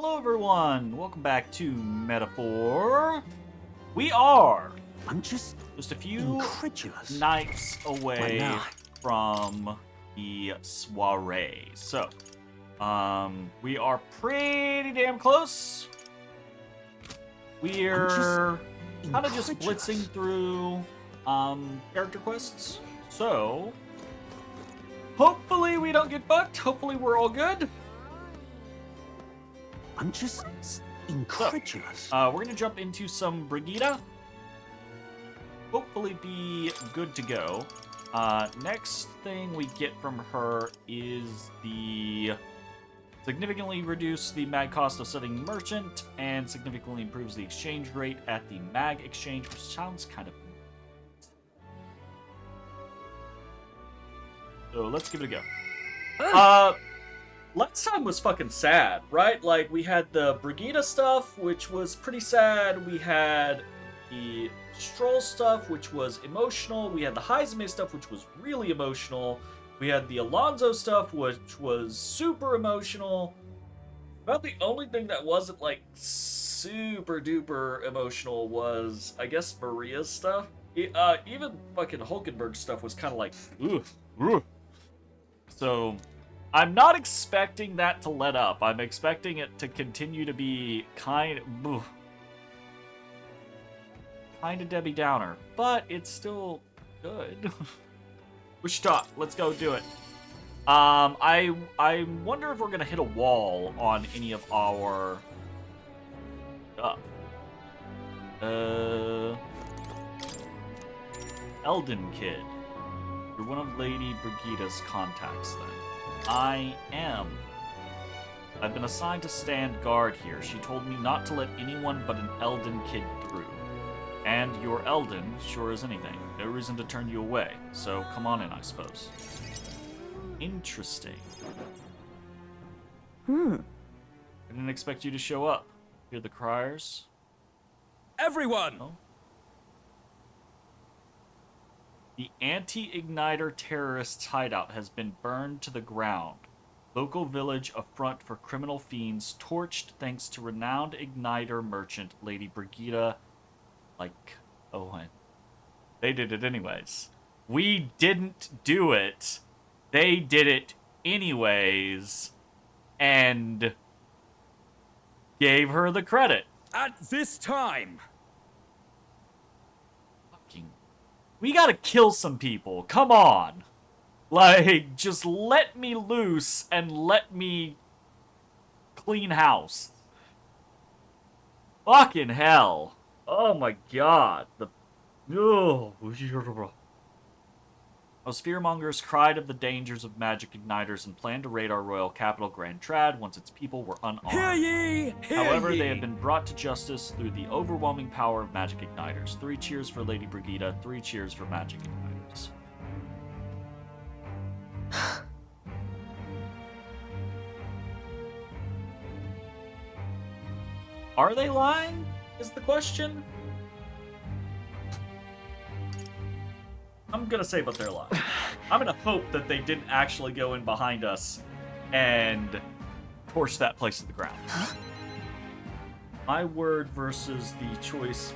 Hello everyone! Welcome back to Metaphor. We are I'm just a few incredulous. nights away now. from the soiree. So, we are pretty damn close. We're kind of just blitzing through character quests. So, hopefully we don't get fucked. Hopefully we're all good. I'm just incredulous. So, we're gonna jump into some Brigida. Hopefully be good to go. Next thing we get from her is the significantly reduce the mag cost of setting merchant and significantly improves the exchange rate at the mag exchange, which sounds kind of... So let's give it a go. Last time was fucking sad, right? Like, we had the Brigida stuff, which was pretty sad. We had the Stroll stuff, which was emotional. We had the Heizame stuff, which was really emotional. We had the Alonso stuff, which was super emotional. About the only thing that wasn't, like, super duper emotional was, I guess, Maria's stuff. Even fucking Hulkenberg stuff was kind of like, ugh. So, I'm not expecting that to let up. I'm expecting it to continue to be kind of Debbie Downer, but it's still good. Wichita, let's go do it. I wonder if we're gonna hit a wall on any of our stuff. Eldon Kid. You're one of Lady Brigida's contacts, then. I am. I've been assigned to stand guard here. She told me not to let anyone but an Eldon Kid through. And you're Eldon, sure as anything. No reason to turn you away, so come on in, I suppose. Interesting. I didn't expect you to show up. Hear the criers? Everyone! Oh. The anti-igniter terrorists' hideout has been burned to the ground. Local village a front for criminal fiends torched thanks to renowned igniter merchant Lady Brigida. Owen. They did it anyways. We didn't do it. They did it anyways. And gave her the credit. At this time! We gotta kill some people. Come on. Like, just let me loose and let me clean house. Fucking hell. Oh my god. Those fearmongers cried of the dangers of magic igniters and planned to raid our royal capital, Grand Trad, once its people were unarmed. Hear ye! Hear However, ye! they have been brought to justice through the overwhelming power of magic igniters. 3 cheers for Lady Brigida, 3 cheers for magic igniters. Are they lying? Is the question? I'm gonna say but they're lying. I'm gonna hope that they didn't actually go in behind us and torch that place to the ground. My word versus the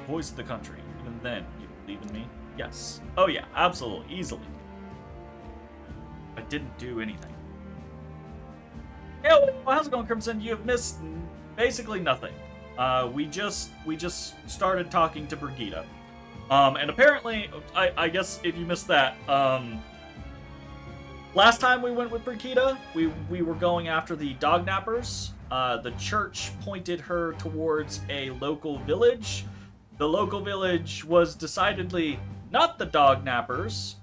voice of the country. Even then, you believe in me? Yes. Oh yeah, absolutely, easily. I didn't do anything. Hey, how's it going, Crimson? You have missed basically nothing. We just started talking to Brigida. And apparently, I guess if you missed that, last time we went with Brigida, we were going after the dog nappers. The church pointed her towards a local village. The local village was decidedly not the dog nappers,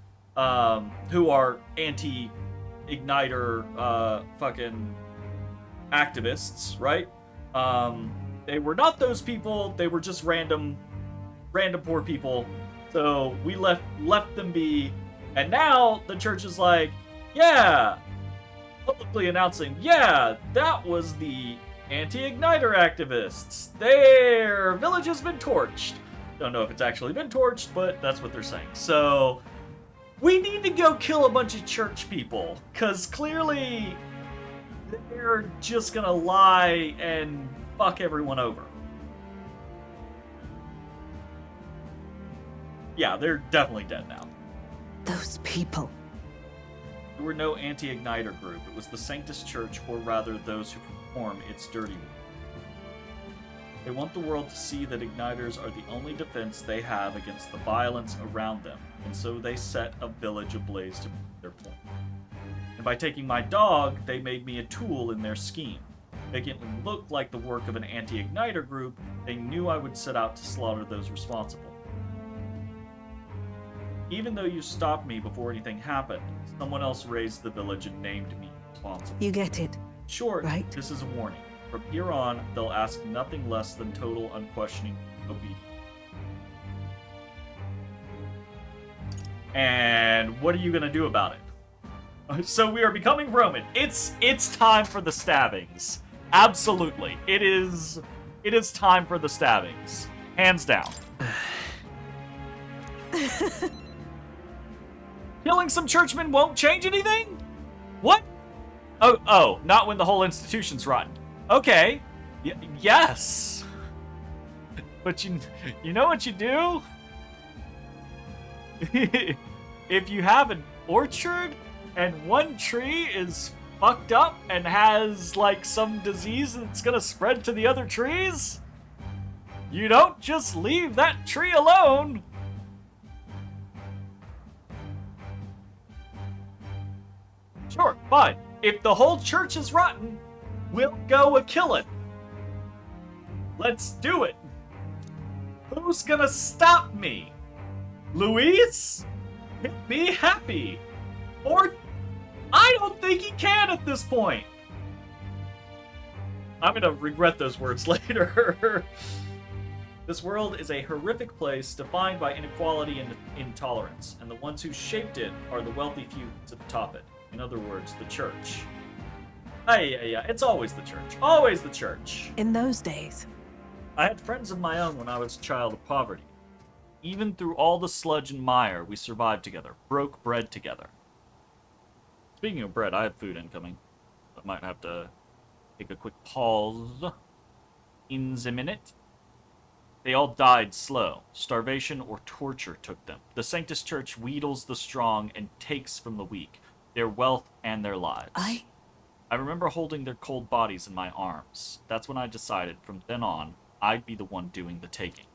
who are anti-igniter, fucking activists, right? They were not those people. They were just random poor people. So we left them be. And now the church is like, yeah, publicly announcing, yeah, that was the anti-igniter activists. Their village has been torched. Don't know if it's actually been torched, but that's what they're saying. So we need to go kill a bunch of church people, because clearly they're just gonna lie and fuck everyone over. Yeah, they're definitely dead now. Those people. There were no anti-igniter group. It was the Sanctus Church, or rather those who perform its dirty work. They want the world to see that igniters are the only defense they have against the violence around them, and so they set a village ablaze to prove their point. And by taking my dog, they made me a tool in their scheme. Making it look like the work of an anti-igniter group, they knew I would set out to slaughter those responsible. Even though you stopped me before anything happened, someone else raised the village and named me responsible. You get it. Short, Right. This is a warning. From here on, they'll ask nothing less than total, unquestioning obedience. And what are you gonna do about it? So we are becoming Roman. It's time for the stabbings. Absolutely. It is time for the stabbings. Hands down. Killing some churchmen won't change anything? What? Oh, not when the whole institution's rotten. Okay. Yes. But you know what you do? If you have an orchard and one tree is fucked up and has like some disease that's gonna spread to the other trees, you don't just leave that tree alone. Sure, fine. If the whole church is rotten, we'll go a-kill it. Let's do it. Who's gonna stop me? Luis? He'll be happy. Or I don't think he can at this point. I'm gonna regret those words later. This world is a horrific place defined by inequality and intolerance, and the ones who shaped it are the wealthy few to top it. In other words, the church. Yeah, it's always the church. Always the church. In those days. I had friends of my own when I was a child of poverty. Even through all the sludge and mire, we survived together, broke bread together. Speaking of bread, I have food incoming. I might have to take a quick pause in the minute. They all died slow. Starvation or torture took them. The Sanctus Church wheedles the strong and takes from the weak, their wealth and their lives. I remember holding their cold bodies in my arms. That's when I decided, from then on, I'd be the one doing the taking.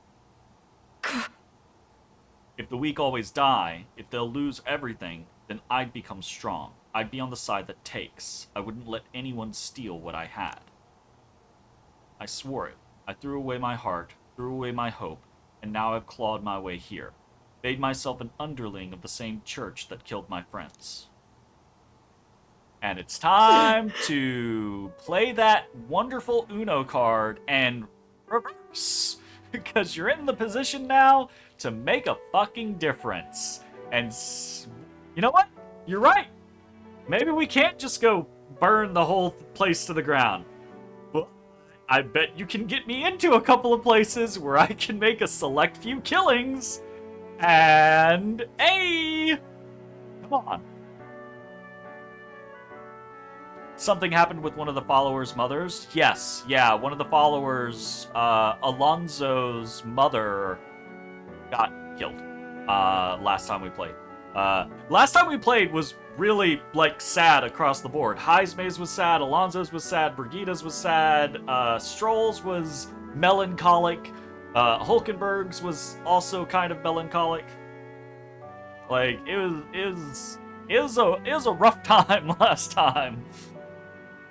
If the weak always die, if they'll lose everything, then I'd become strong. I'd be on the side that takes. I wouldn't let anyone steal what I had. I swore it. I threw away my heart, threw away my hope, and now I've clawed my way here. Made myself an underling of the same church that killed my friends. And it's time to play that wonderful Uno card and reverse. Because you're in the position now to make a fucking difference. And you know what? You're right. Maybe we can't just go burn the whole place to the ground. Well, I bet you can get me into a couple of places where I can make a select few killings. And hey, come on. Something happened with one of the followers' mothers? Yes, yeah, one of the followers, Alonso's mother, got killed, last time we played. Last time we played was really, like, sad across the board. Heisma's was sad, Alonso's was sad, Brigida's was sad, Stroll's was melancholic, Hulkenberg's was also kind of melancholic. Like, it was a rough time last time.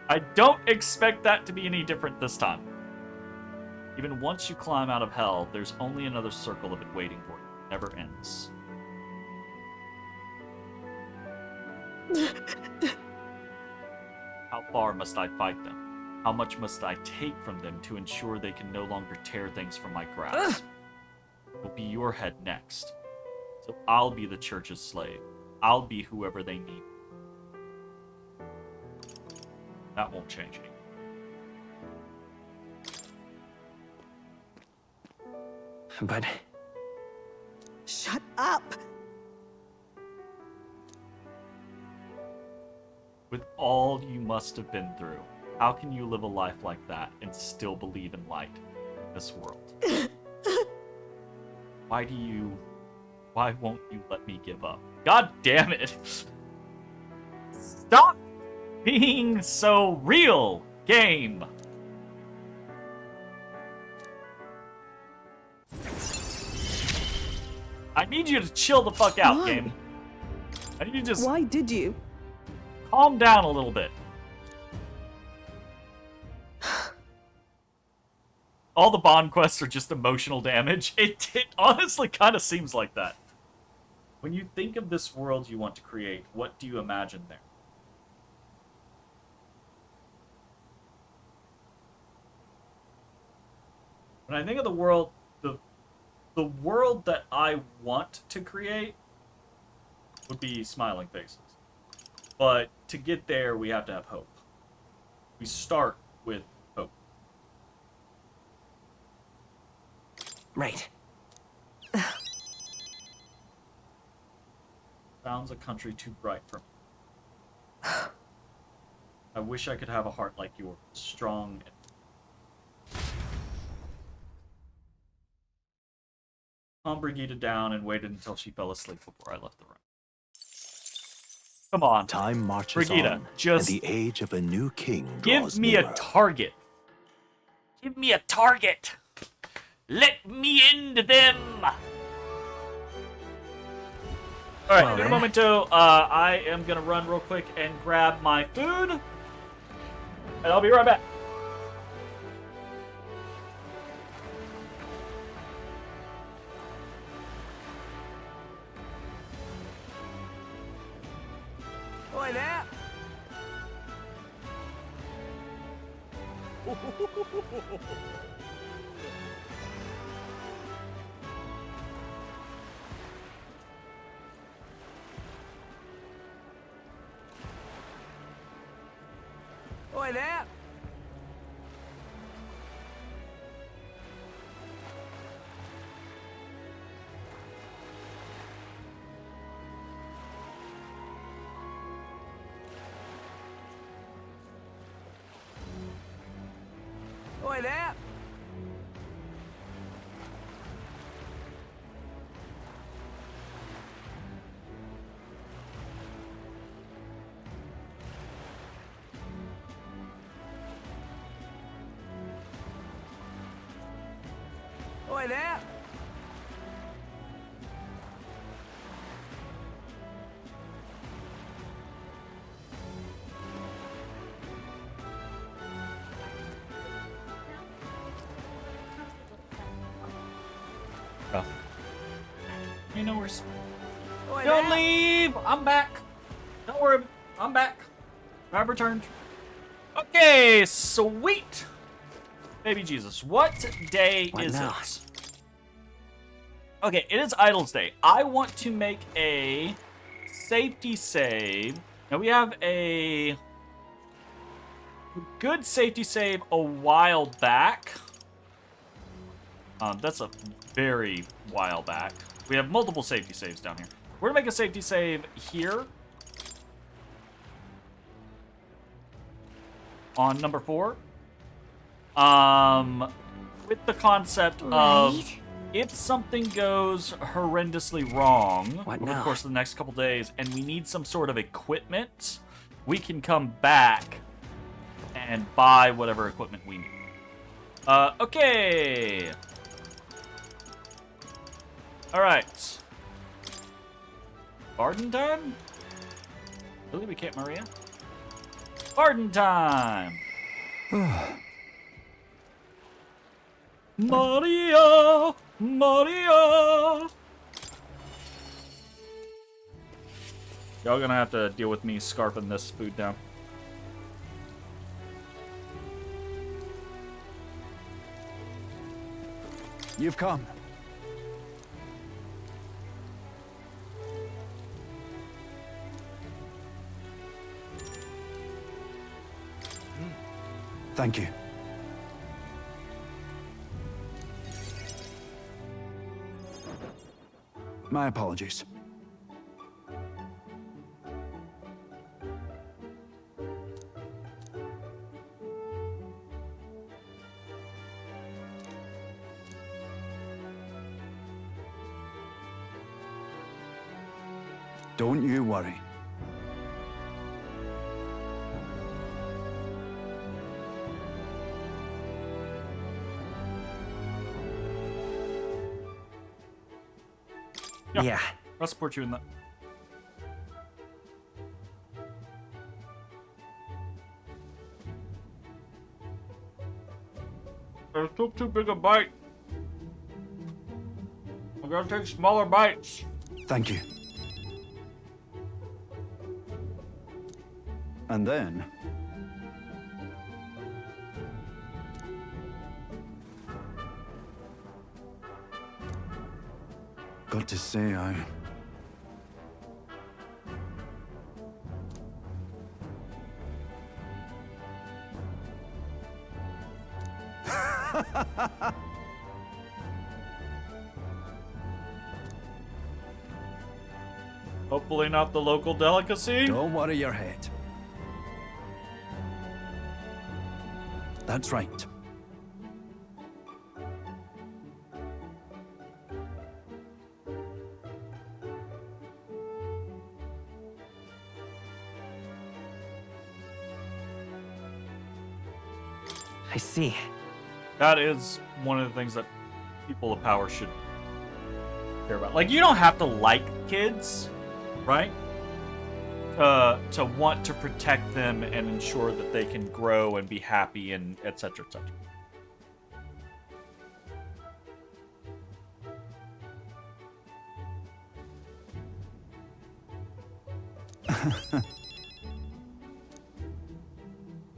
I don't expect that to be any different this time. Even once you climb out of hell, there's only another circle of it waiting for you. It never ends. How far must I fight them? How much must I take from them to ensure they can no longer tear things from my grasp? It will be your head next. So I'll be the church's slave. I'll be whoever they need. That won't change anything. But Shut up! With all you must have been through, How can you live a life like that and still believe in light in this world? Why won't you let me give up? God damn it! Stop being so real, game! I need you to chill the fuck out, Why? game. I need you to just Why did you? calm down a little bit. All the Bond quests are just emotional damage. It honestly kind of seems like that. When you think of this world you want to create, what do you imagine there? When I think of the world, the world that I want to create would be smiling faces. But to get there, we have to have hope. We start with hope. Right. Sounds a country too bright for me. I wish I could have a heart like yours, strong and... Calm Brigida down and waited until she fell asleep before I left the room. Come on. Time marches Brigida, on, just and the age of a new king give draws me nearer. a target. Give me a target. Let me into them. All right, in a momento, I am gonna run real quick and grab my food, and I'll be right back. Oi there! Oi there! Oi there! Oi there! Oh. You know we're... Oi Don't there! leave! I'm back. Don't worry, I'm back. I've returned. Okay, sweet. Baby Jesus, what day What is now? it? Okay, it is Idles Day. I want to make a safety save. Now we have a good safety save a while back. That's a very while back. We have multiple safety saves down here. We're gonna make a safety save here. On number 4. With the concept of if something goes horrendously wrong What over the now? course of the next couple days and we need some sort of equipment, we can come back and buy whatever equipment we need. Okay. Alright. Barden time? Really, we can't Maria? Barden time! Maria! Maria! Y'all gonna have to deal with me scarfing this food down. You've come. Thank you. My apologies. Don't you worry. Yeah. I'll support you in that. I took too big a bite. I gotta take smaller bites. Thank you. And then... got to say, I... Hopefully not the local delicacy. Don't worry your head. That's right. I see. That is one of the things that people of power should care about. Like, you don't have to like kids, right? To want to protect them and ensure that they can grow and be happy and etc. etc.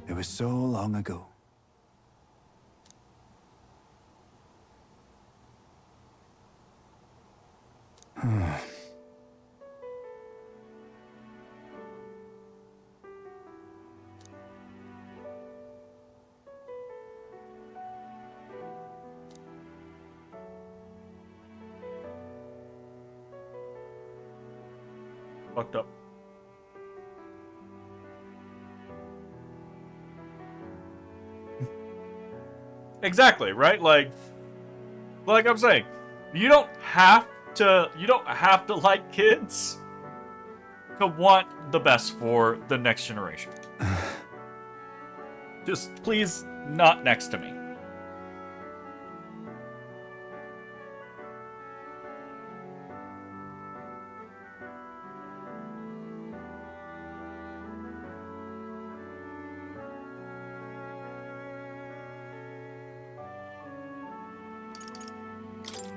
It was so long ago. Fucked up. Exactly, right? Like I'm saying, you don't have to like kids to want the best for the next generation. Just please not next to me.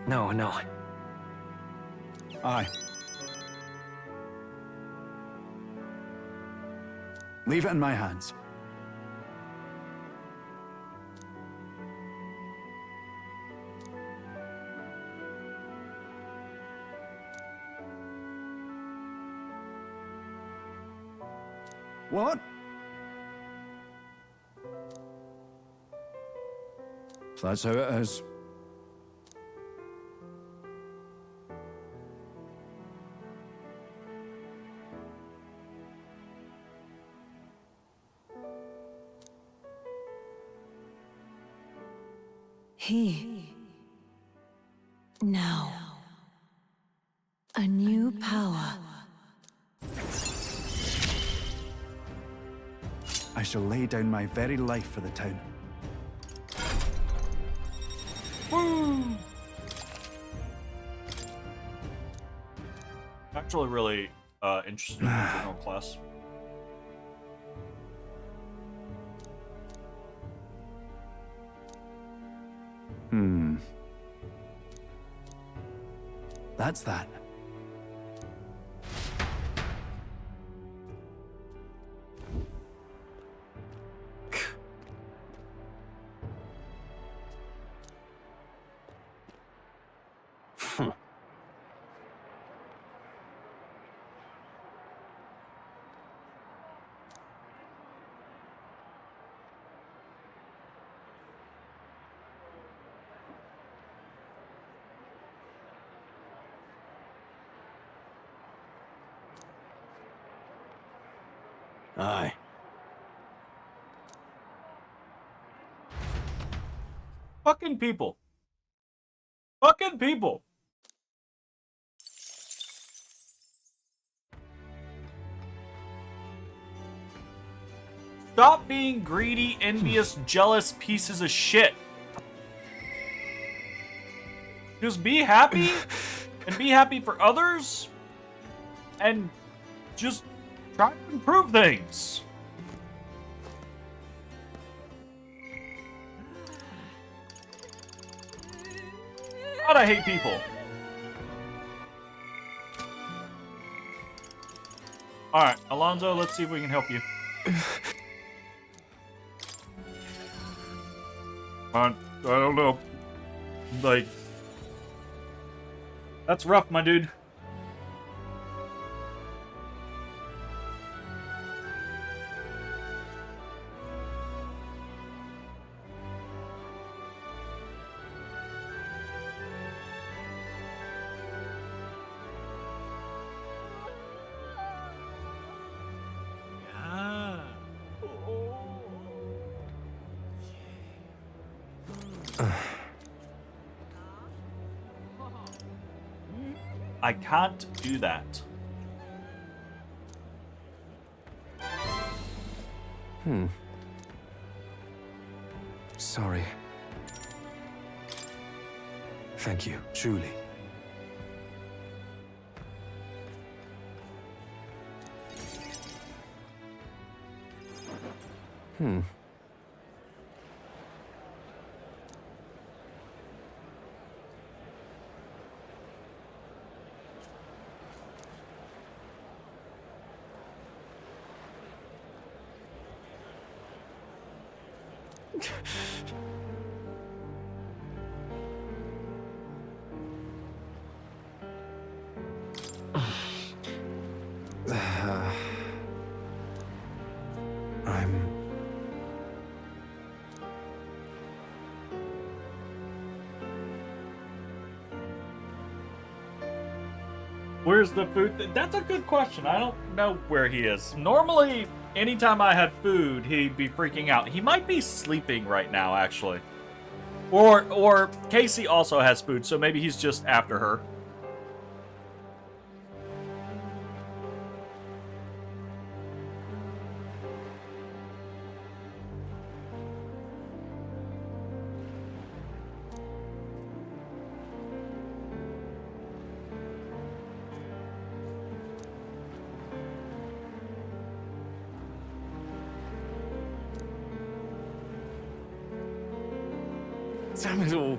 No, no. Aye. Leave it in my hands. What? So that's how it is. He. Now. A new power. I shall lay down my very life for the town. Actually, really interested in the general class. That's that. Aye. Fucking people. Fucking people. Stop being greedy, envious, jealous pieces of shit. Just be happy and be happy for others and just try to improve things. God, I hate people. Alright, Alonzo, let's see if we can help you. I don't know. Like, that's rough, my dude. I can't do that. Sorry. Thank you, truly. I'm... Where's the food? That's a good question. I don't know where he is. Normally, anytime I had food, he'd be freaking out. He might be sleeping right now, actually. Or Casey also has food, so maybe he's just after her. Damn it all.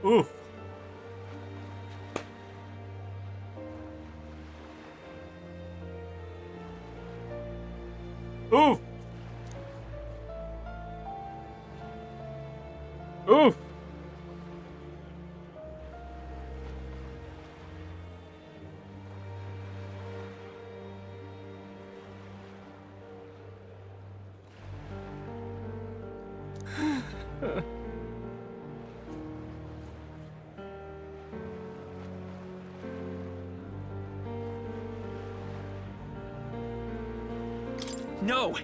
Oof. Oof. Oof. No!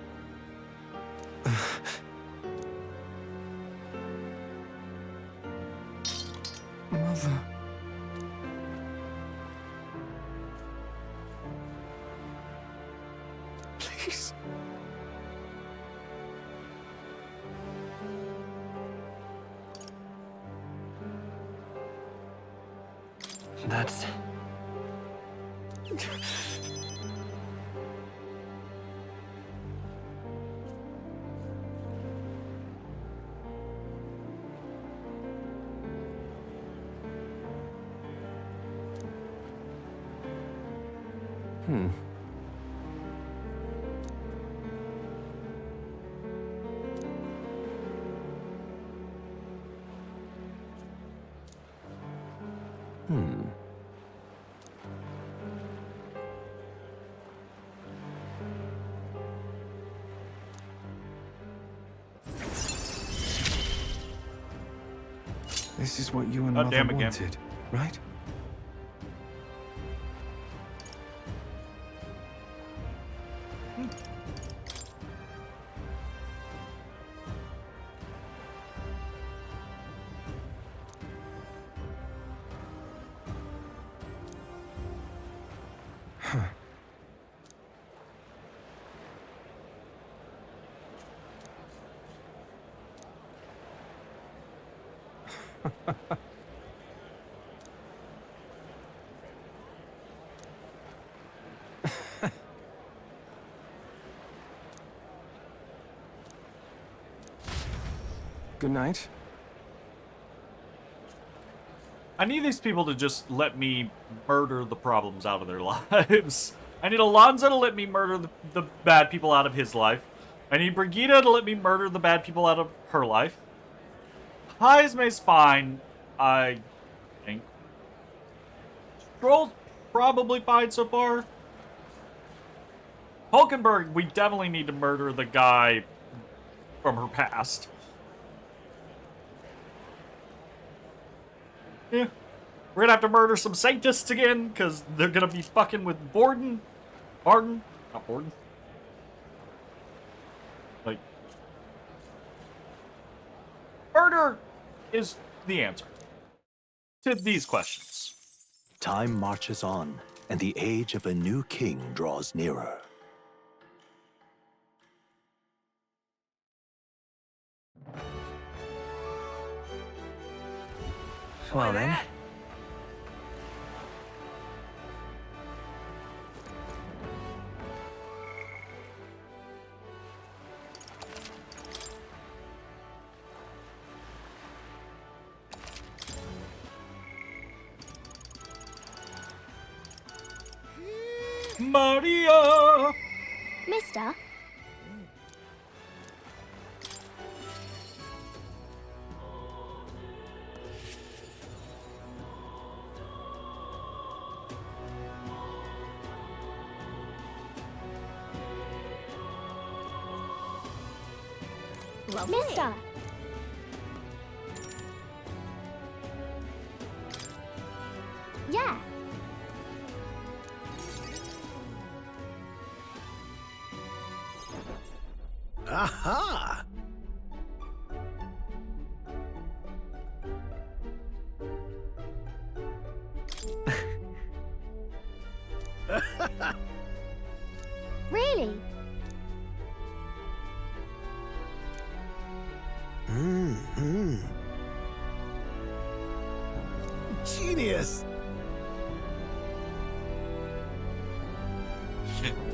Mother... Please... That's... This is what you and Oh, Mother damn again. wanted, right? Good night. I need these people to just let me murder the problems out of their lives. I need Alonzo to let me murder the bad people out of his life. I need Brigida to let me murder the bad people out of her life. Heisme's fine, I think. Stroll's probably fine so far. Hulkenberg, we definitely need to murder the guy from her past. Yeah. We're gonna have to murder some Sanctists again, because they're gonna be fucking with Borden. Barden? Not Borden. Like, murder is the answer to these questions. Time marches on, and the age of a new king draws nearer. Well then. Maria! Mister? Mister? Yeah. Aha! Really? Mm-hmm. Genius!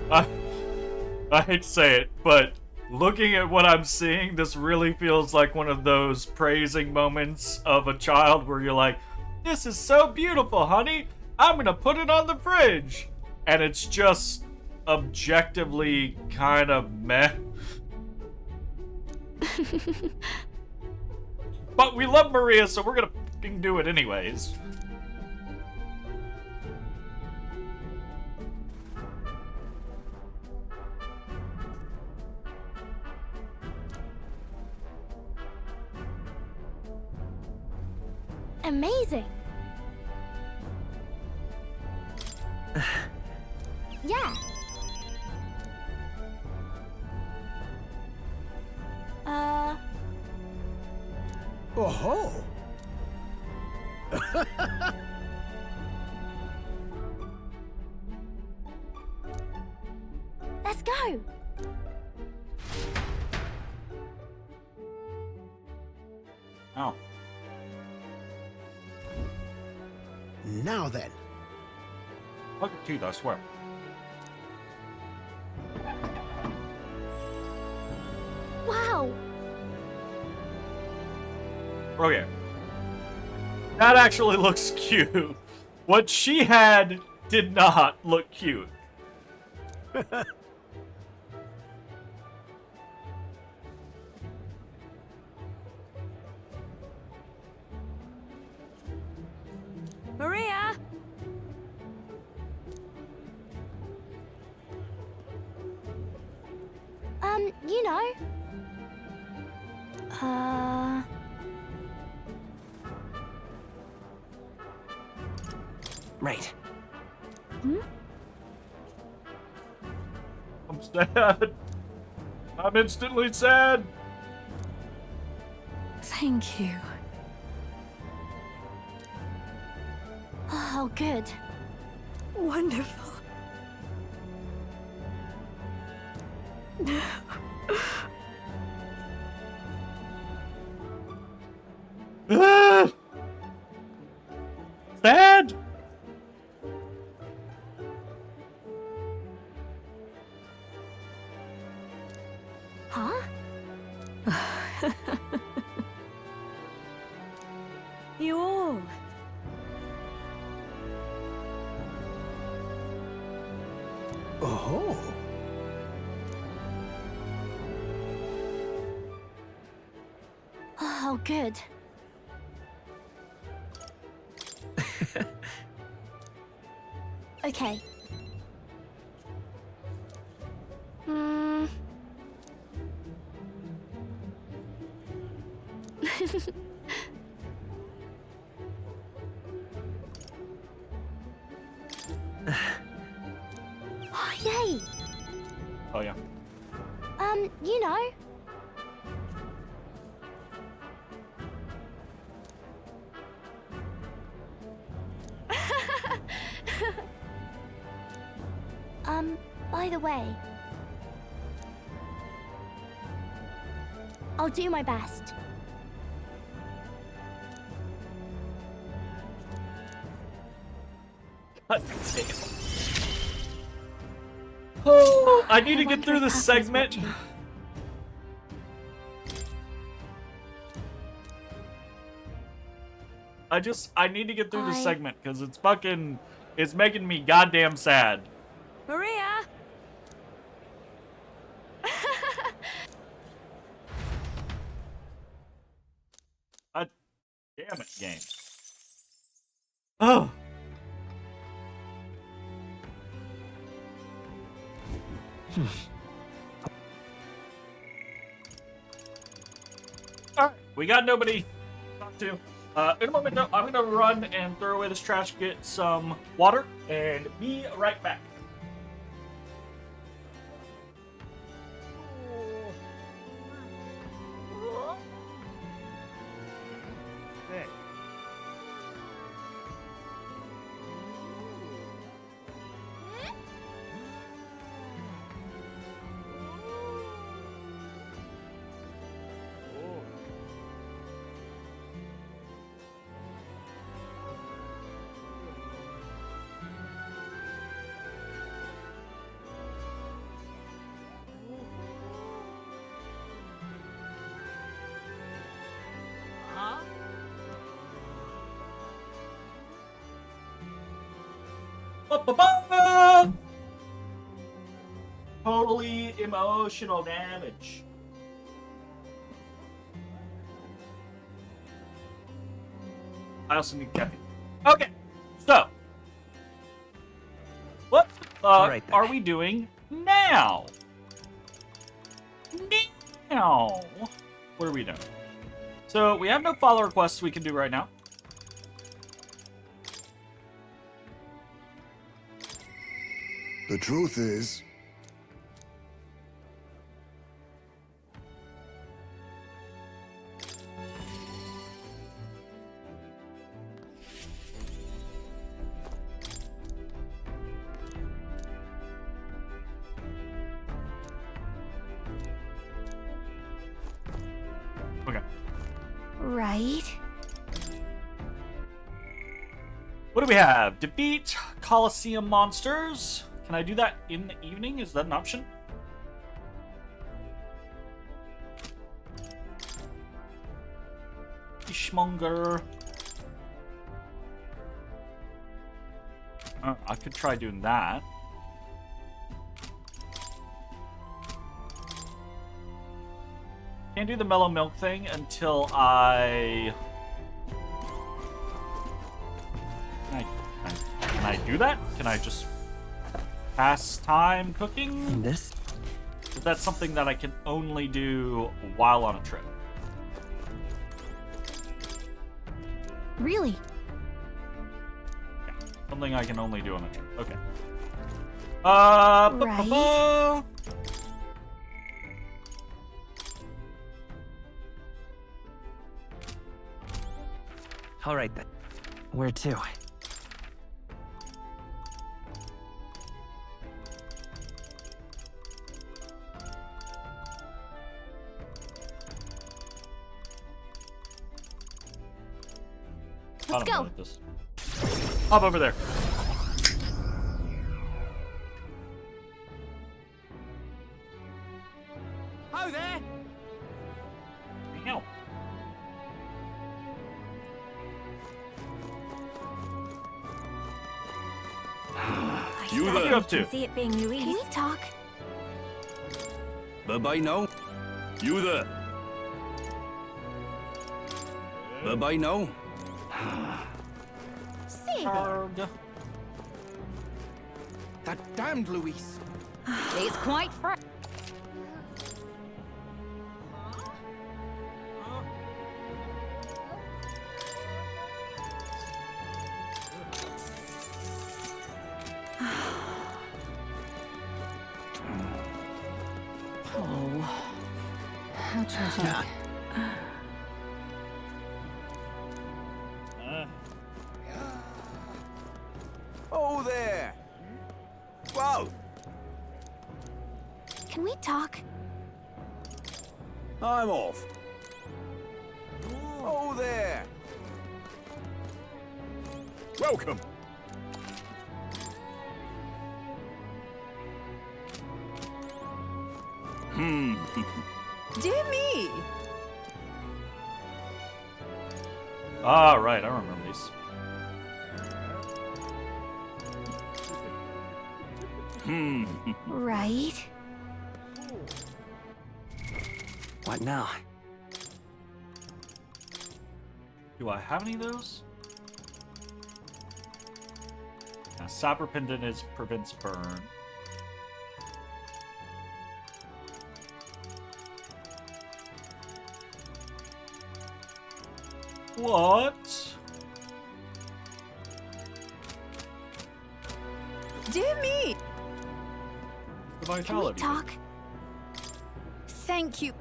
I hate to say it, but looking at what I'm seeing, this really feels like one of those praising moments of a child where you're like, this is so beautiful, honey. I'm gonna put it on the fridge. And it's just objectively kind of meh. But we love Maria, so we're gonna fucking do it anyways. Amazing. Yeah. Oh-ho! Let's go. Oh. Now then. Look at teeth, I swear. Wow. Okay. That actually looks cute. What she had did not look cute. Maria! You know. Right. I'm sad. I'm instantly sad. Thank you. Oh, good. Wonderful. Ah! You all. Oh. Oh, good. Okay. Hmm. Oh, yay! Oh yeah. You know. By the way, I'll do my best. Oh, I need to I get wonder through if this Papa's segment. watching. I need to get through this I- segment because it's making me goddamn sad. Maria! God damn it, game. Oh. Alright, we got nobody to talk to. In a moment, though, I'm gonna run and throw away this trash, get some water, and be right back. Ba-ba-ba! Totally emotional damage. I also need caffeine. Okay, so what All right, then. are we doing now? Now, what are we doing? So we have no follow requests we can do right now. The truth is, Okay. Right. What do we have? Defeat Colosseum monsters. Can I do that in the evening? Is that an option? Fishmonger. I could try doing that. Can't do the mellow milk thing until I... Can I do that? Can I just pass time cooking? This? But that's something that I can only do while on a trip. Really? Something I can only do on a trip. Okay. Right. All right, then. Where to? Let's go. Like this. Hop over there. Oh, there! Meow. What are you up to? See it being Can we Louise. talk? Bye-bye now. You there. Bye-bye now. Saber. That damned Luis. He's quite fresh. How tragic. Oh there. Wow. Can we talk? I'm off. Oh there. Welcome. Dear me. Ah, right, I remember these. Right. What now? Do I have any of those? Sapper Pendant is prevents burn. What? Dear me. The Can we vitality. talk? Thank you.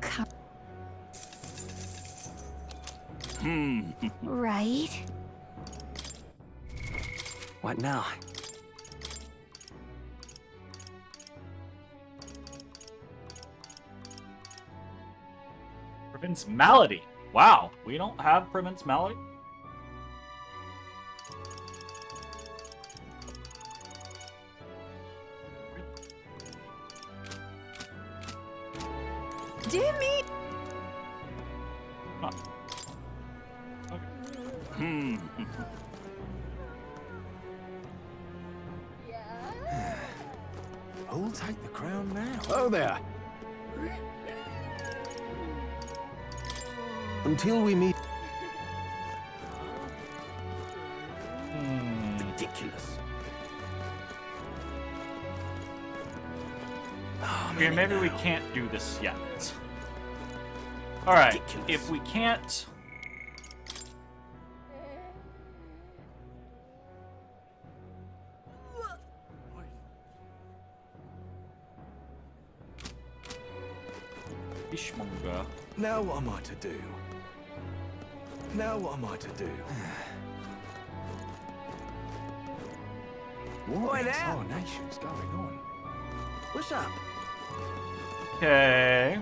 Right. What now? Prevents malady. Wow, we don't have prevents malady? Dear me. Huh. Okay. Who'll take the crown now? Oh there. Until we meet. Ridiculous. Okay, maybe we can't do this yet. Alright, Ridiculous. if we can't... Fishmonger. Now what am I to do? Now what am I to do? What in tarnation's going on? What's up? Okay.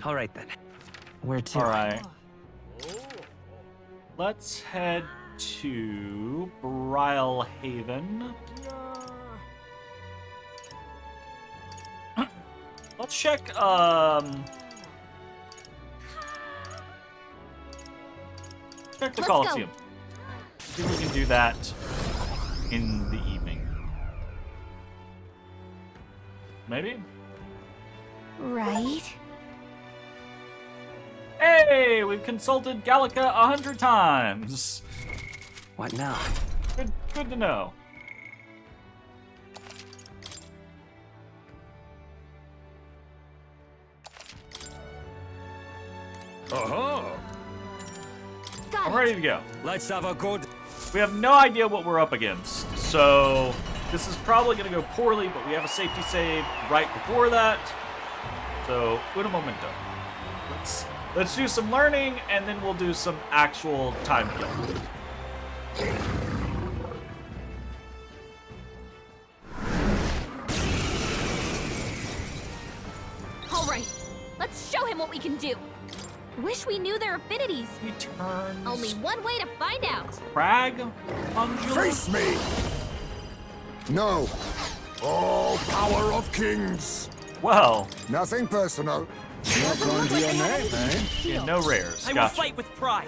All right then. Where to? Alright. Let's head to Brylehaven. Let's check, check the Let's go. Colosseum. See if we can do that in the evening. Maybe? Right. Hey, we've consulted Gallica 100 times. What now? Good to know. Uh-huh. Got I'm it. ready to go. Let's have a good... We have no idea what we're up against, so this is probably going to go poorly, but we have a safety save right before that. So, uno momento. Let's do some learning, and then we'll do some actual time kill. All right. Let's show him what we can do. Wish we knew their affinities. He turns Only one way to find out. Crag on Julius. Face me! No. Oh, power of kings! Well, Nothing personal. Not under your name, eh? yeah, no rares. I will Gotcha. fight with pride.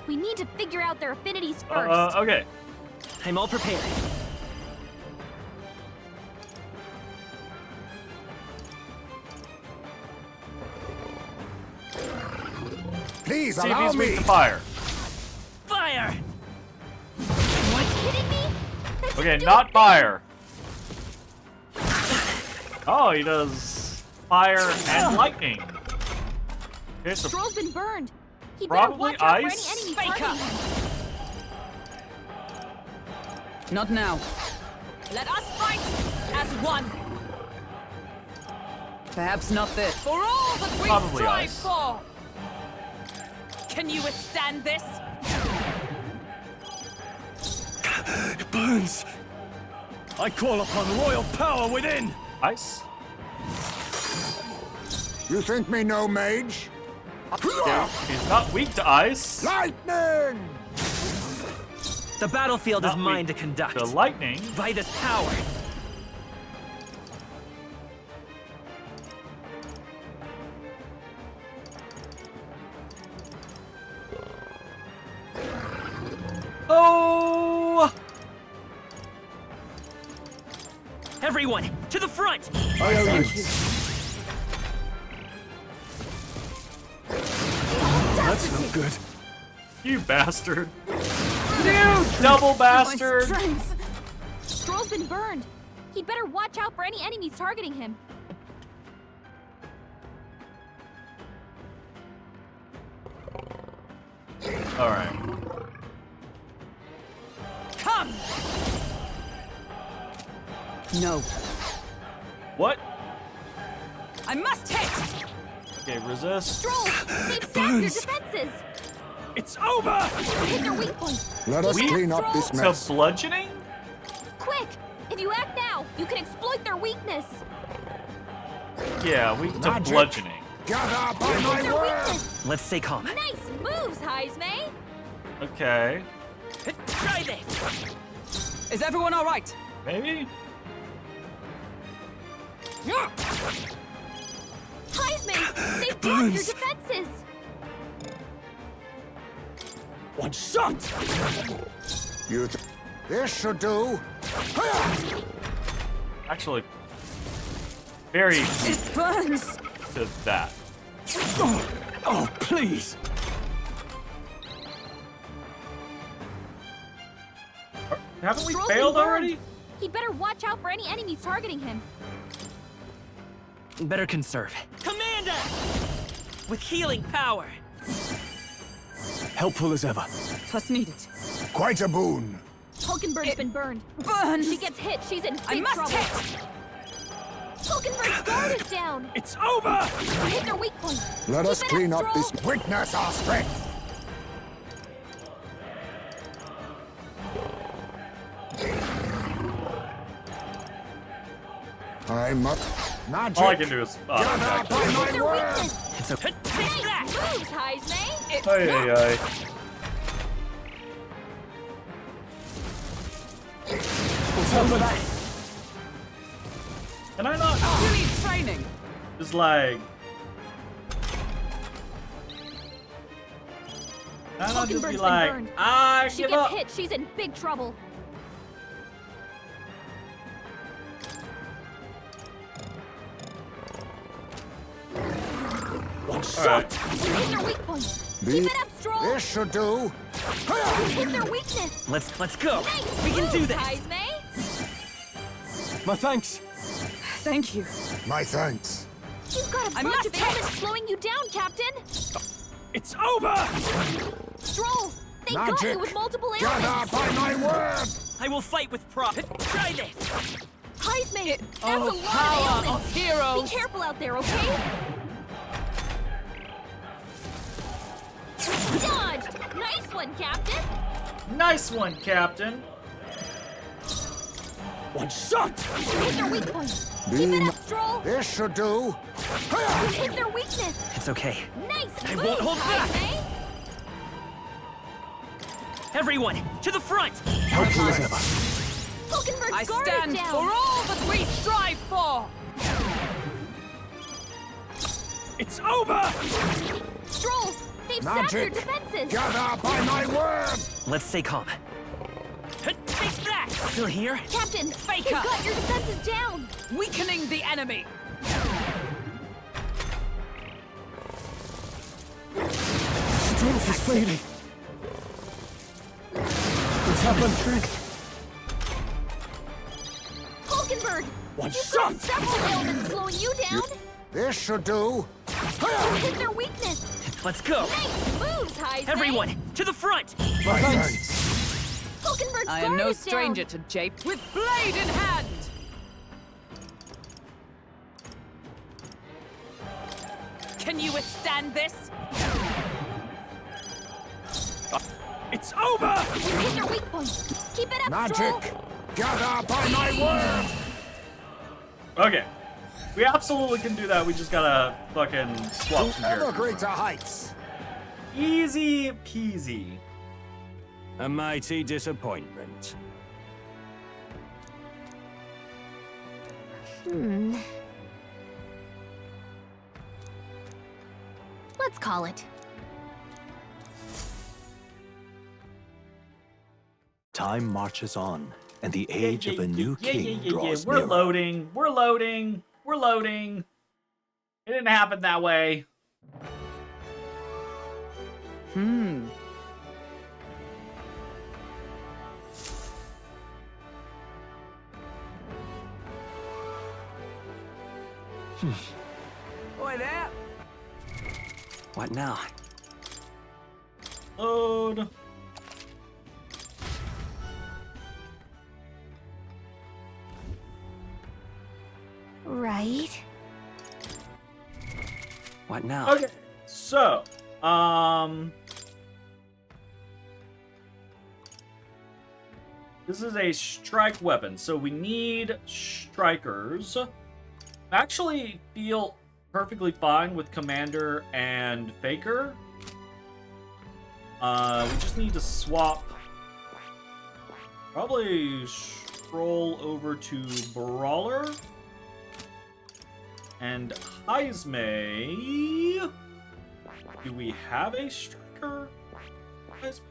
We need to figure out their affinities first. Okay. I'm all prepared. Please See if allow he's weak me. to fire. Fire! Kidding me? That's Okay, stupid. not fire. Oh, he does fire and lightning. Okay, so Stroll's been burned. He better Probably watch out ice? for any enemy Fake targeting up. him. Not now. Let us fight as one. Perhaps not this. For all that we Probably strive ice. for. Can you withstand this? It burns. I call upon royal power within. ice. You think me no mage? He's not weak to ice. Lightning! The battlefield Not is mine weak to conduct. to lightning. By this power. Oh! Everyone, to the front! That's no good. You bastard. You double bastard. Strength. Stroll's been burned. He'd better watch out for any enemies targeting him. Alright. Come! No. What? I must hit! Okay, resist. Stroll, they've sapped your defenses. It's over! Hit their weak point. Let us We- clean up this To mess. bludgeoning? Quick! If you act now, you can exploit their weakness. Yeah, weak to Magic. bludgeoning. Gather by Hit my their word! weakness. Let's stay calm. Nice moves, Heisme. Okay. Try this! Is everyone all right? Maybe? Heisme, they've blocked your defenses. One shot! You this should do. Actually, very weak It burns. to that. Oh, please! Haven't we Stroll's failed been burned. already? He'd better watch out for any enemies targeting him. Better conserve. Commander! With healing power. Helpful as ever. Twas needed. Quite a boon. Hulkenberg's been burned. Burns. She gets hit, she's in big I must trouble. hit. Hulkenberg's guard is down. It's over! Hit their weak point. Let us Keep it clean up Stroll. this. Witness our strength. I must. Magic. All I can do is. Gather Attack. by Hit my their word. weakness. It's okay. Nice moves, Heisme. Ay, ay, ay. Can I not You need training. just like? Can I not just be Hulkenberg's been like, burned. I She give gets up? hit, she's in big trouble. One All shot! right. Hit their weak point. Be- Keep it up, Stroll. This should do. Hit their weakness. Let's go. Nice We can do moves, this. Heisme. My thanks. Thank you. My thanks. You've got a I bunch must of hit. elements slowing you down, Captain. It's over! Stroll, they got Magic. you with multiple Gather elements. by my word. I will fight with pride. Try this! Heisme, that's a Oh, lot of power ailments. of heroes! Be careful out there, okay? Dodged! Nice one, Captain! Nice one, Captain. One shot! Hit their weak point. Be Keep it m- up, Stroll! This should do. You hit their weakness! It's okay. Nice I moves, won't hold back. Heisme. Everyone, to the front! Hulkenberg's I guard stand is down. for all that we strive for! It's over! Stroll, they've sapped your Magic! defenses. Gather by my word! Let's stay calm. Take that! Still here? Captain, Faker. they've got your defenses down. Weakening the enemy! Strength is fading. What's happened? Hulkenberg, One you've shot! got several ailments slowing you down. This should do. You hit their weakness. Let's go! Nice moves, Heisman. Everyone, to the front! Thanks. Hulkenberg's I am guard no is down. stranger to jape. With blade in hand! Can you withstand this? It's over! You hit your weak point. Keep it up, Stroll. Magic! Gather by my word! Okay. We absolutely can do that. We just gotta fucking swap some Ever characters. greater heights. Easy peasy. A mighty disappointment. Let's call it. Time marches on, and the age of a new king draws We're nearer. loading. We're loading. We're loading. It didn't happen that way. Boy, that! What now? Load. Right. What now? Okay. So, this is a strike weapon, so we need strikers. I actually feel perfectly fine with Commander and Faker. We just need to swap. Probably scroll over to Brawler. And Heismay. Do we have a striker? Heismay?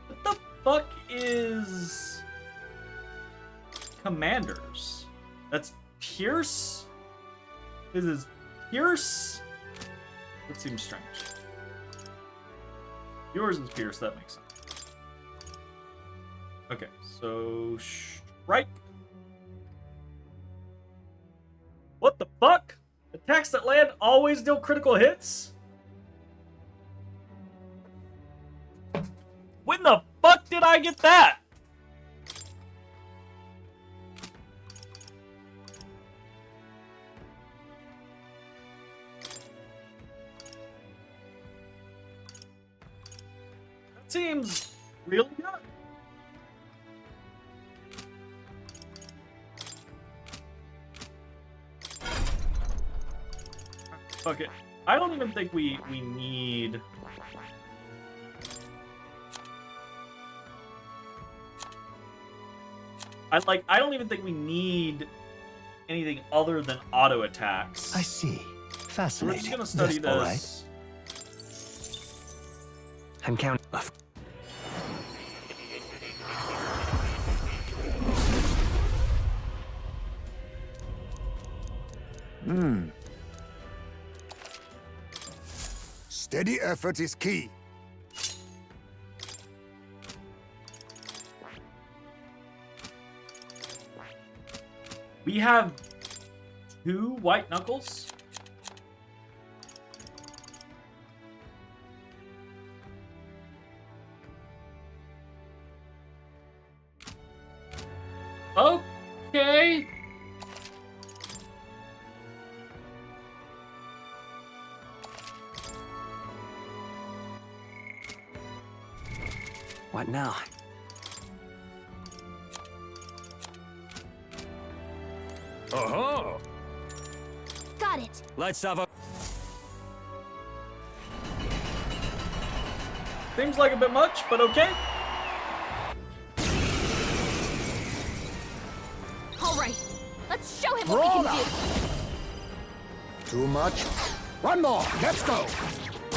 What the fuck is Commanders? That's Pierce? This is Pierce? That seems strange. Yours is Pierce, that makes sense. Okay, so strike. What the fuck? Attacks that land always deal critical hits? When the fuck did I get that? That seems really good. Fuck it. I don't even think we need... I don't even think we need anything other than auto attacks. I see. We're Fascinating. just gonna study Yes, all right. this. I'm counting. Steady effort is key. We have 2 white knuckles. Okay. What now? Oh-ho! Got it. Let's have a... Seems like a bit much, but okay. All right, let's show him what we can do. Too much? One more. Let's go.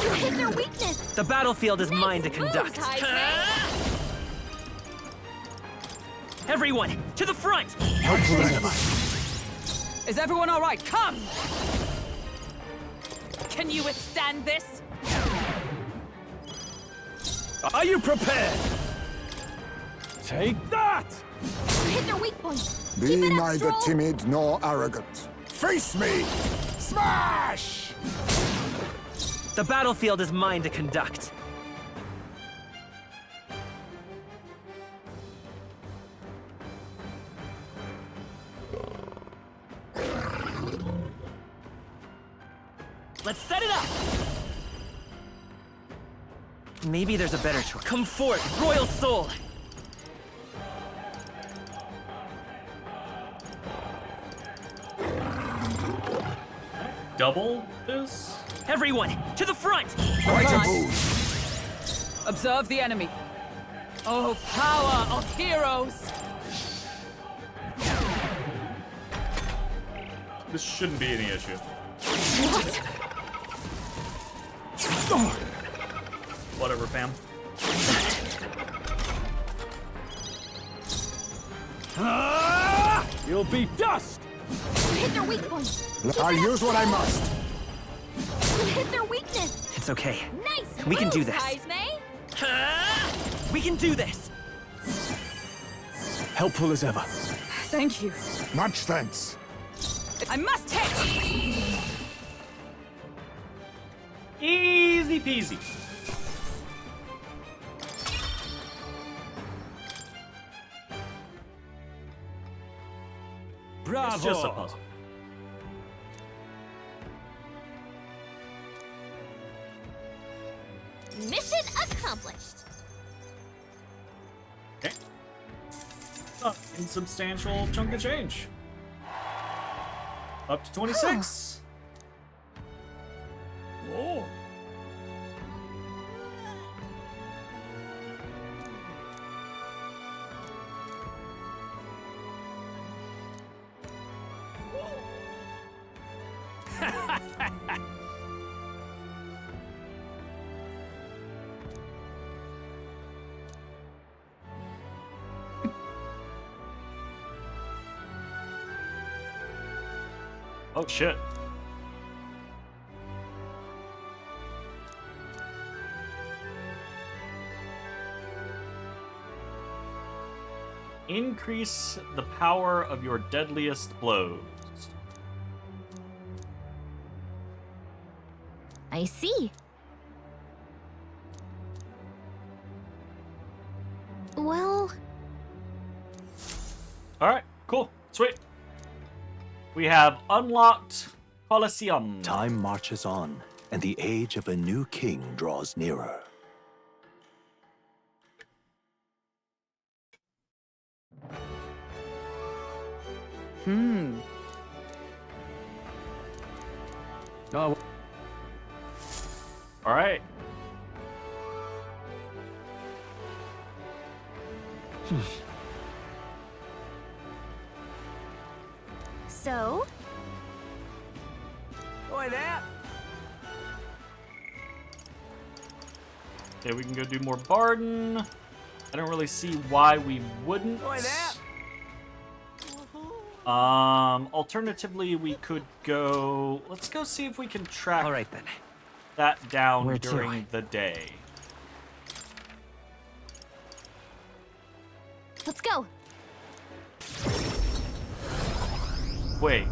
You hit their weakness. The battlefield is mine to Nice conduct. moves, Heisman. Everyone, to the front! Is everyone all right? Come! Can you withstand this? Are you prepared? Take that! You hit their weak point. Be Keep it up, neither Stroll. timid nor arrogant. Face me! Smash! The battlefield is mine to conduct. Let's set it up! Maybe there's a better choice. Come forth, Royal Soul! Double this? Everyone, to the front! Right Right. move. Observe the enemy. Oh, power of heroes! This shouldn't be any issue. Whatever, fam. You'll be dust! You hit their weak point. I'll use what I must. You hit their weakness. It's okay. Nice We can do moves, this. Heisman. We can do this! Helpful as ever. Thank you. Much thanks. I must hit! Easy peasy. Bravo! It's just a puzzle. Mission accomplished. Okay. Oh, insubstantial chunk of change. Up to 26. Oh. Oh shit. Increase the power of your deadliest blows. I see. Well, Alright, cool. Sweet. We have unlocked Colosseum. Time marches on, and the age of a new king draws nearer. Oh, Alright. so Boy, there! Okay, we can go do more Barden. I don't really see why we wouldn't. Boy, there! Alternatively, we could go. Let's go see if we can track All right then. that down Where to? during the day. let's go. Wait.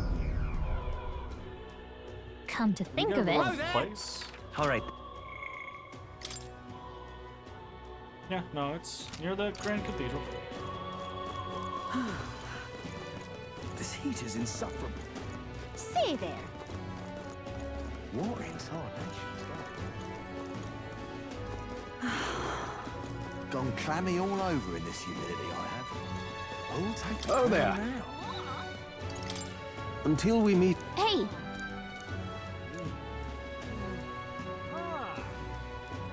Come to think we go of to the it, wrong place? All right. Yeah, no, it's near the Grand Cathedral. this heat is insufferable. say there. Water inside, Gone clammy all over in this humidity I have. I'll take Oh, there. now. Until we meet. Hey,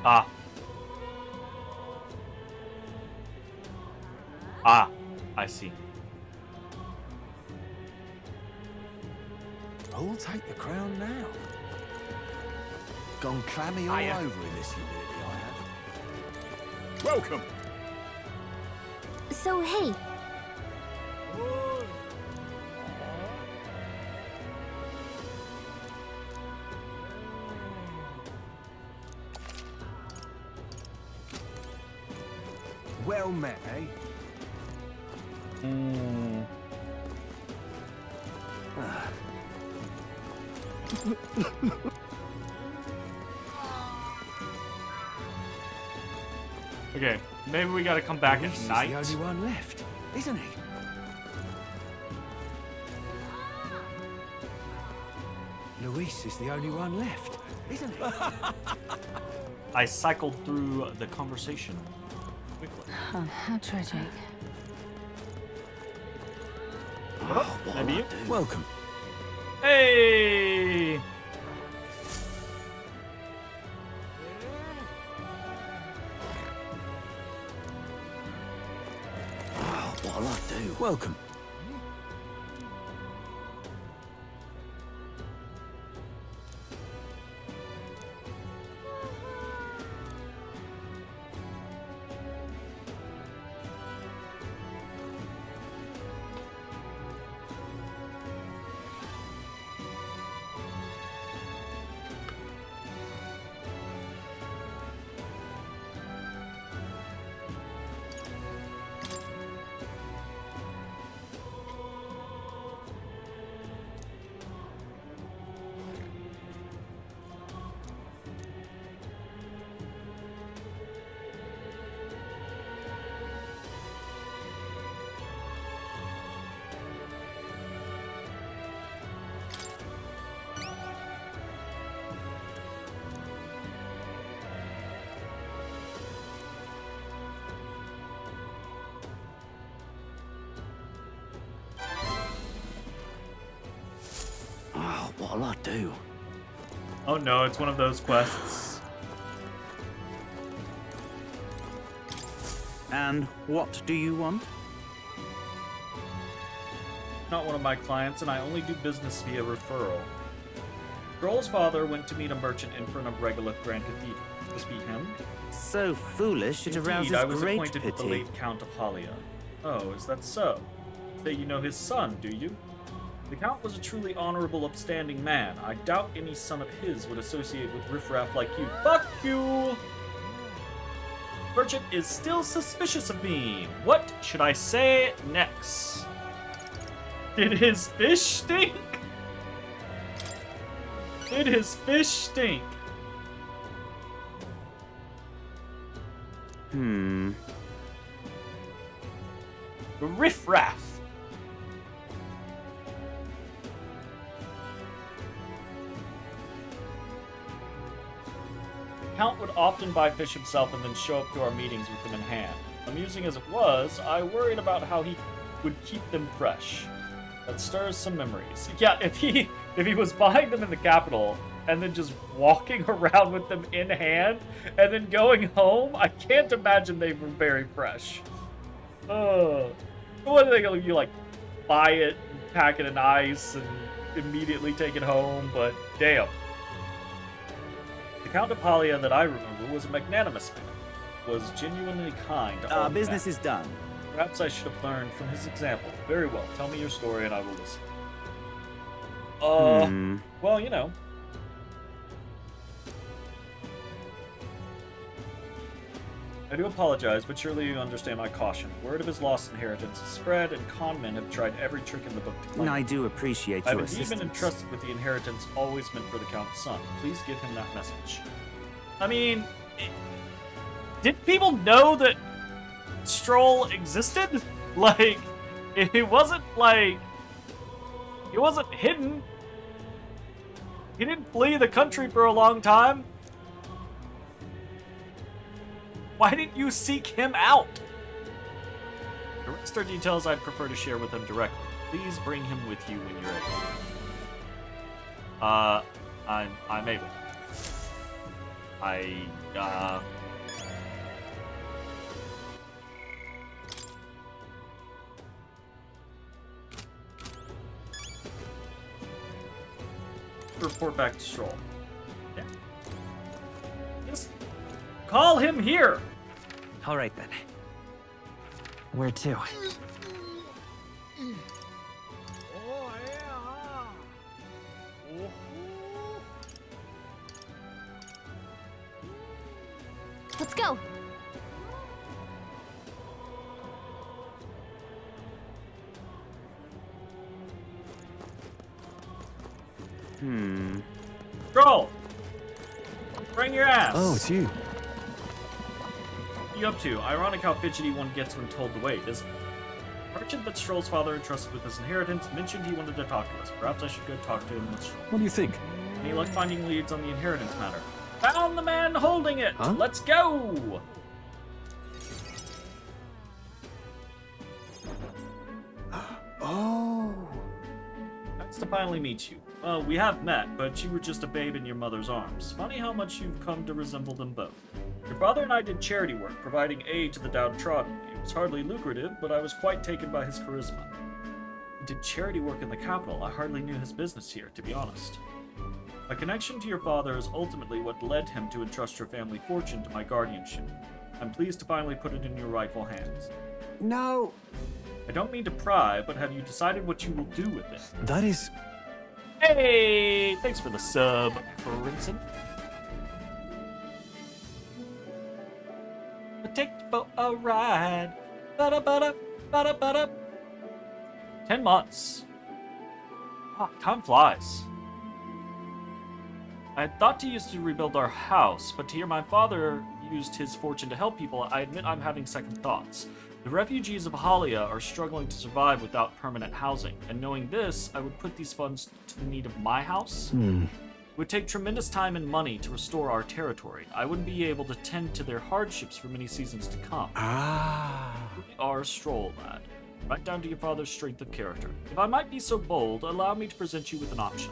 Ah. Ah, I see. Who'll take the crown now? Gone clammy all over in this humidity I have. Welcome. So, hey, Well met, eh? Okay, maybe we gotta come back Luis at is night. the only one left, isn't he? Luis is the only one left, isn't he? I cycled through the conversation quickly. How tragic. Maybe you? Welcome. Hey! Oh, what'll I do? Welcome. Oh, what'll I do? Oh no, it's one of those quests. And what do you want? Not one of my clients, and I only do business via referral. Droll's father went to meet a merchant in front of Regolith Grand Cathedral. This be him? So foolish, it Indeed, arouses I was great acquainted with the pity. late Count of Halia. Oh, is that so? Say you know his son, do you? The Count was a truly honorable, upstanding man. I doubt any son of his would associate with riffraff like you. Fuck you! Merchant is still suspicious of me. What should I say next? Did his fish stink? Did his fish stink? Riffraff. The Count would often buy fish himself and then show up to our meetings with them in hand. Amusing as it was, I worried about how he would keep them fresh. That stirs some memories. Yeah, if he was buying them in the capital and then just walking around with them in hand and then going home, I can't imagine they were very fresh. What are they gonna you like buy it, pack it in ice, and immediately take it home? But damn. The Count of Halia that I remember was a magnanimous man, was genuinely kind to all Our business men. is done. Perhaps I should have learned from his example. Very well. Tell me your story and I will listen. Well, you know. I do apologize, but surely you understand my caution. Word of his lost inheritance has spread, and con men have tried every trick in the book to claim I it. do appreciate I've your indeed assistance. been entrusted with the inheritance always meant for the Count's son. Please give him that message. I mean, did people know that Stroll existed? Like, it wasn't like, he wasn't hidden. He didn't flee the country for a long time. Why didn't you seek him out? The rest are details I'd prefer to share with him directly. Please bring him with you when you're able. I'm able. report back to Stroll. Yeah. Just call him here! All right then. Where to? Let's go. Stroll! Bring your ass! Oh, it's you. What are you up to? Ironic how fidgety one gets when told to wait, isn't it? The merchant that Stroll's father entrusted with his inheritance mentioned he wanted to talk to us. Perhaps I should go talk to him with Stroll. What do you think? Any luck finding leads on the inheritance matter? Found the man holding it! Huh? Let's go! Oh. Nice to finally meet you. Well, we have met, but you were just a babe in your mother's arms. Funny how much you've come to resemble them both. Your father and I did charity work, providing aid to the downtrodden. It was hardly lucrative, but I was quite taken by his charisma. He did charity work in the capital. I hardly knew his business here, to be honest. My connection to your father is ultimately what led him to entrust your family fortune to my guardianship. I'm pleased to finally put it in your rightful hands. No. I don't mean to pry, but have you decided what you will do with it? That is... Hey! Thanks for the sub, Princeton. Take you for a ride. Ba-da-ba-da, ba-da-ba-da. 10 months. Ah, time flies. I had thought to use to rebuild our house, but to hear my father used his fortune to help people, I admit I'm having second thoughts. The refugees of Halia are struggling to survive without permanent housing, and knowing this, I would put these funds to the need of my house. It would take tremendous time and money to restore our territory. I wouldn't be able to tend to their hardships for many seasons to come. We are Stroll, lad. Right down to your father's strength of character. If I might be so bold, allow me to present you with an option.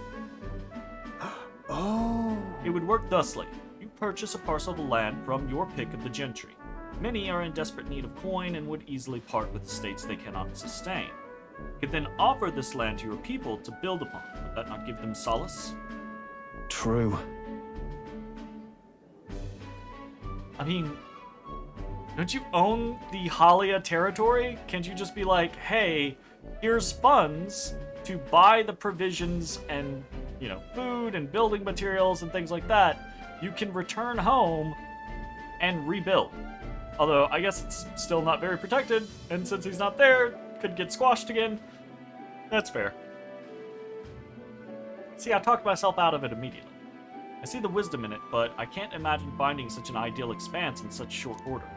It would work thusly. You purchase a parcel of land from your pick of the gentry. Many are in desperate need of coin and would easily part with estates they cannot sustain. You could then offer this land to your people to build upon. Would that not give them solace? True. I mean, don't you own the Halia territory? Can't you just be like, hey, here's funds to buy the provisions and, food and building materials and things like that. You can return home and rebuild. Although, I guess it's still not very protected, and since he's not there, could get squashed again. That's fair. See, I talked myself out of it immediately. I see the wisdom in it, but I can't imagine finding such an ideal expanse in such short order.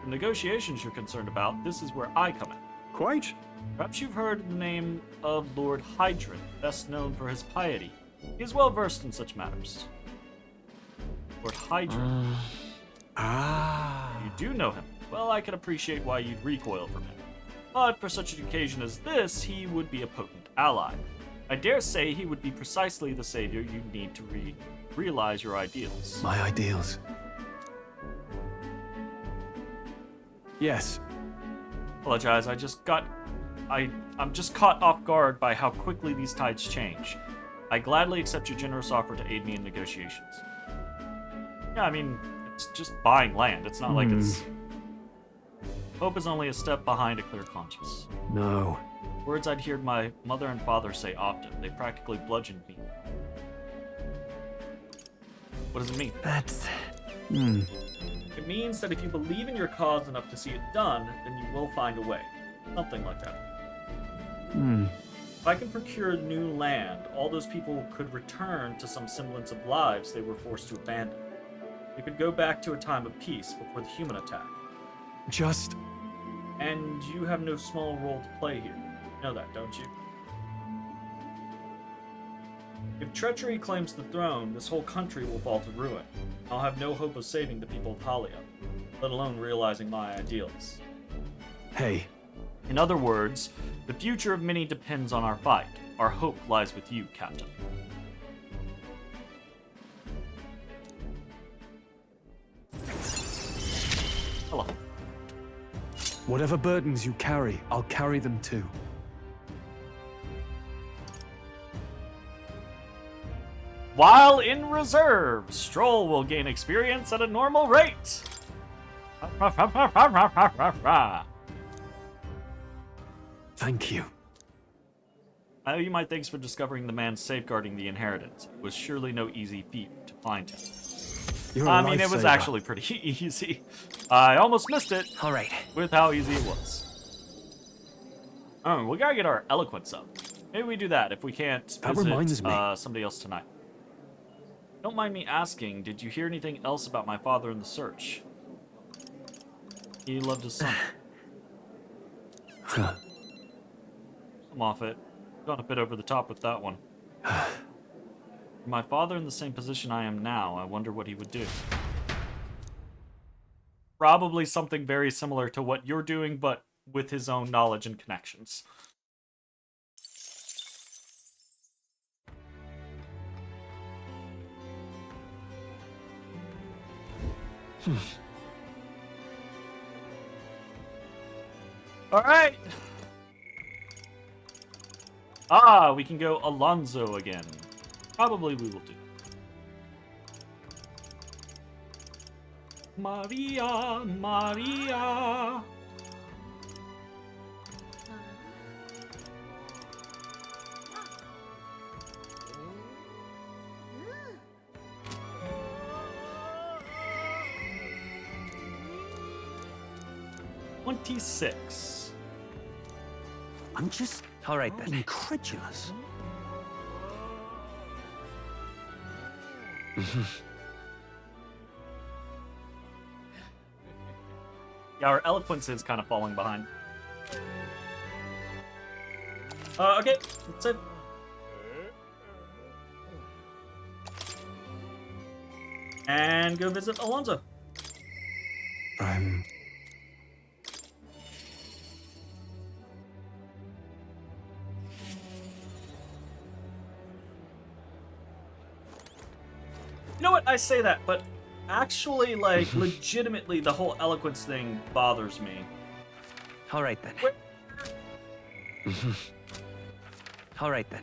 The negotiations you're concerned about, this is where I come in. Quite. Perhaps you've heard the name of Lord Hydron, best known for his piety. He is well versed in such matters. Lord Hydron. You do know him. Well, I can appreciate why you'd recoil from him. But for such an occasion as this, he would be a potent ally. I dare say he would be precisely the savior you need to realize your ideals. My ideals. Yes. Apologize, I'm just caught off guard by how quickly these tides change. I gladly accept your generous offer to aid me in negotiations. Yeah, I mean, it's just buying land. It's not like it's... Hope is only a step behind a clear conscience. No. Words I'd heard my mother and father say often. They practically bludgeoned me. What does it mean? That's... It means that if you believe in your cause enough to see it done, then you will find a way. Something like that. If I can procure new land, all those people could return to some semblance of lives they were forced to abandon. They could go back to a time of peace before the human attack. Just... And you have no small role to play here. You know that, don't you? If treachery claims the throne, this whole country will fall to ruin. I'll have no hope of saving the people of Halia, let alone realizing my ideals. Hey. In other words, the future of many depends on our fight. Our hope lies with you, Captain. Hello. Whatever burdens you carry, I'll carry them too. While in reserve, Stroll will gain experience at a normal rate. Thank you. I owe you my thanks for discovering the man safeguarding the inheritance. It was surely no easy feat to find him. You're a I mean, it was lifesaver. actually pretty easy. I almost missed it All right. with how easy it was. Oh, we gotta get our eloquence up. Maybe we do that if we can't That visit reminds me. somebody else tonight. Don't mind me asking, did you hear anything else about my father in the search? He loved his son. Huh. I'm off it. Gone a bit over the top with that one. My father in the same position I am now, I wonder what he would do. Probably something very similar to what you're doing, but with his own knowledge and connections. All right. Ah, we can go Alonso again. Probably we will do. Maria, Maria. $26. I'm just All right then. incredulous. Yeah, our eloquence is kind of falling behind. Okay, that's it. And go visit Alonso. I'm... You know what? I say that, but actually, like, legitimately, the whole eloquence thing bothers me. All right then. All right then.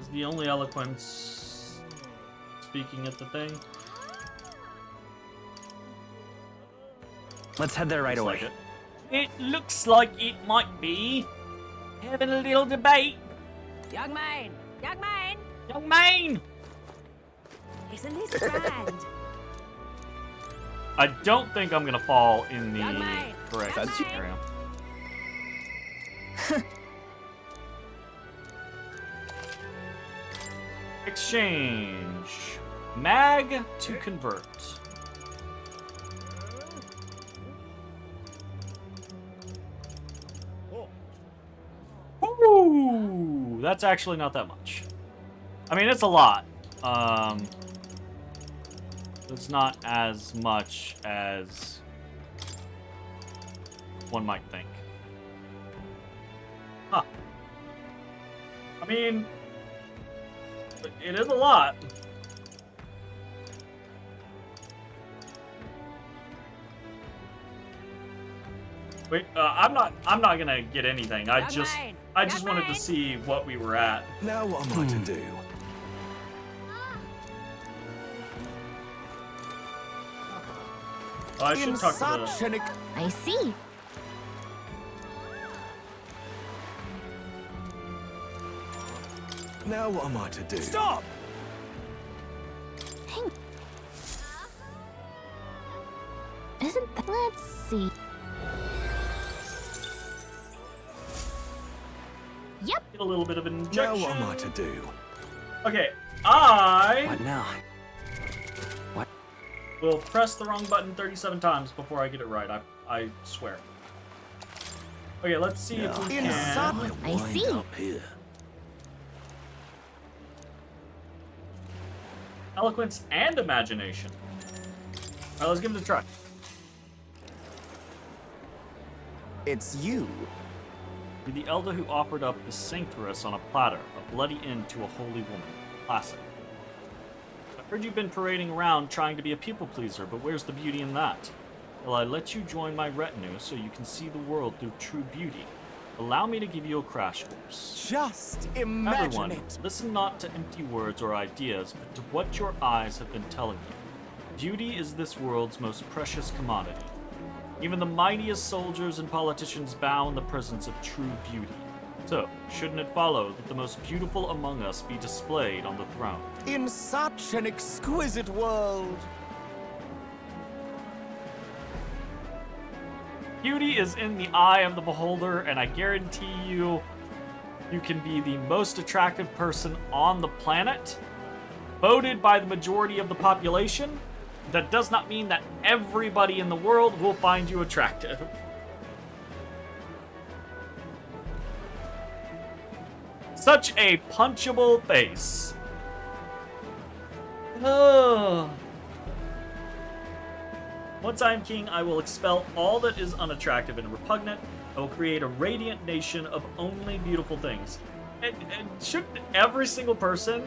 Is the only eloquence speaking at the thing? Let's head there right Looks away. like it. It looks like it might be. Having a little debate. Young man! Young man! Young man! Isn't this grand? I don't think I'm gonna fall in the Young man, correct young man. scenario. Exchange. Mag to convert. Ooh, that's actually not that much. I mean, it's a lot. It's not as much as one might think. Huh. I mean, it is a lot. Wait, I'm not gonna get anything. I Young just man, wanted to man. see what we were at. Now what am I to do? I should In talk to the... such an I see. Now what am I to do? Stop! Hang. Isn't that... Let's see. Yep. Get a little bit of an Now injection. what am I to do? Okay, I What now? will press the wrong button 37 times before I get it right. I swear. Okay, let's see if we In can. such I see. Up here. Eloquence and imagination. Alright, let's give it a try. It's you. Be the elder who offered up the sanctuaress on a platter, a bloody end to a holy woman. Classic. Heard you've been parading around trying to be a people pleaser, but where's the beauty in that? Well, I let you join my retinue so you can see the world through true beauty. Allow me to give you a crash course. Just imagine Everyone, it. listen not to empty words or ideas, but to what your eyes have been telling you. Beauty is this world's most precious commodity. Even the mightiest soldiers and politicians bow in the presence of true beauty. So, shouldn't it follow that the most beautiful among us be displayed on the throne? In such an exquisite world. Beauty is in the eye of the beholder, and I guarantee you, you can be the most attractive person on the planet, voted by the majority of the population. That does not mean that everybody in the world will find you attractive. Such a punchable face. Oh. Once I am king, I will expel all that is unattractive and repugnant. I will create a radiant nation of only beautiful things. And shouldn't every single person,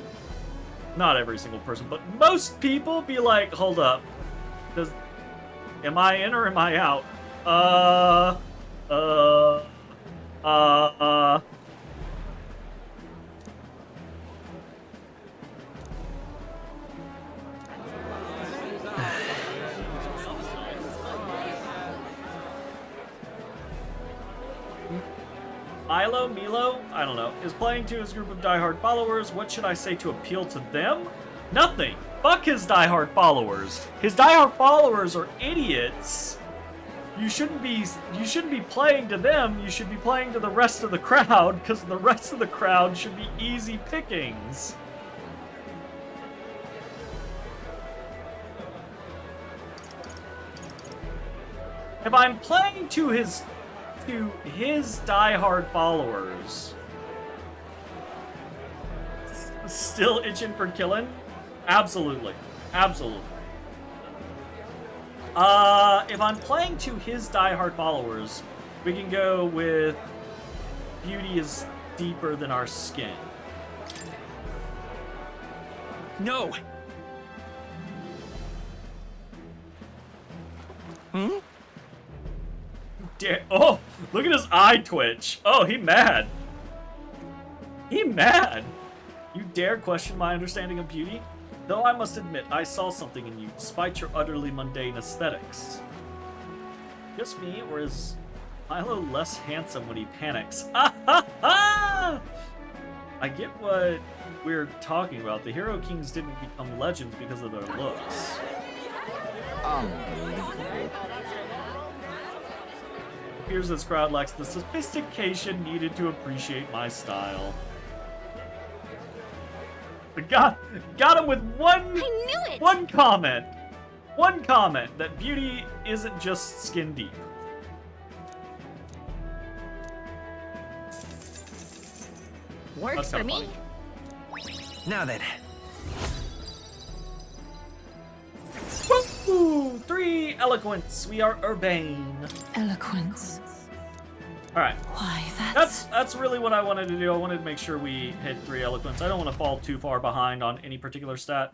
not every single person, but most people be like, hold up, am I in or am I out? Milo, I don't know, is playing to his group of diehard followers. What should I say to appeal to them? Nothing. Fuck his diehard followers. His diehard followers are idiots. You shouldn't be playing to them. You should be playing to the rest of the crowd, because the rest of the crowd should be easy pickings. If I'm playing to his diehard followers, still itching for killing? Absolutely. Absolutely. If I'm playing to his diehard followers, we can go with beauty is deeper than our skin. No! Oh, look at his eye twitch. Oh, he mad. He mad. You dare question my understanding of beauty? Though I must admit, I saw something in you, despite your utterly mundane aesthetics. Just me, or is Milo less handsome when he panics? Ah ha ha! I get what we're talking about. The Hero Kings didn't become legends because of their looks. Appears this crowd lacks the sophistication needed to appreciate my style. Got him with one. I knew it. One comment that beauty isn't just skin deep. Works for me. Now then. Woo! 3 eloquence. We are urbane. Eloquence. All right. Why, That's really what I wanted to do. I wanted to make sure we hit 3 eloquence. I don't want to fall too far behind on any particular stat.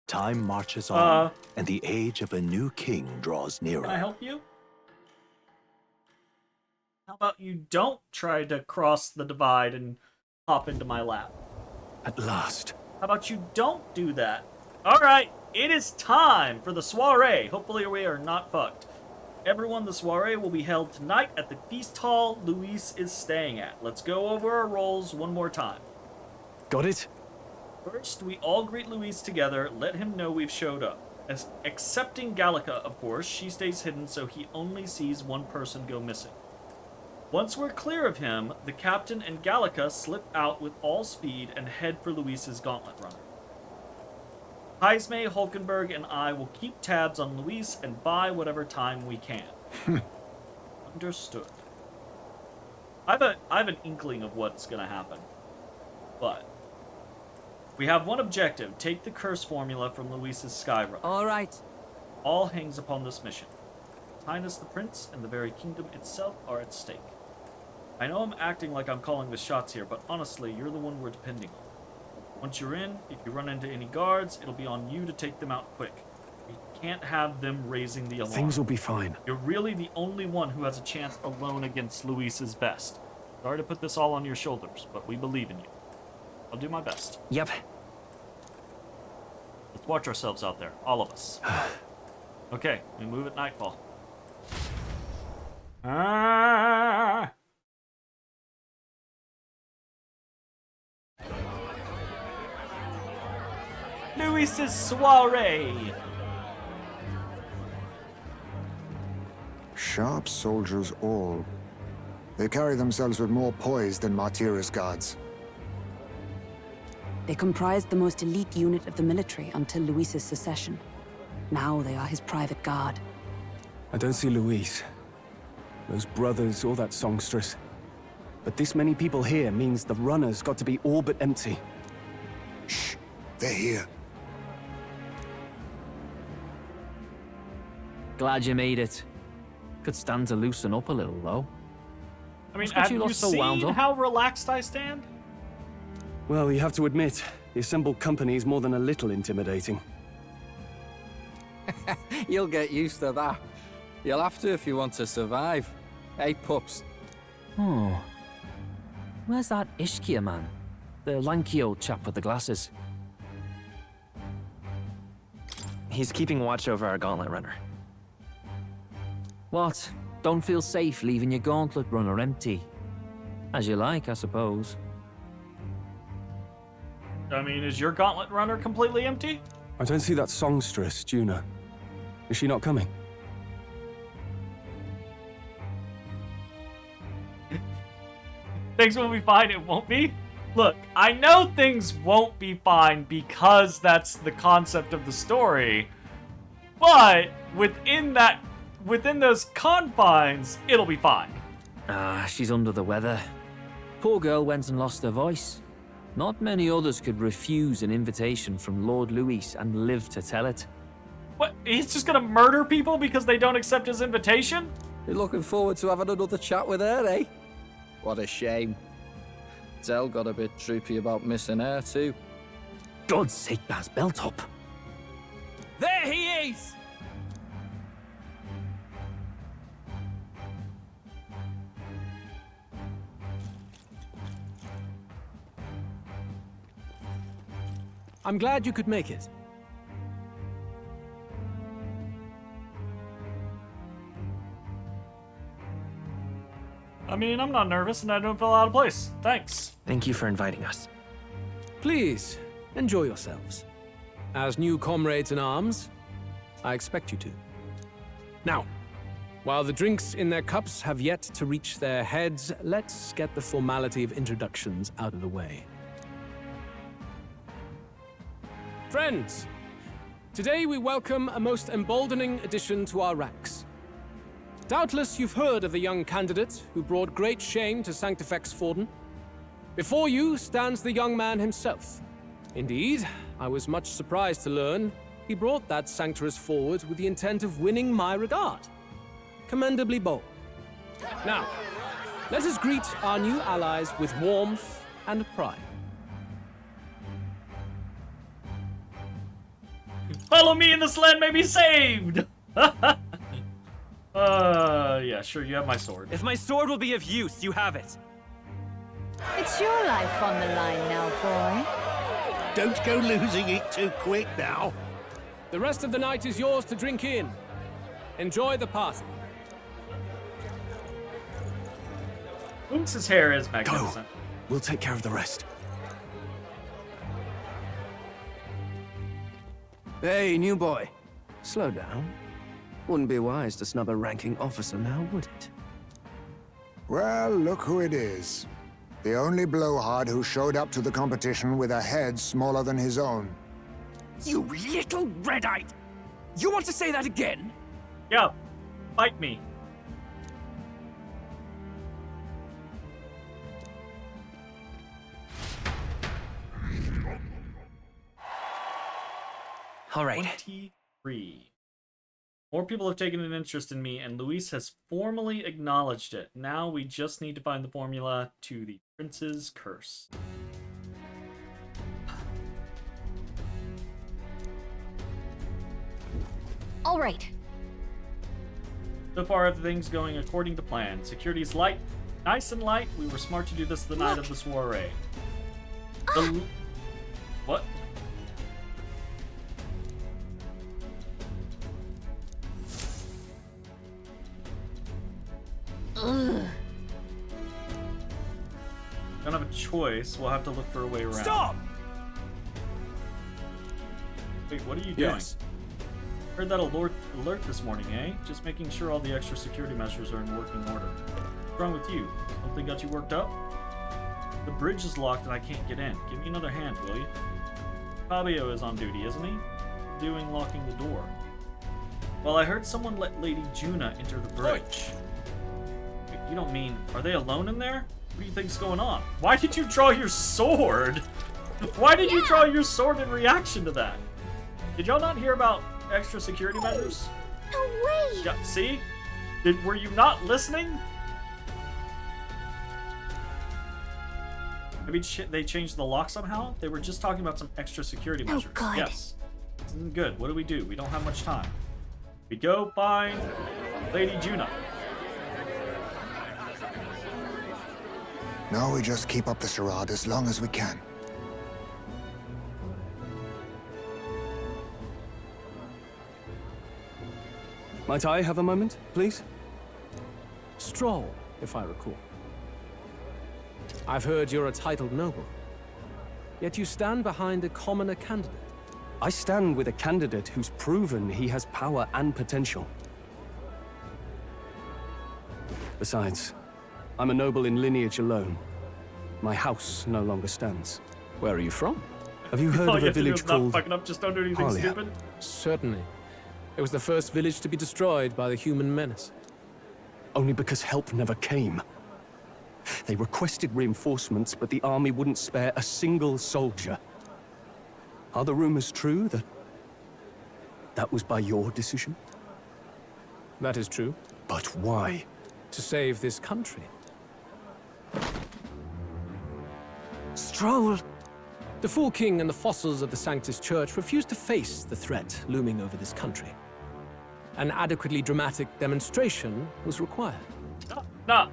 Time marches on, and the age of a new king draws nearer. Can I help you? How about you don't try to cross the divide and hop into my lap? At last. How about you don't do that? All right, it is time for the soiree. Hopefully we are not fucked. Everyone, the soiree will be held tonight at the feast hall Luis is staying at. Let's go over our roles one more time. Got it? First, we all greet Luis together, let him know we've showed up. Excepting Gallica, of course, she stays hidden so he only sees one person go missing. Once we're clear of him, the captain and Gallica slip out with all speed and head for Luis's gauntlet runner. Heisme, Hulkenberg, and I will keep tabs on Luis and buy whatever time we can. Understood. I have an inkling of what's gonna happen. But we have one objective. Take the curse formula from Luis's Skyrunner. All right. All hangs upon this mission. His Highness the Prince and the very kingdom itself are at stake. I know I'm acting like I'm calling the shots here, but honestly, you're the one we're depending on. Once you're in, if you run into any guards, it'll be on you to take them out quick. You can't have them raising the alarm. Things will be fine. You're really the only one who has a chance alone against Luis's best. Sorry to put this all on your shoulders, but we believe in you. I'll do my best. Yep. Let's watch ourselves out there, all of us. Okay, we move at nightfall. Ah! Luis's soiree. Sharp soldiers all. They carry themselves with more poise than Martira's guards. They comprised the most elite unit of the military until Luis's secession. Now they are his private guard. I don't see Luis, those brothers, or that songstress. But this many people here means the runners got to be all but empty. Shh, they're here. Glad you made it. Could stand to loosen up a little, though. I mean, What's got have you you lot so wound seen up? how relaxed I stand? Well, you have to admit, the assembled company is more than a little intimidating. You'll get used to that. You'll have to if you want to survive. Hey, pups. Oh. Where's that Ishkia man? The lanky old chap with the glasses. He's keeping watch over our gauntlet runner. What? Don't feel safe leaving your gauntlet runner empty? As you like, I suppose. I mean, is your gauntlet runner completely empty? I don't see that songstress, Juna. Is she not coming? Things will be fine, it won't be? Look, I know things won't be fine because that's the concept of the story, but within those confines, it'll be fine. Ah, she's under the weather. Poor girl went and lost her voice. Not many others could refuse an invitation from Lord Luis and live to tell it. What, he's just gonna murder people because they don't accept his invitation? You're looking forward to having another chat with her, eh? What a shame. Zell got a bit droopy about missing her, too. God's sake, Baz, belt up. There he is! I'm glad you could make it. I mean, I'm not nervous and I don't feel out of place. Thanks. Thank you for inviting us. Please, enjoy yourselves. As new comrades in arms, I expect you to. Now, while the drinks in their cups have yet to reach their heads, let's get the formality of introductions out of the way. Friends, today we welcome a most emboldening addition to our ranks. Doubtless you've heard of the young candidate who brought great shame to Sanctifex Forden. Before you stands the young man himself. Indeed, I was much surprised to learn he brought that sanctuarist forward with the intent of winning my regard. Commendably bold. Now, let us greet our new allies with warmth and pride. Follow me and this land may be saved! Yeah, sure, you have my sword. If my sword will be of use, you have it. It's your life on the line now, boy. Don't go losing it too quick now. The rest of the night is yours to drink in. Enjoy the party. Oops, hair is magnificent. Go. We'll take care of the rest. Hey, new boy. Slow down. Wouldn't be wise to snub a ranking officer now, would it? Well, look who it is. The only blowhard who showed up to the competition with a head smaller than his own. You little red-eyed! You want to say that again? Yeah, bite me. All right. 23. More people have taken an interest in me, and Luis has formally acknowledged it. Now we just need to find the formula to the Prince's Curse. All right. So far, everything's going according to plan. Security's light, nice and light. We were smart to do this the night of the soiree. What? Ugh. Don't have a choice. We'll have to look for a way around. Stop! Wait, what are you doing? Yes. Heard that alert this morning, eh? Just making sure all the extra security measures are in working order. What's wrong with you? Something got you worked up? The bridge is locked and I can't get in. Give me another hand, will you? Fabio is on duty, isn't he? Doing locking the door. Well, I heard someone let Lady Juna enter the bridge. Wait, you don't mean, are they alone in there? What do you think's going on? Why did you draw your sword? Why did you draw your sword in reaction to that? Did y'all not hear about extra security measures? No way! Yeah, see? Were you not listening? Maybe they changed the lock somehow? They were just talking about some extra security measures. Oh, God. Yes. This isn't good. What do? We don't have much time. We go find Lady Juna. Now we just keep up the charade as long as we can. Might I have a moment, please? Stroll, if I recall. I've heard you're a titled noble. Yet you stand behind a commoner candidate. I stand with a candidate who's proven he has power and potential. Besides, I'm a noble in lineage alone. My house no longer stands. Where are you from? Have you heard All of you a have to do village is not called fucking up, just don't do anything Harlia? stupid. Certainly. It was the first village to be destroyed by the human menace. Only because help never came. They requested reinforcements, but the army wouldn't spare a single soldier. Are the rumors true that was by your decision? That is true. But why? To save this country. Stroll! The Fool King and the fossils of the Sanctus Church refused to face the threat looming over this country. An adequately dramatic demonstration was required. Nah.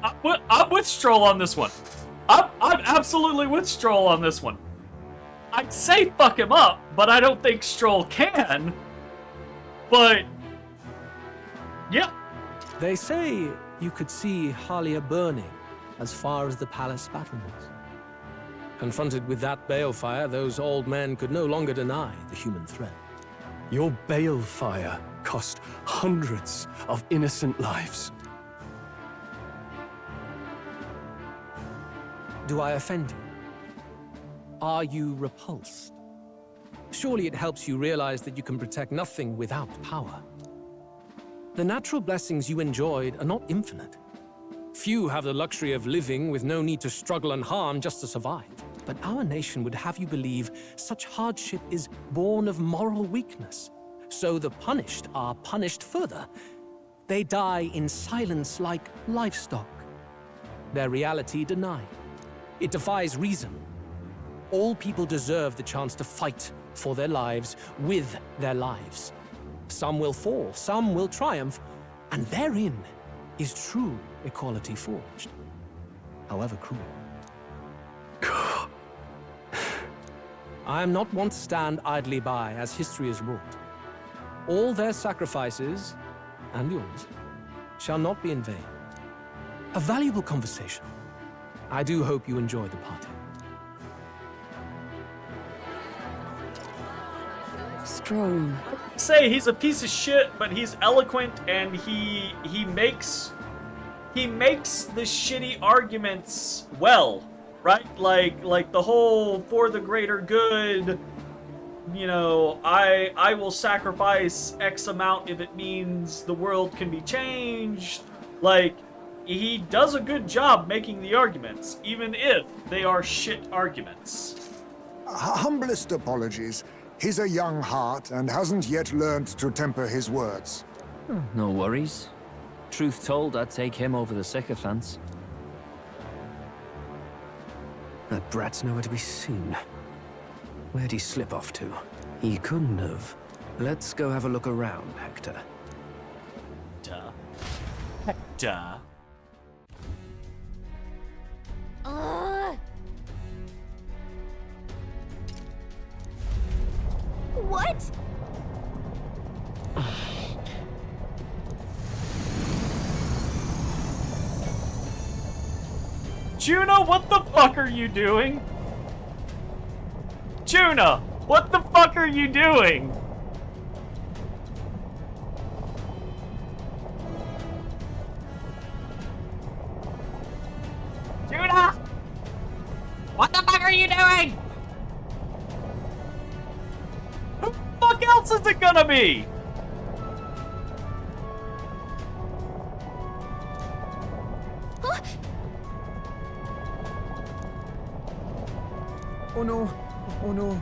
I'm with Stroll on this one. I'm absolutely with Stroll on this one. I'd say fuck him up, but I don't think Stroll can. But yeah. They say you could see Harlia burning as far as the palace battlements. Confronted with that balefire, those old men could no longer deny the human threat. Your balefire cost hundreds of innocent lives. Do I offend you? Are you repulsed? Surely it helps you realize that you can protect nothing without power. The natural blessings you enjoyed are not infinite. Few have the luxury of living with no need to struggle and harm just to survive. But our nation would have you believe such hardship is born of moral weakness. So the punished are punished further. They die in silence like livestock. Their reality denied. It defies reason. All people deserve the chance to fight for their lives with their lives. Some will fall, some will triumph, and therein is true equality forged, however cruel. I am not one to stand idly by as history is wrought. All their sacrifices, and yours, shall not be in vain. A valuable conversation. I do hope you enjoy the party. Strong. Say he's a piece of shit, but he's eloquent and he makes the shitty arguments well, right? Like the whole for the greater good, you know, I will sacrifice X amount if it means the world can be changed. Like, he does a good job making the arguments, even if they are shit arguments. Humblest apologies. He's a young heart and hasn't yet learned to temper his words. No worries. Truth told, I'd take him over the sycophants. That brat's nowhere to be seen. Where'd he slip off to? He couldn't have. Let's go have a look around, Hector. Duh. Duh. What? Juna, what the fuck are you doing? Juna, what the fuck are you doing? Juna! What the fuck are you doing? Who the fuck else is it gonna be? Oh no. Oh no.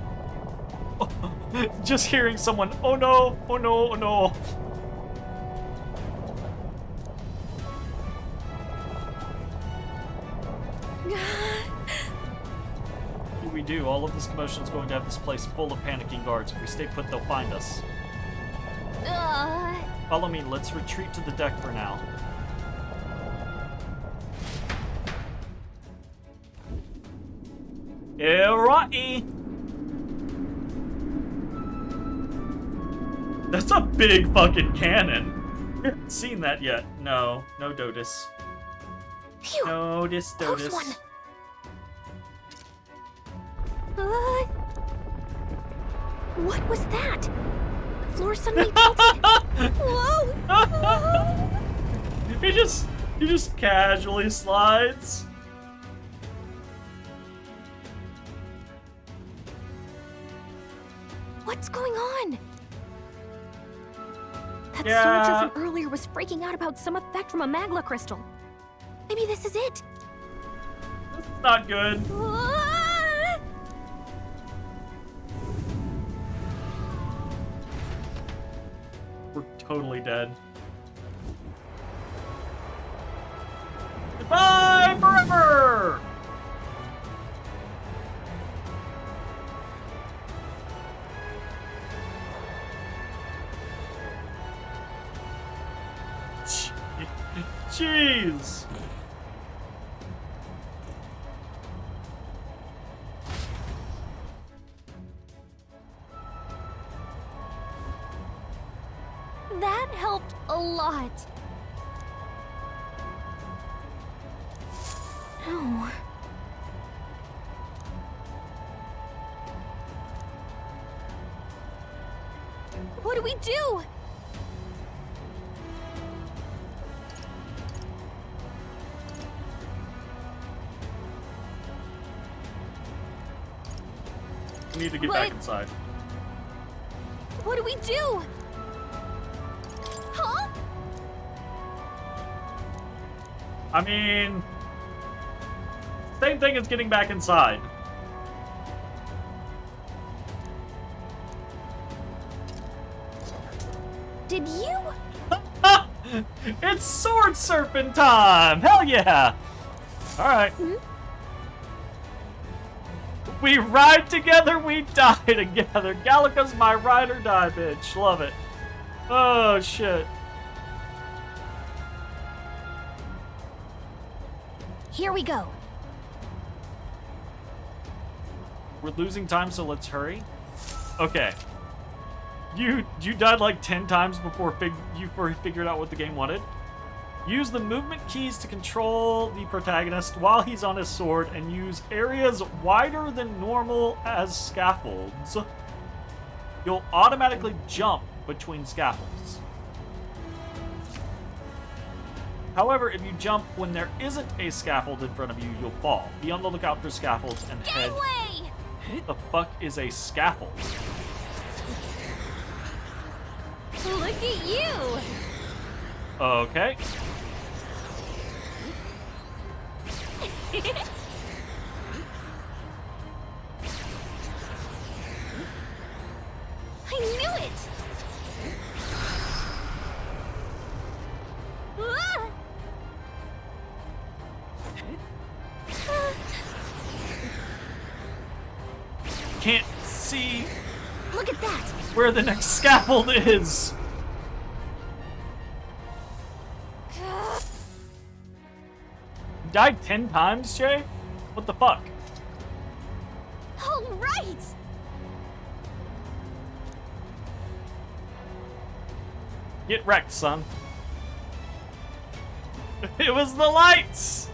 Just hearing someone, oh no, oh no, oh no. What do we do? All of this commotion is going to have this place full of panicking guards. If we stay put, they'll find us. Follow me, let's retreat to the deck for now. Alrighty. That's a big fucking cannon. Haven't seen that yet. No, no Dotus. Phew. No Dotus. Close one. What was that? The floor suddenly tilted. Whoa! He just casually slides. What's going on? That Yeah. soldier from earlier was freaking out about some effect from a magla crystal. Maybe this is it. This is not good. We're totally dead. Goodbye forever! Jeez! That helped a lot. Oh. What do we do? We need to get back inside. What do we do? Huh? I mean, same thing as getting back inside. Did you? It's sword surfing time! Hell yeah! Alright. We ride together, we die together. Gallica's my ride or die bitch. Love it. Oh, shit. Here we go. We're losing time, so let's hurry. Okay. You died like 10 times before you figured out what the game wanted. Use the movement keys to control the protagonist while he's on his sword and use areas wider than normal as scaffolds. You'll automatically jump between scaffolds. However, if you jump when there isn't a scaffold in front of you, you'll fall. Be on the lookout for scaffolds and head. Away! What the fuck is a scaffold? Look at you! Okay. can't see Look at that! where the next scaffold is. Died 10 times, Jay? What the fuck? All right! Get wrecked, son. It was the lights!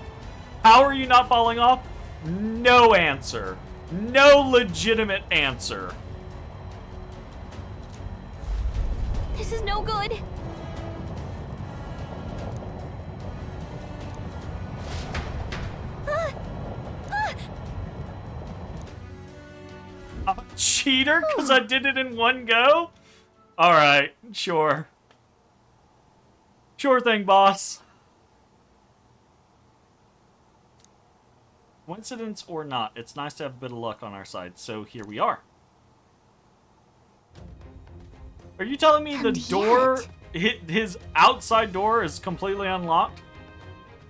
How are you not falling off? No answer. No legitimate answer. This is no good. I'm a cheater because I did it in one go? Alright, sure. Sure thing, boss. Coincidence or not, it's nice to have a bit of luck on our side, so here we are. Are you telling me the door, his outside door is completely unlocked?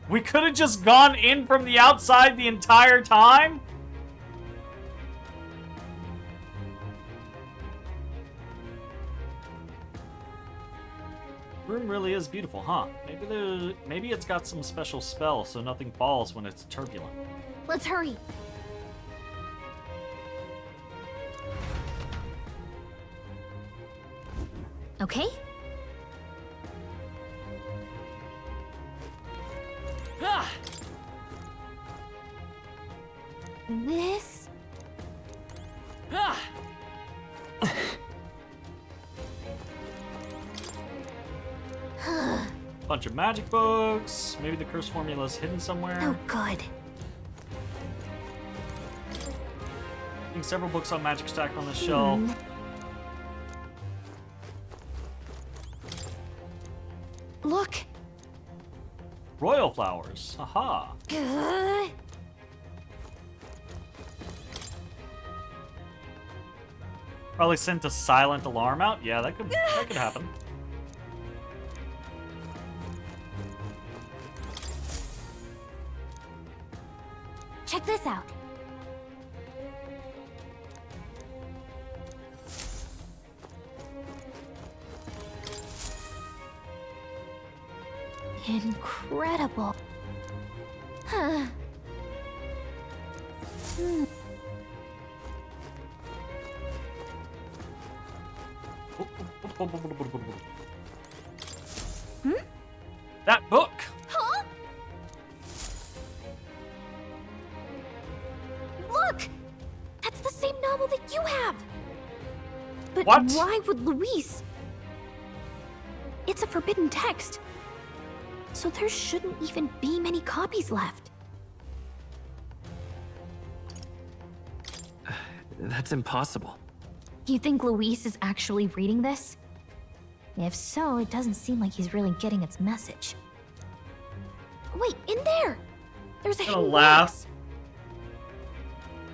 We could have just gone in from the outside the entire time? Room really is beautiful, huh? Maybe it's got some special spell so nothing falls when it's turbulent. Let's hurry. Okay? Ah! This... Ah! Bunch of magic books. Maybe the curse formula is hidden somewhere. Oh, good. I think several books on magic stacked on the shelf. Look. Royal flowers. Aha. Probably sent a silent alarm out. Yeah, that could happen. Check this out. Incredible. Huh. That book. Huh? Look! That's the same novel that you have! But What? why would Luis? It's a forbidden text. So there shouldn't even be many copies left. That's impossible. You think Luis is actually reading this? If so, it doesn't seem like he's really getting its message. Wait, in there! There's a I'm gonna hidden laugh. box.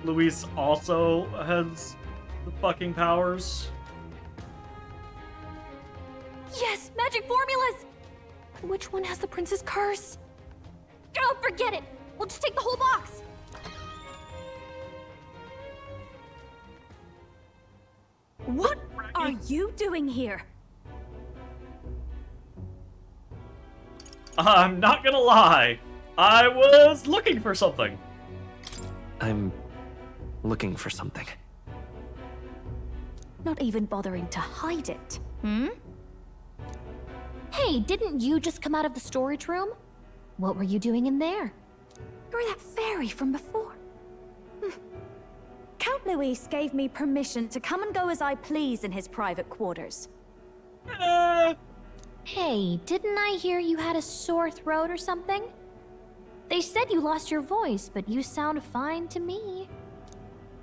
Luis also has the fucking powers. Yes, magic formulas! But which one has the prince's curse? Oh, forget it! We'll just take the whole box! What are you doing here? I'm not gonna lie. I was looking for something. I'm looking for something. Not even bothering to hide it. Hey, didn't you just come out of the storage room? What were you doing in there? You're that fairy from before. Count Luis gave me permission to come and go as I please in his private quarters. Hey, didn't I hear you had a sore throat or something? They said you lost your voice, but you sound fine to me.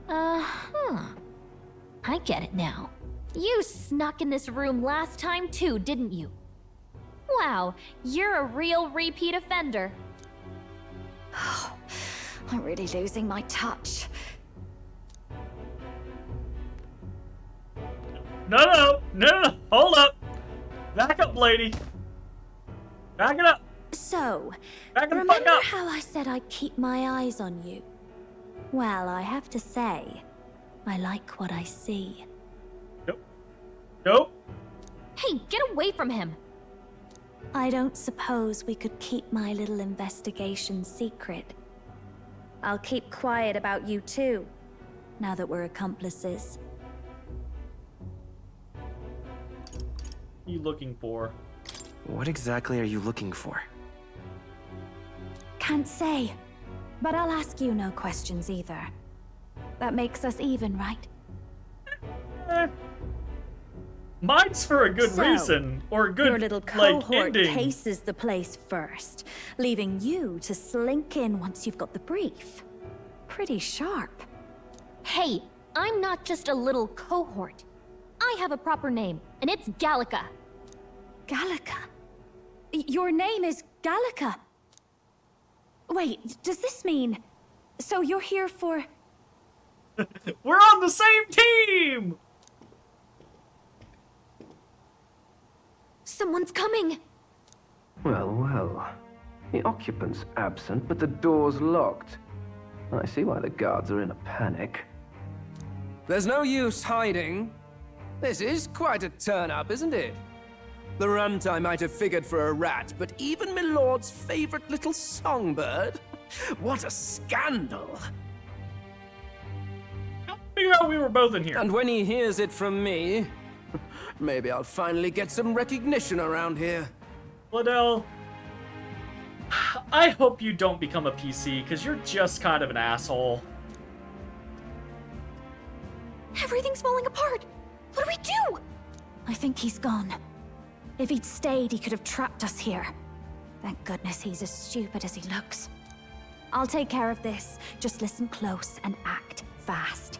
I get it now. You snuck in this room last time too, didn't you? Wow, you're a real repeat offender. I'm really losing my touch. No, hold up. Back up, lady. Back it up. So, Back it the fuck remember up. how I said I'd keep my eyes on you? Well, I have to say, I like what I see. Nope. Nope. Hey, get away from him! I don't suppose we could keep my little investigation secret. I'll keep quiet about you too, now that we're accomplices. What are you looking for? What exactly are you looking for? Can't say, but I'll ask you no questions either. That makes us even, right? Mine's for a good reason, or a good, your little like, cohort ending. cases the place first, leaving you to slink in once you've got the brief. Pretty sharp. Hey, I'm not just a little cohort. I have a proper name, and it's Gallica. Gallica? Your name is Gallica? Wait, does this mean... So you're here for... We're on the same team! Someone's coming! Well, well. The occupant's absent, but the door's locked. I see why the guards are in a panic. There's no use hiding. This is quite a turn-up, isn't it? The runt I might have figured for a rat, but even my lord's favorite little songbird? What a scandal! Figure out we were both in here. And when he hears it from me, maybe I'll finally get some recognition around here. Liddell, I hope you don't become a PC, because you're just kind of an asshole. Everything's falling apart! What do we do? I think he's gone. If he'd stayed, he could have trapped us here. Thank goodness he's as stupid as he looks. I'll take care of this. Just listen close and act fast.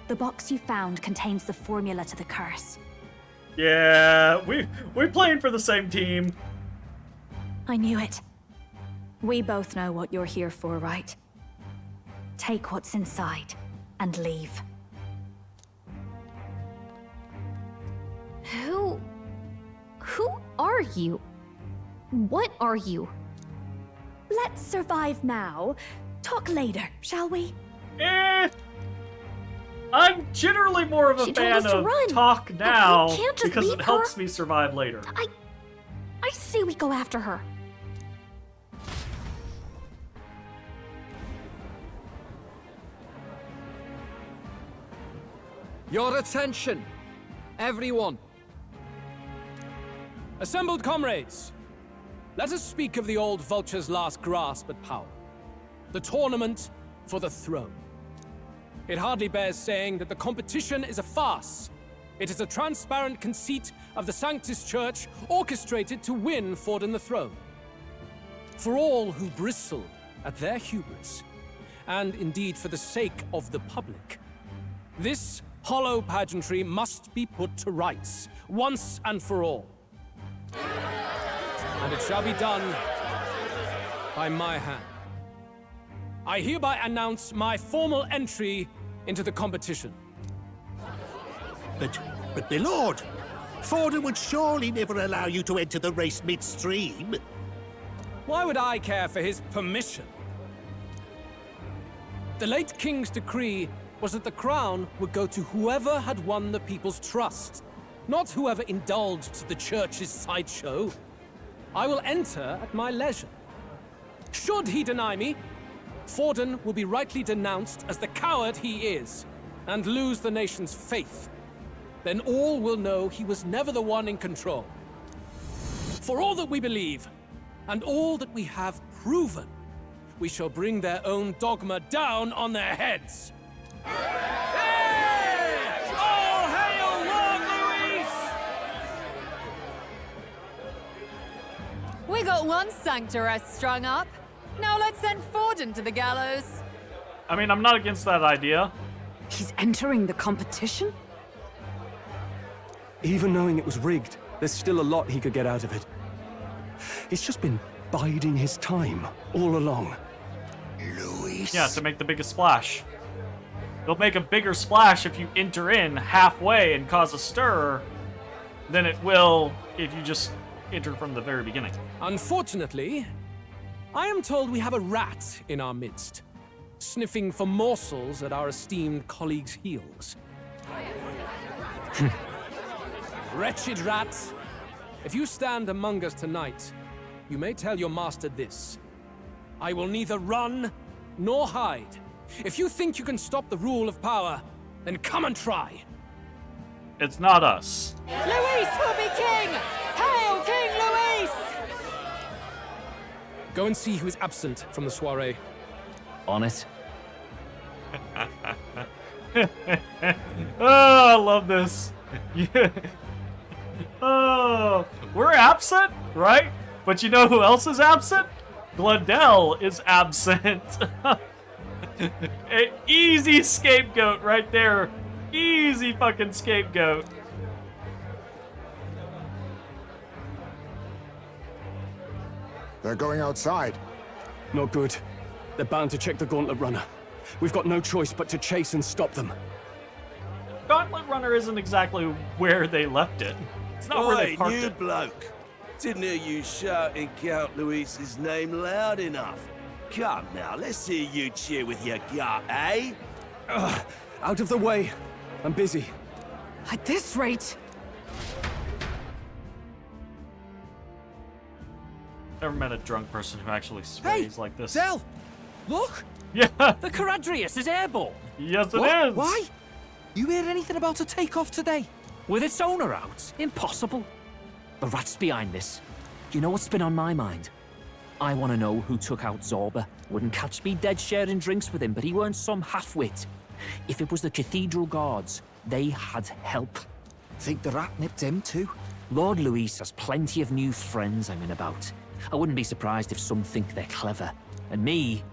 The box you found contains the formula to the curse. Yeah, we're playing for the same team. I knew it. We both know what you're here for, right? Take what's inside and leave. Who are you? What are you? Let's survive now. Talk later, shall we? I'm generally more of a fan of talk now because it helps me survive later. I say we go after her. Your attention, everyone. Assembled comrades, let us speak of the old vulture's last grasp at power. The tournament for the throne. It hardly bears saying that the competition is a farce. It is a transparent conceit of the Sanctus Church orchestrated to win Forden the throne. For all who bristle at their hubris, and indeed for the sake of the public, this hollow pageantry must be put to rights, once and for all. And it shall be done by my hand. I hereby announce my formal entry into the competition. But my lord, Forden would surely never allow you to enter the race midstream. Why would I care for his permission? The late king's decree was that the crown would go to whoever had won the people's trust, not whoever indulged the church's sideshow. I will enter at my leisure. Should he deny me, Forden will be rightly denounced as the coward he is, and lose the nation's faith. Then all will know he was never the one in control. For all that we believe, and all that we have proven, we shall bring their own dogma down on their heads. All hail Lord Luis! We got one sanctoress strung up. Now let's send Forden to the gallows. I mean, I'm not against that idea. He's entering the competition? Even knowing it was rigged, there's still a lot he could get out of it. He's just been biding his time all along. Luis. Yeah, to make the biggest splash. It'll make a bigger splash if you enter in halfway and cause a stir than it will if you just enter from the very beginning. Unfortunately, I am told we have a rat in our midst. sniffing for morsels at our esteemed colleagues' heels. Wretched rats! If you stand among us tonight, you may tell your master this. I will neither run nor hide. If you think you can stop the rule of power, then come and try. It's not us. Luis will be king! Hail King Luis! Go and see who is absent from the soiree. On it. Oh, I love this. Yeah. Oh, we're absent, right? But you know who else is absent? Glendell is absent. An easy scapegoat right there. Easy fucking scapegoat. They're going outside. Not good. They're bound to check the Gauntlet Runner. We've got no choice but to chase and stop them. Gauntlet Runner isn't exactly where they left it. It's not where they parked new it. bloke. Didn't hear you shouting Count Luis's name loud enough. Come now, let's hear you cheer with your gut, eh? Out of the way. I'm busy. At this rate... Never met a drunk person who actually sways like this. Zell! Look! Yeah! The Caradrius is airborne! Yes, it is! Why? You heard anything about a takeoff today? With its owner out? Impossible. The rat's behind this. You know what's been on my mind? I want to know who took out Zorba. Wouldn't catch me dead sharing drinks with him, but he weren't some half-wit. If it was the Cathedral Guards, they had help. Think the rat nipped him too? Lord Luis has plenty of new friends I'm in about. I wouldn't be surprised if some think they're clever. And me,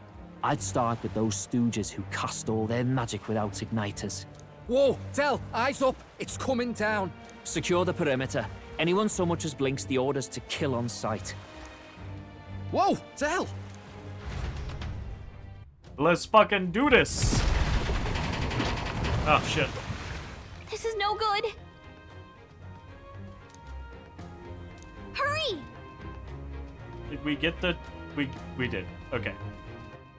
I'd start with those stooges who cast all their magic without igniters. Whoa, Zell, eyes up. It's coming down. Secure the perimeter. Anyone so much as blinks, the orders to kill on sight. Whoa, Zell! Let's fucking do this! Oh, shit. This is no good. Hurry! Did we get the... We did. Okay.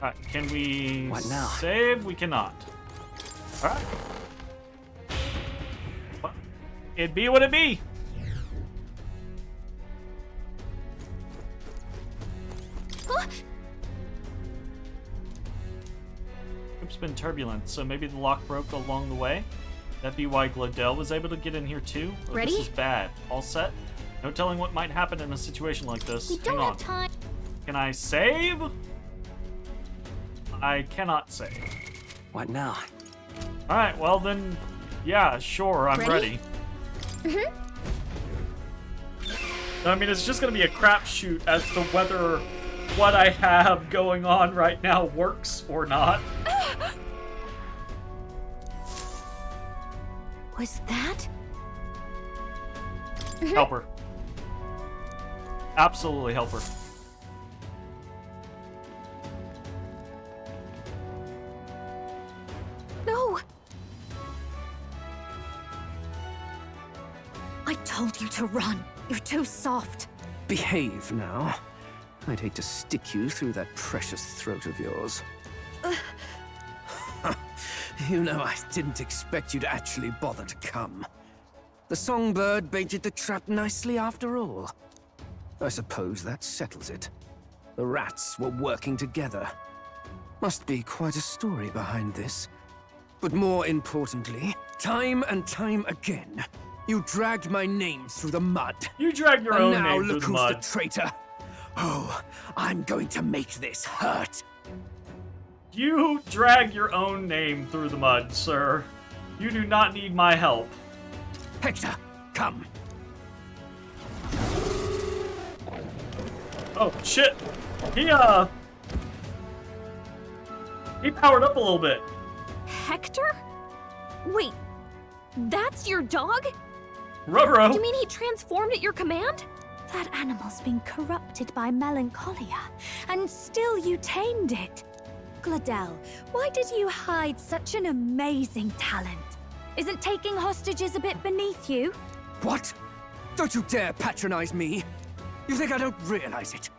Alright, can we... What now? Save? We cannot. Alright. It be what it be. Group's been turbulent, so maybe the lock broke along the way. That'd be why Glendell was able to get in here too. Oh, Ready? This is bad. All set? No telling what might happen in a situation like this. We Hang don't on. have time. Can I save? I cannot save. What now? Alright, well then, yeah, sure, I'm ready. I mean, it's just gonna be a crapshoot as to whether what I have going on right now works or not. Was that? Help her. Absolutely help her. No! I told you to run. You're too soft. Behave now. I'd hate to stick you through that precious throat of yours. You know, I didn't expect you to actually bother to come. The songbird baited the trap nicely after all. I suppose that settles it. The rats were working together. Must be quite a story behind this. But more importantly, time and time again, you dragged my name through the mud. You dragged your own name through the mud. And now look who's the traitor. Oh, I'm going to make this hurt. You drag your own name through the mud, sir. You do not need my help. Hector, come. Oh, shit. He powered up a little bit. Hector? Wait, that's your dog? Ruh-roh. You mean he transformed at your command? That animal's been corrupted by melancholia, and still you tamed it. Glendell, why did you hide such an amazing talent? Isn't taking hostages a bit beneath you? What? Don't you dare patronize me. You think I don't realize it?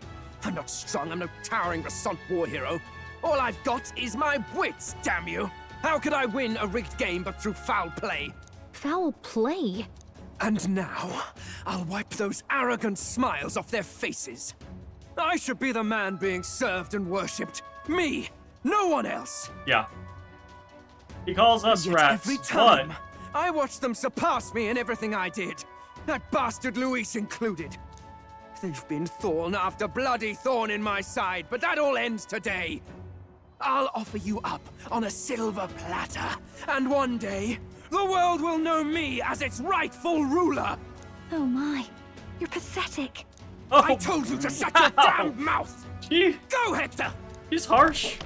I'm not strong, I'm no towering Rassant war hero. All I've got is my wits, damn you! How could I win a rigged game but through foul play? Foul play? And now, I'll wipe those arrogant smiles off their faces. I should be the man being served and worshipped. Me! No one else! Yeah. He calls us Yet rats, every time, but... I watched them surpass me in everything I did. That bastard Luis included. They've been thorn after bloody thorn in my side, but that all ends today. I'll offer you up on a silver platter, and one day, the world will know me as its rightful ruler! Oh my, you're pathetic. Oh, I told you to shut your damn mouth! Go, Hector! He's harsh.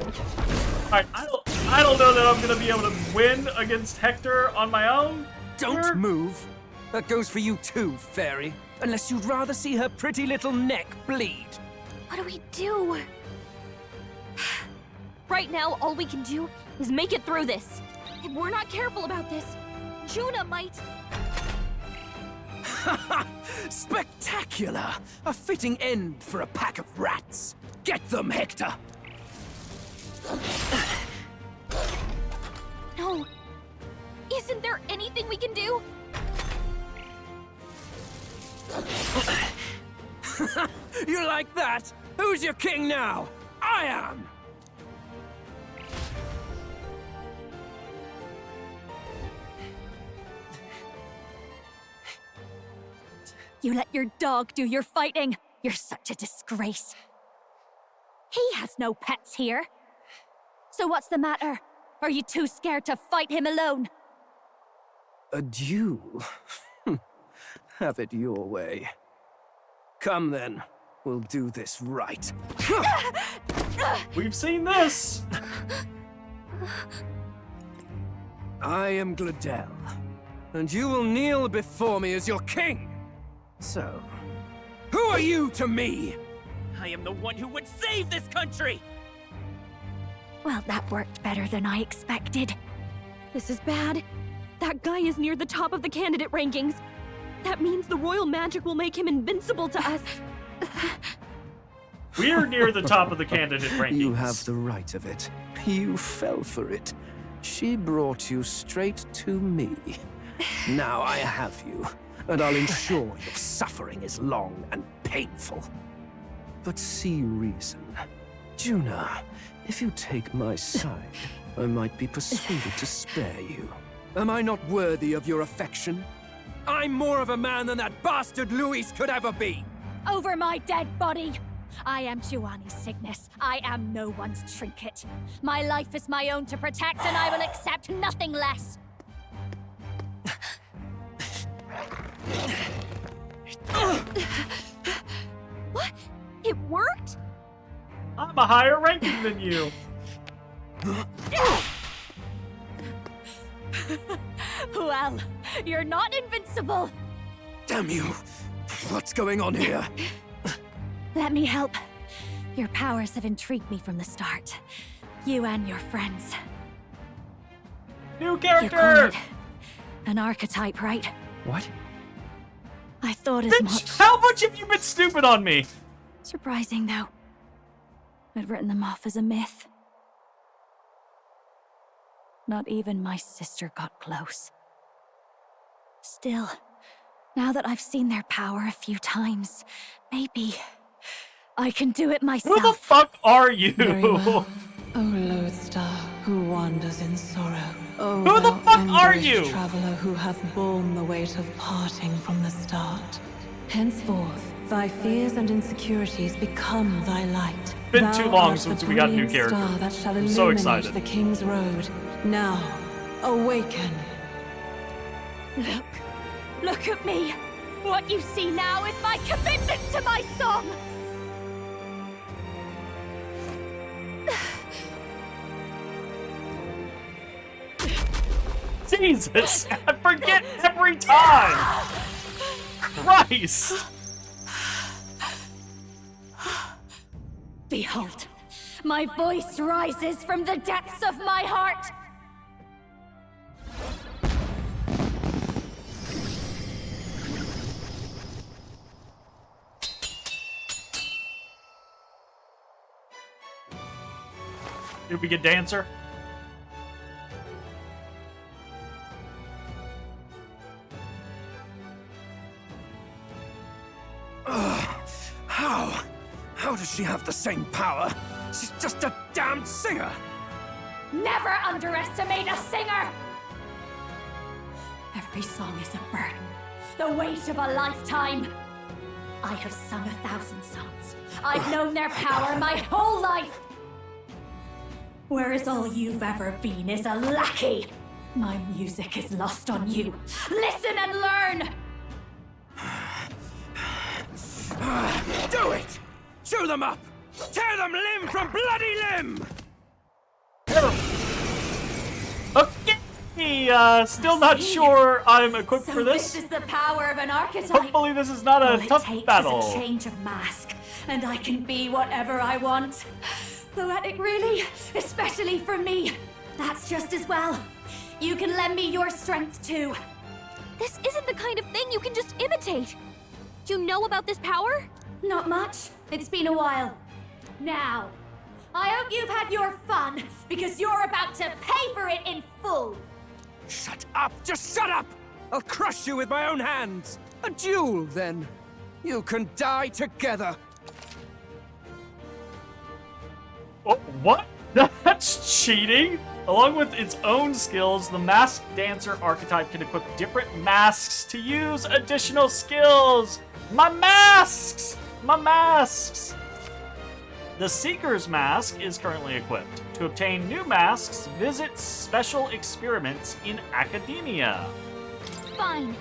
Alright, I don't know that I'm gonna be able to win against Hector on my own. Don't move. That goes for you too, fairy. Unless you'd rather see her pretty little neck bleed. What do we do? Right now, all we can do is make it through this. If we're not careful about this, Juna might... Spectacular! A fitting end for a pack of rats. Get them, Hector! No. Isn't there anything we can do? You like that? Who's your king now? I am! You let your dog do your fighting. You're such a disgrace. He has no pets here. So what's the matter? Are you too scared to fight him alone? A duel? Have it your way. Come then, we'll do this right. We've seen this! I am Gladel, and you will kneel before me as your king. So, who are you to me? I am the one who would save this country! Well, that worked better than I expected. This is bad. That guy is near the top of the candidate rankings. That means the royal magic will make him invincible to us. We're near the top of the candidate rankings. You have the right of it. You fell for it. She brought you straight to me. Now I have you, and I'll ensure your suffering is long and painful. But see reason. Juna, if you take my side, I might be persuaded to spare you. Am I not worthy of your affection? I'm more of a man than that bastard Luis could ever be! Over my dead body! I am Juani's sickness. I am no one's trinket. My life is my own to protect, and I will accept nothing less. What? It worked? I'm a higher ranking than you. Well, you're not invincible. Damn you! What's going on here? Let me help. Your powers have intrigued me from the start. You and your friends. New character! You call it an archetype, right? What? I thought as Bitch, much. how much have you been stupid on me? Surprising, though. I'd written them off as a myth. Not even my sister got close. Still, now that I've seen their power a few times, maybe I can do it myself. Who the fuck are you? Very well. O lodestar who wanders in sorrow. O Who the thou fuck are anguished you? traveler who hath borne the weight of parting from the start. Henceforth, thy fears and insecurities become thy light. Been Thou too long art since the we got a new brilliant character. star that shall I'm so illuminate excited. the king's road. Now, awaken. Look at me. What you see now is my commitment to my song. Jesus, I forget every time. Christ. Behold, my voice rises from the depths of my heart. Did we get Dancer? How does she have the same power? She's just a damned singer! Never underestimate a singer! Every song is a burden, the weight of a lifetime. I have sung 1,000 songs. I've known their power my whole life. Whereas all you've ever been is a lackey. My music is lost on you. Listen and learn! Do it! Chew them up! Tear them limb from bloody limb! Okay, still not sure I'm equipped for this. This is the power of an archetype. Hopefully this is not a tough battle. All it takes is a change of mask, and I can be whatever I want. Poetic, really? Especially for me. That's just as well. You can lend me your strength, too. This isn't the kind of thing you can just imitate. You know about this power? Not much. It's been a while. Now, I hope you've had your fun, because you're about to pay for it in full. Shut up! Just shut up! I'll crush you with my own hands! A duel, then. You can die together. Oh, what? That's cheating! Along with its own skills, the Masked Dancer archetype can equip different masks to use additional skills! My masks! My masks! The Seeker's Mask is currently equipped. To obtain new masks, visit special experiments in academia. Fine.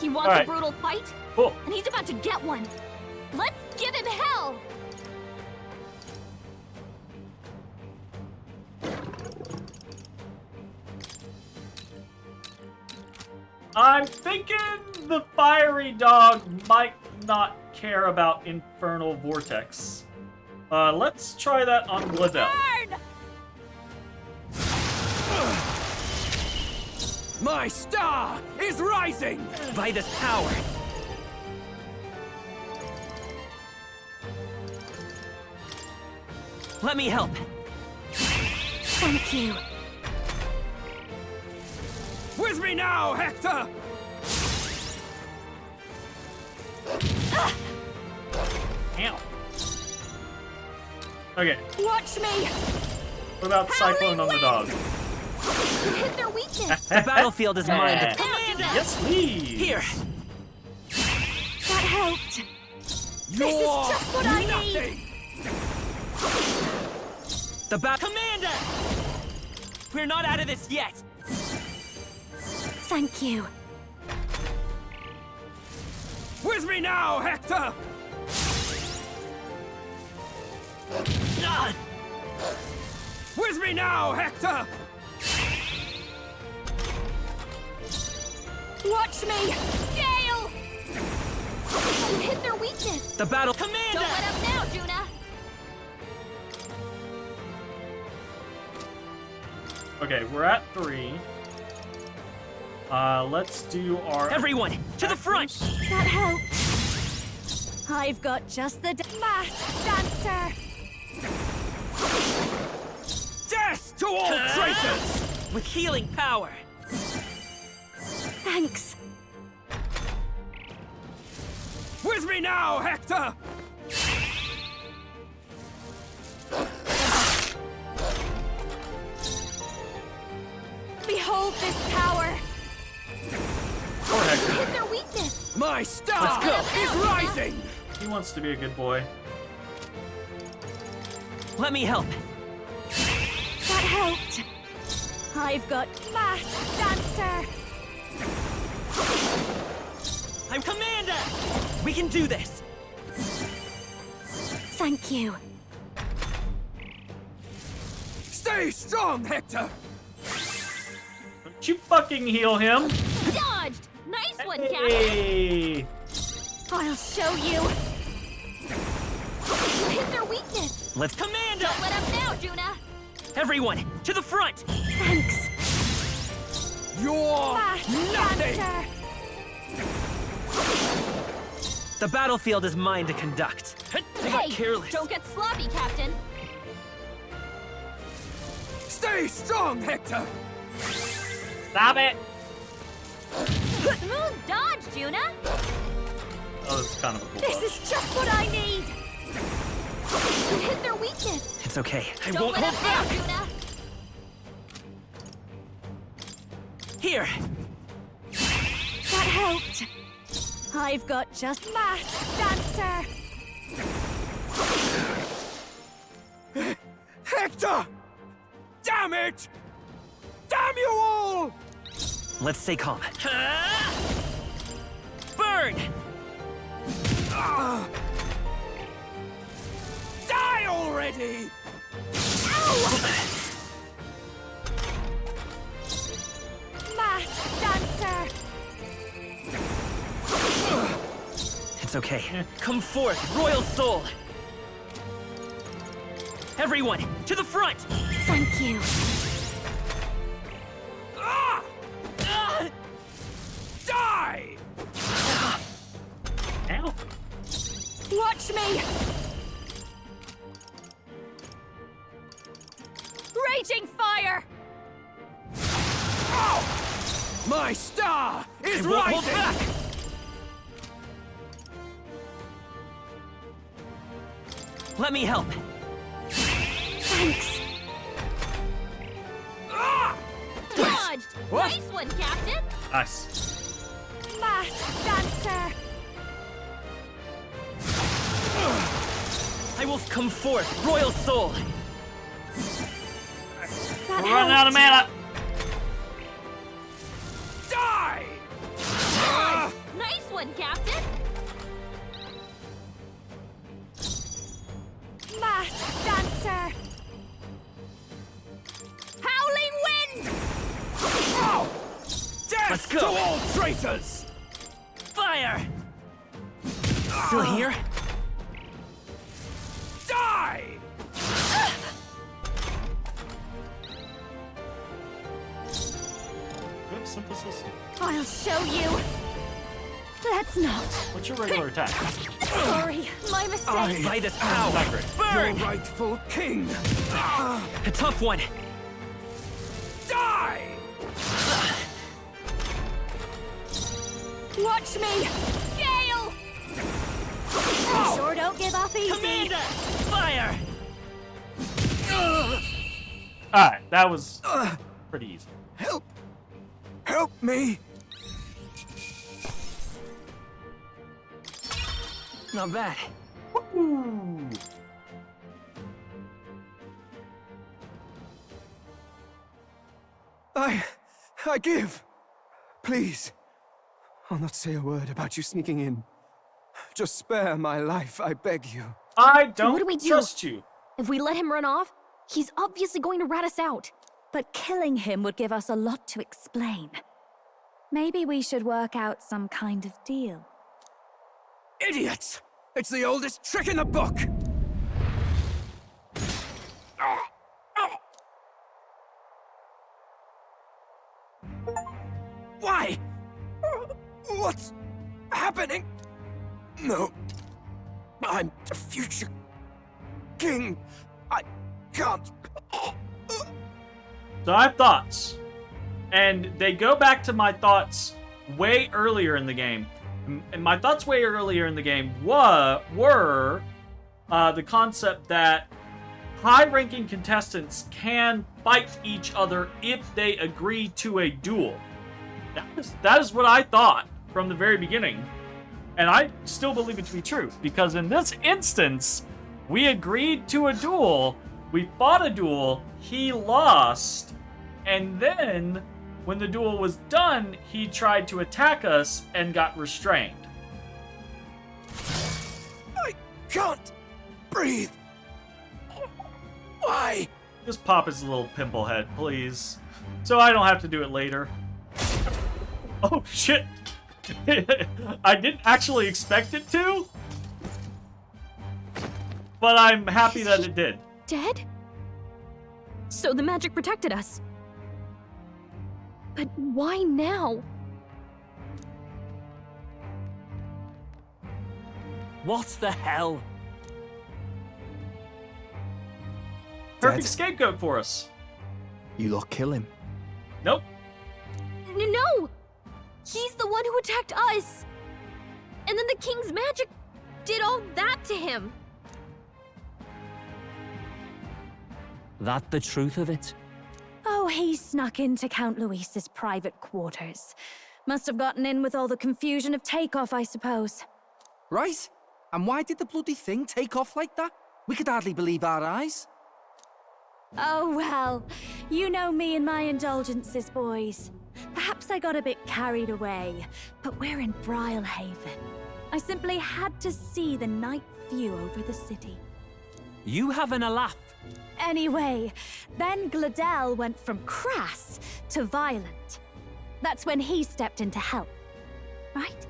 He wants a brutal fight? Cool. And he's about to get one. Let's give him hell! I'm thinking the fiery dog might not care about Infernal Vortex. Let's try that on Gladell. My star is rising! By this power. Let me help. Thank you. With me now, Hector! Ow. Okay. Watch me! What about Cyclone on the dog? You hit their weakness. The battlefield is mine. Yes, please. Here. That helped. This is just what I need. The Commander! We're not out of this yet. Thank you. With me now, Hector! With me now, Hector! Watch me! Gale! You hit their weakness. The Commander! Don't let up now, Juna. Okay, we're at 3. Let's do our... Everyone, to the front! That helped. I've got just the Masked Dancer. Death to all traitors! With healing power. Thanks. With me now, Hector! Behold this power. Poor Hector. Hit their weakness. My star is rising! He wants to be a good boy. Let me help. That helped. I've got Masked Dancer. I'm Commander! We can do this! Thank you. Stay strong, Hector! Don't you fucking heal him! Dodged! Nice one, Hey! Captain! I'll show you. You hit their weakness. Let's Commander! Don't let up now, Juna. Everyone, to the front! Thanks. You're Masked nothing! Dancer. The battlefield is mine to conduct. I got Hey, careless. don't get sloppy, Captain. Stay strong, Hector! Stop it! Smooth dodge, Juna! Oh, it's kind of a cool This dodge. is just what I need! You hit their weakness! It's okay. I Don't won't let hold up back. now, Juna! Here. That helped. I've got just mass dancer. Hector! Damn it! Damn you all! Let's stay calm. Burn! Die already! Mass dancer. It's okay. Come forth, royal soul! Everyone, to the front! Thank you. Die! Ow. Watch me. Raging fire. My star is I won't rising! hold back! Let me help. Thanks. Dodged! What? Nice one, Captain! Nice. Mass dancer. I will come forth, royal soul! That We're running out of helped. mana. Die! Nice one, Captain! Mass dancer. Howling wind. Death Let's go. to all traitors! Fire! Still here? Die! Good synthesis. I'll show you. Let's not. What's your regular attack? Sorry, my mistake. By this power! Not great. Your Burn! rightful king! A tough one! Die! Watch me. Gale. You sure don't give up easy. Commander! Fire! Alright, that was pretty easy. Help! Help me! Not bad. Ooh. I give. Please. I'll not say a word about you sneaking in. Just spare my life, I beg you. I don't What do we do? trust you. If we let him run off, he's obviously going to rat us out. But killing him would give us a lot to explain. Maybe we should work out some kind of deal. Idiots! It's the oldest trick in the book! Why? What's happening? No. I'm the future king. I can't. So I have thoughts. And they go back to my thoughts way earlier in the game. And my thoughts way earlier in the game were the concept that high-ranking contestants can fight each other if they agree to a duel. That is what I thought from the very beginning. And I still believe it to be true. Because in this instance, we agreed to a duel. We fought a duel. He lost. And then, when the duel was done, he tried to attack us and got restrained. I can't breathe. Why? Just pop his little pimple head, please. So I don't have to do it later. Oh, shit. I didn't actually expect it to. But I'm happy that it did. Dead? So the magic protected us. But why now? What the hell? Perfect scapegoat for us. You lot kill him. Nope. No! He's the one who attacked us! And then the king's magic did all that to him! That the truth of it? Oh, he snuck into Count Luis's private quarters. Must have gotten in with all the confusion of takeoff, I suppose. Right? And why did the bloody thing take off like that? We could hardly believe our eyes. Oh, well, you know me and my indulgences, boys. Perhaps I got a bit carried away, but we're in Brilehaven. I simply had to see the night view over the city. You having a laugh? Anyway, then Gladel went from crass to violent. That's when he stepped in to help, right?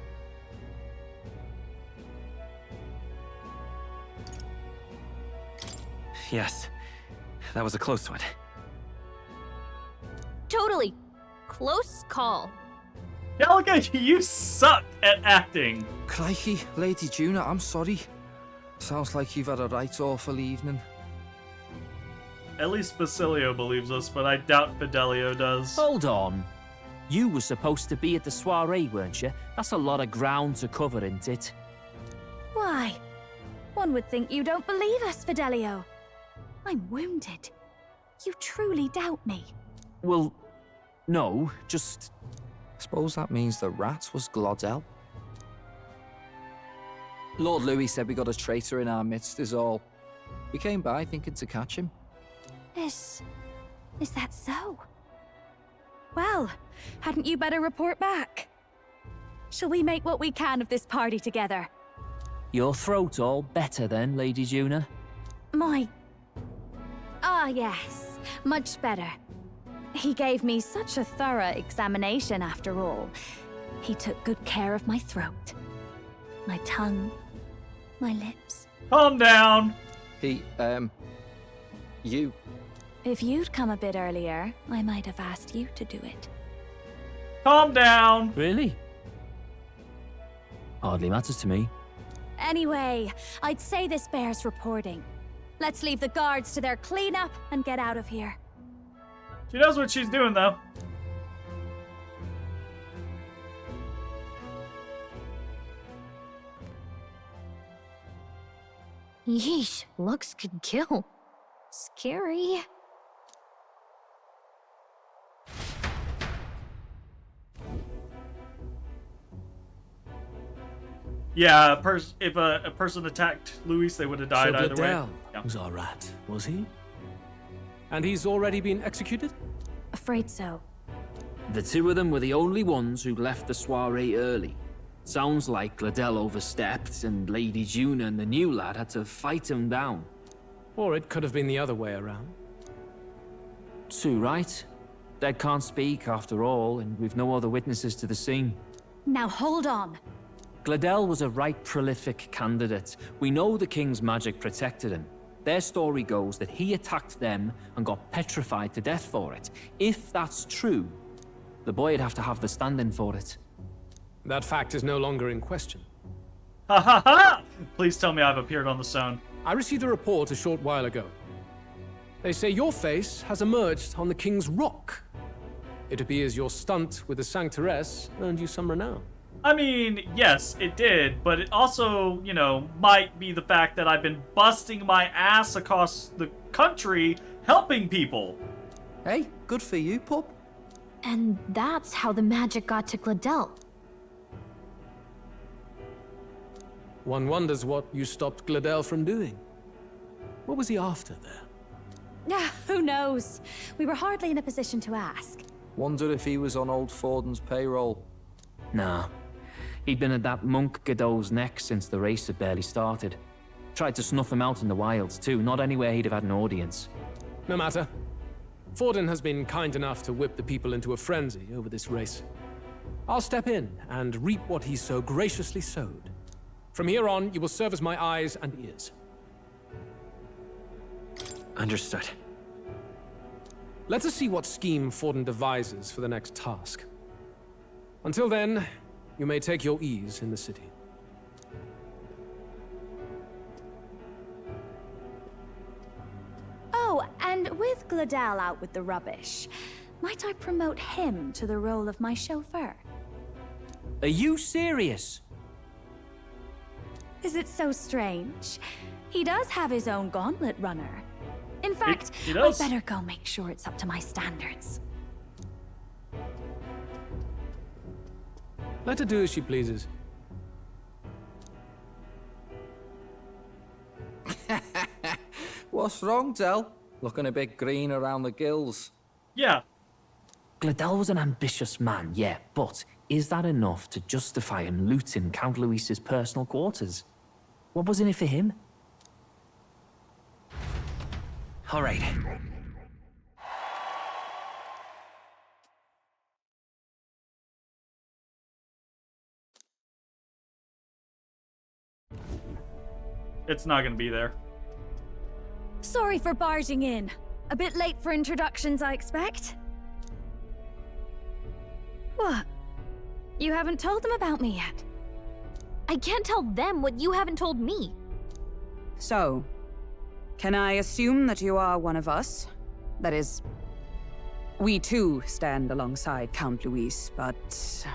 Yes. That was a close one. Totally. Close call. Gallagher, you suck at acting. Crikey, Lady Juna, I'm sorry. Sounds like you've had a right awful evening. At least Basilio believes us, but I doubt Fidelio does. Hold on. You were supposed to be at the soiree, weren't you? That's a lot of ground to cover, isn't it? Why? One would think you don't believe us, Fidelio. I'm wounded. You truly doubt me. Well, no, just... Suppose that means the rat was Glodel. Lord Louis said we got a traitor in our midst is all. We came by thinking to catch him. Is that so? Well, hadn't you better report back? Shall we make what we can of this party together? Your throat all better then, Lady Juna? Ah, yes. Much better. He gave me such a thorough examination after all. He took good care of my throat, my tongue, my lips. Calm down. You. If you'd come a bit earlier, I might have asked you to do it. Calm down. Really? Hardly matters to me. Anyway, I'd say this bears reporting. Let's leave the guards to their cleanup and get out of here. She knows what she's doing, though. Yeesh, looks could kill. Scary. Yeah, if a person attacked Luis, they would have died so either way. Gladel was our rat, was he? And he's already been executed? Afraid so. The two of them were the only ones who left the soiree early. Sounds like Gladel overstepped, and Lady Juna and the new lad had to fight him down. Or it could have been the other way around. Too right. Dead can't speak, after all, and we've no other witnesses to the scene. Now hold on. Gladel was a right prolific candidate. We know the king's magic protected him. Their story goes that he attacked them and got petrified to death for it. If that's true, the boy'd have to have the stand-in for it. That fact is no longer in question. Ha ha ha! Please tell me I've appeared on the Stone. I received a report a short while ago. They say your face has emerged on the King's Rock. It appears your stunt with the Sanctoress earned you some renown. I mean, yes, it did, but it also, you know, might be the fact that I've been busting my ass across the country helping people. Hey, good for you, pup. And that's how the magic got to Gladel. One wonders what you stopped Gladel from doing. What was he after there? Who knows? We were hardly in a position to ask. Wonder if he was on old Forden's payroll. Nah. He'd been at that monk Godot's neck since the race had barely started. Tried to snuff him out in the wilds too, not anywhere he'd have had an audience. No matter. Forden has been kind enough to whip the people into a frenzy over this race. I'll step in and reap what he so graciously sowed. From here on, you will serve as my eyes and ears. Understood. Let us see what scheme Forden devises for the next task. Until then, you may take your ease in the city. Oh, and with Gladel out with the rubbish, might I promote him to the role of my chauffeur? Are you serious? Is it so strange? He does have his own gauntlet runner. In fact, he I'd does. better go make sure it's up to my standards. Let her do as she pleases. What's wrong, Del? Looking a bit green around the gills. Yeah. Gladel was an ambitious man, yeah, but is that enough to justify him looting Count Luis's personal quarters? What was in it for him? All right. It's not gonna be there. Sorry for barging in. A bit late for introductions, I expect. What? You haven't told them about me yet? I can't tell them what you haven't told me. So, can I assume that you are one of us? That is, we too stand alongside Count Luis, but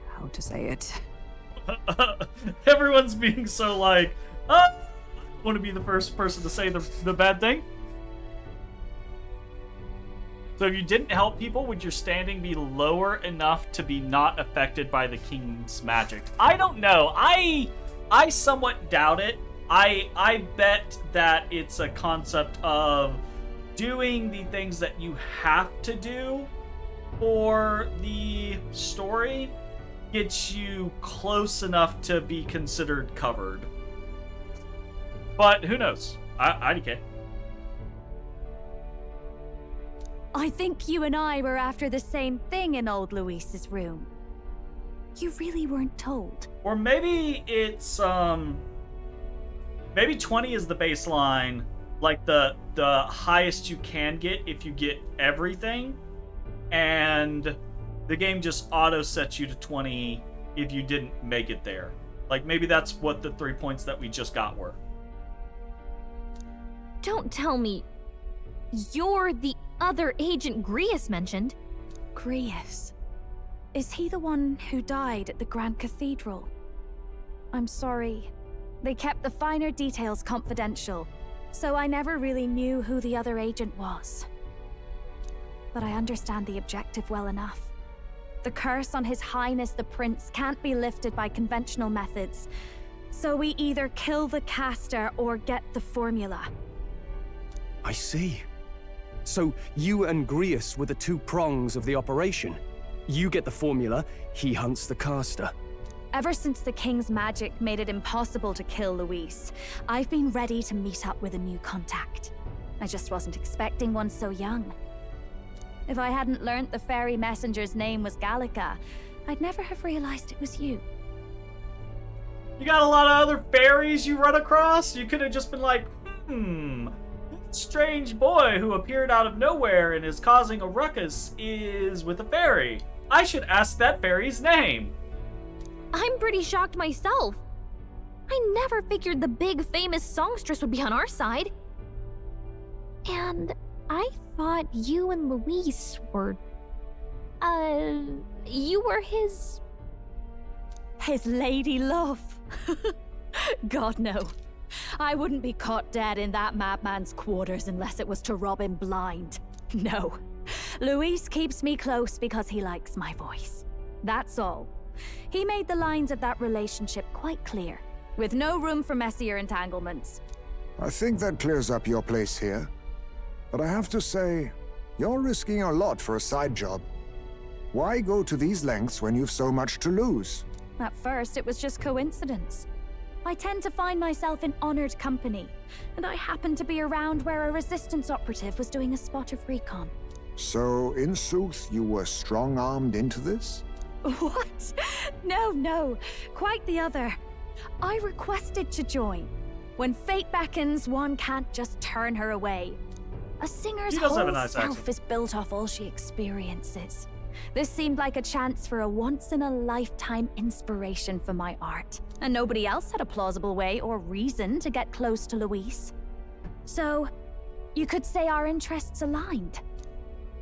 how to say it? Everyone's being so like, I want to be the first person to say the bad thing. So if you didn't help people, would your standing be lower enough to be not affected by the king's magic? I don't know. I somewhat doubt it. I bet that it's a concept of doing the things that you have to do for the story gets you close enough to be considered covered. But who knows? IDK. I think you and I were after the same thing in old Luis's room. You really weren't told. Or maybe it's maybe 20 is the baseline, like the highest you can get if you get everything, and the game just auto sets you to 20 if you didn't make it there. Like maybe that's what the 3 points that we just got were. Don't tell me you're the other agent Grius mentioned. Grius? Is he the one who died at the Grand Cathedral? I'm sorry. They kept the finer details confidential, so I never really knew who the other agent was. But I understand the objective well enough. The curse on His Highness the Prince can't be lifted by conventional methods, so we either kill the caster or get the formula. I see. So you and Grius were the two prongs of the operation. You get the formula, he hunts the caster. Ever since the King's magic made it impossible to kill Luis, I've been ready to meet up with a new contact. I just wasn't expecting one so young. If I hadn't learnt the fairy messenger's name was Gallica, I'd never have realized it was you. You got a lot of other fairies you run across? You could have just been like, strange boy who appeared out of nowhere and is causing a ruckus is with a fairy. I should ask that fairy's name. I'm pretty shocked myself. I never figured the big famous songstress would be on our side. And I thought you and Luis were... you were his... His lady love. God, no. I wouldn't be caught dead in that madman's quarters unless it was to rob him blind. No. Luis keeps me close because he likes my voice. That's all. He made the lines of that relationship quite clear, with no room for messier entanglements. I think that clears up your place here. But I have to say, you're risking a lot for a side job. Why go to these lengths when you've so much to lose? At first, it was just coincidence. I tend to find myself in honored company, and I happened to be around where a resistance operative was doing a spot of recon. So, in sooth, you were strong-armed into this? What? No. Quite the other. I requested to join. When fate beckons, one can't just turn her away. A singer's whole self is built off all she experiences. This seemed like a chance for a once-in-a-lifetime inspiration for my art, and nobody else had a plausible way or reason to get close to Luis. So, You could say our interests aligned.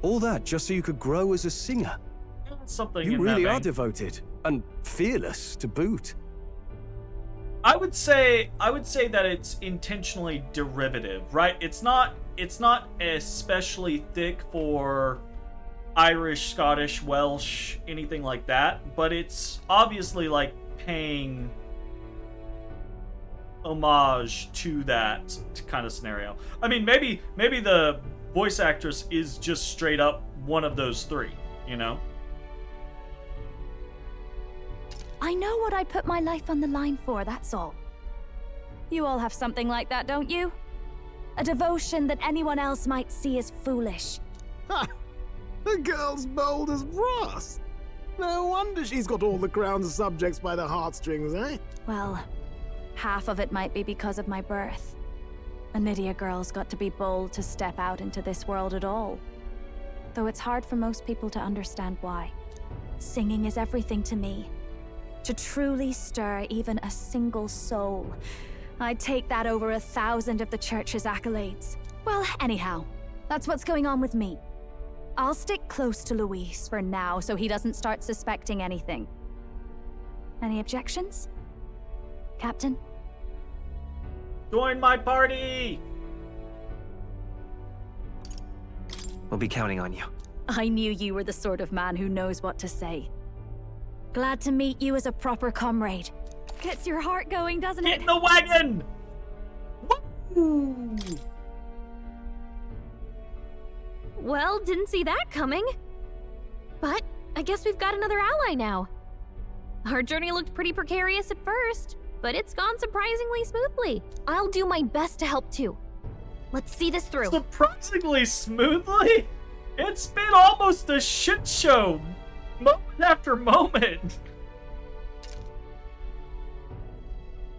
All that just so you could grow as a singer. Something You in really that are vein. devoted and fearless to boot. I would say that it's intentionally derivative, right? It's not especially thick for Irish, Scottish, Welsh, anything like that, but it's obviously like paying homage to that kind of scenario. I mean, maybe the voice actress is just straight up one of those three, you know? I know what I'd put my life on the line for, that's all. You all have something like that, don't you? A devotion that anyone else might see as foolish. Ha! The girl's bold as brass. No wonder she's got all the crown's subjects by the heartstrings, eh? Well, half of it might be because of my birth. A Nydia girl's got to be bold to step out into this world at all. Though it's hard for most people to understand why. Singing is everything to me. To truly stir even a single soul, I'd take that over 1,000 of the church's accolades. Well, anyhow, that's what's going on with me. I'll stick close to Luis for now so he doesn't start suspecting anything. Any objections? Captain? Join my party! We'll be counting on you. I knew you were the sort of man who knows what to say. Glad to meet you as a proper comrade. Gets your heart going, doesn't it? Get in the wagon! Woo! Well, didn't see that coming. But I guess we've got another ally now. Our journey looked pretty precarious at first, but it's gone surprisingly smoothly. I'll do my best to help too. Let's see this through. Surprisingly smoothly? It's been almost a shit show, moment after moment.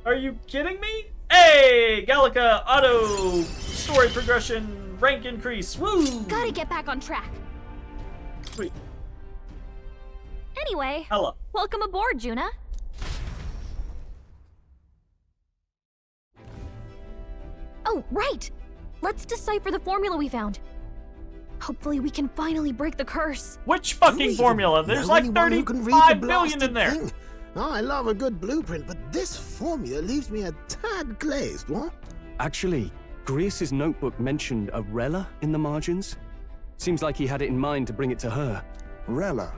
Are you kidding me? Hey, Gallica, auto, story progression, rank increase, woo! Gotta get back on track. Sweet. Anyway, Hello. welcome aboard, Juna. Oh, right! Let's decipher the formula we found. Hopefully we can finally break the curse. Which fucking formula? There's like 35 billion in there. Thing? Oh, I love a good blueprint, but this formula leaves me a tad glazed, what? Actually, Grease's notebook mentioned a Rella in the margins. Seems like he had it in mind to bring it to her. Rella?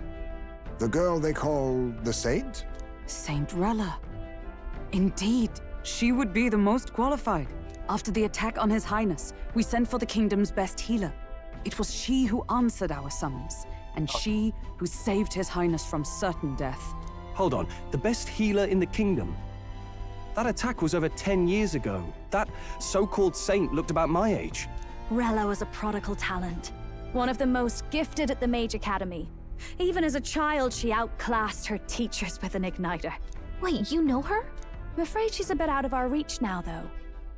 The girl they call the Saint? Saint Rella. Indeed, she would be the most qualified. After the attack on His Highness, we sent for the kingdom's best healer. It was she who answered our summons, and she who saved His Highness from certain death. Hold on, the best healer in the kingdom? That attack was over 10 years ago. That so-called saint looked about my age. Rella was a prodigal talent. One of the most gifted at the Mage Academy. Even as a child, she outclassed her teachers with an igniter. Wait, you know her? I'm afraid she's a bit out of our reach now, though.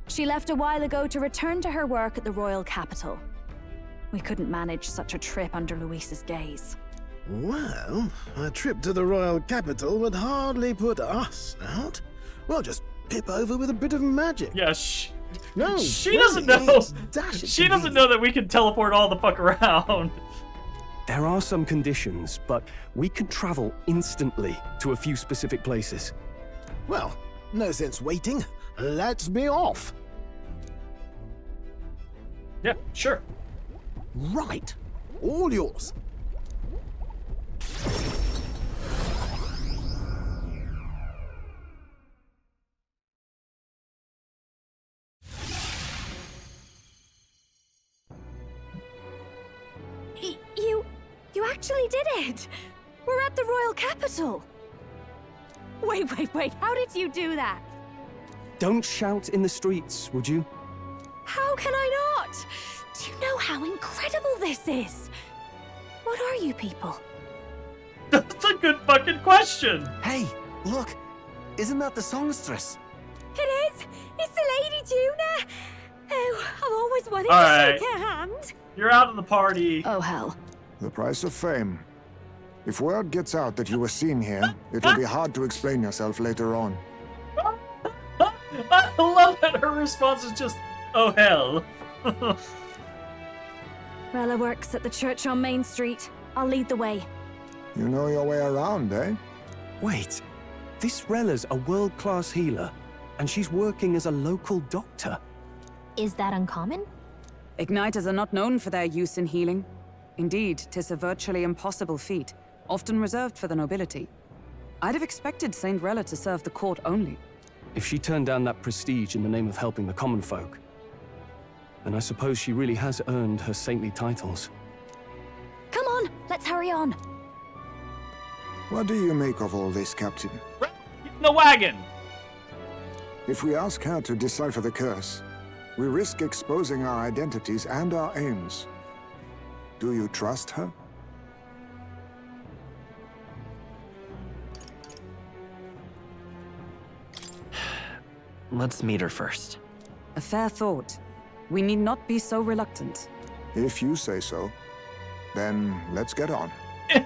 She left a while ago to return to her work at the royal capital. We couldn't manage such a trip under Luis's gaze. Well, a trip to the royal capital would hardly put us out. We'll just pip over with a bit of magic. Yeah, no, she doesn't know. She doesn't know that we can teleport all the fuck around. There are some conditions, but we can travel instantly to a few specific places. Well, no sense waiting. Let's be off. Yeah, sure. Right. All yours. You actually did it! We're at the royal capital! Wait, how did you do that? Don't shout in the streets, would you? How can I not? Do you know how incredible this is? What are you people? That's a good fucking question! Hey, look! Isn't that the songstress? It is! It's the Lady Juna! Oh, I've always wanted to shake her hand! You're out of the party. Oh, hell. The price of fame. If word gets out that you were seen here, it will be hard to explain yourself later on. I love that her response is just, oh hell. Rella works at the church on Main Street. I'll lead the way. You know your way around, eh? Wait, this Rella's a world-class healer, and she's working as a local doctor. Is that uncommon? Igniters are not known for their use in healing. Indeed, 'tis a virtually impossible feat, often reserved for the nobility. I'd have expected Saint Rella to serve the court only. If she turned down that prestige in the name of helping the common folk, then I suppose she really has earned her saintly titles. Come on, let's hurry on. What do you make of all this, Captain? Get in the wagon! If we ask her to decipher the curse, we risk exposing our identities and our aims. Do you trust her? Let's meet her first. A fair thought. We need not be so reluctant. If you say so, then let's get on.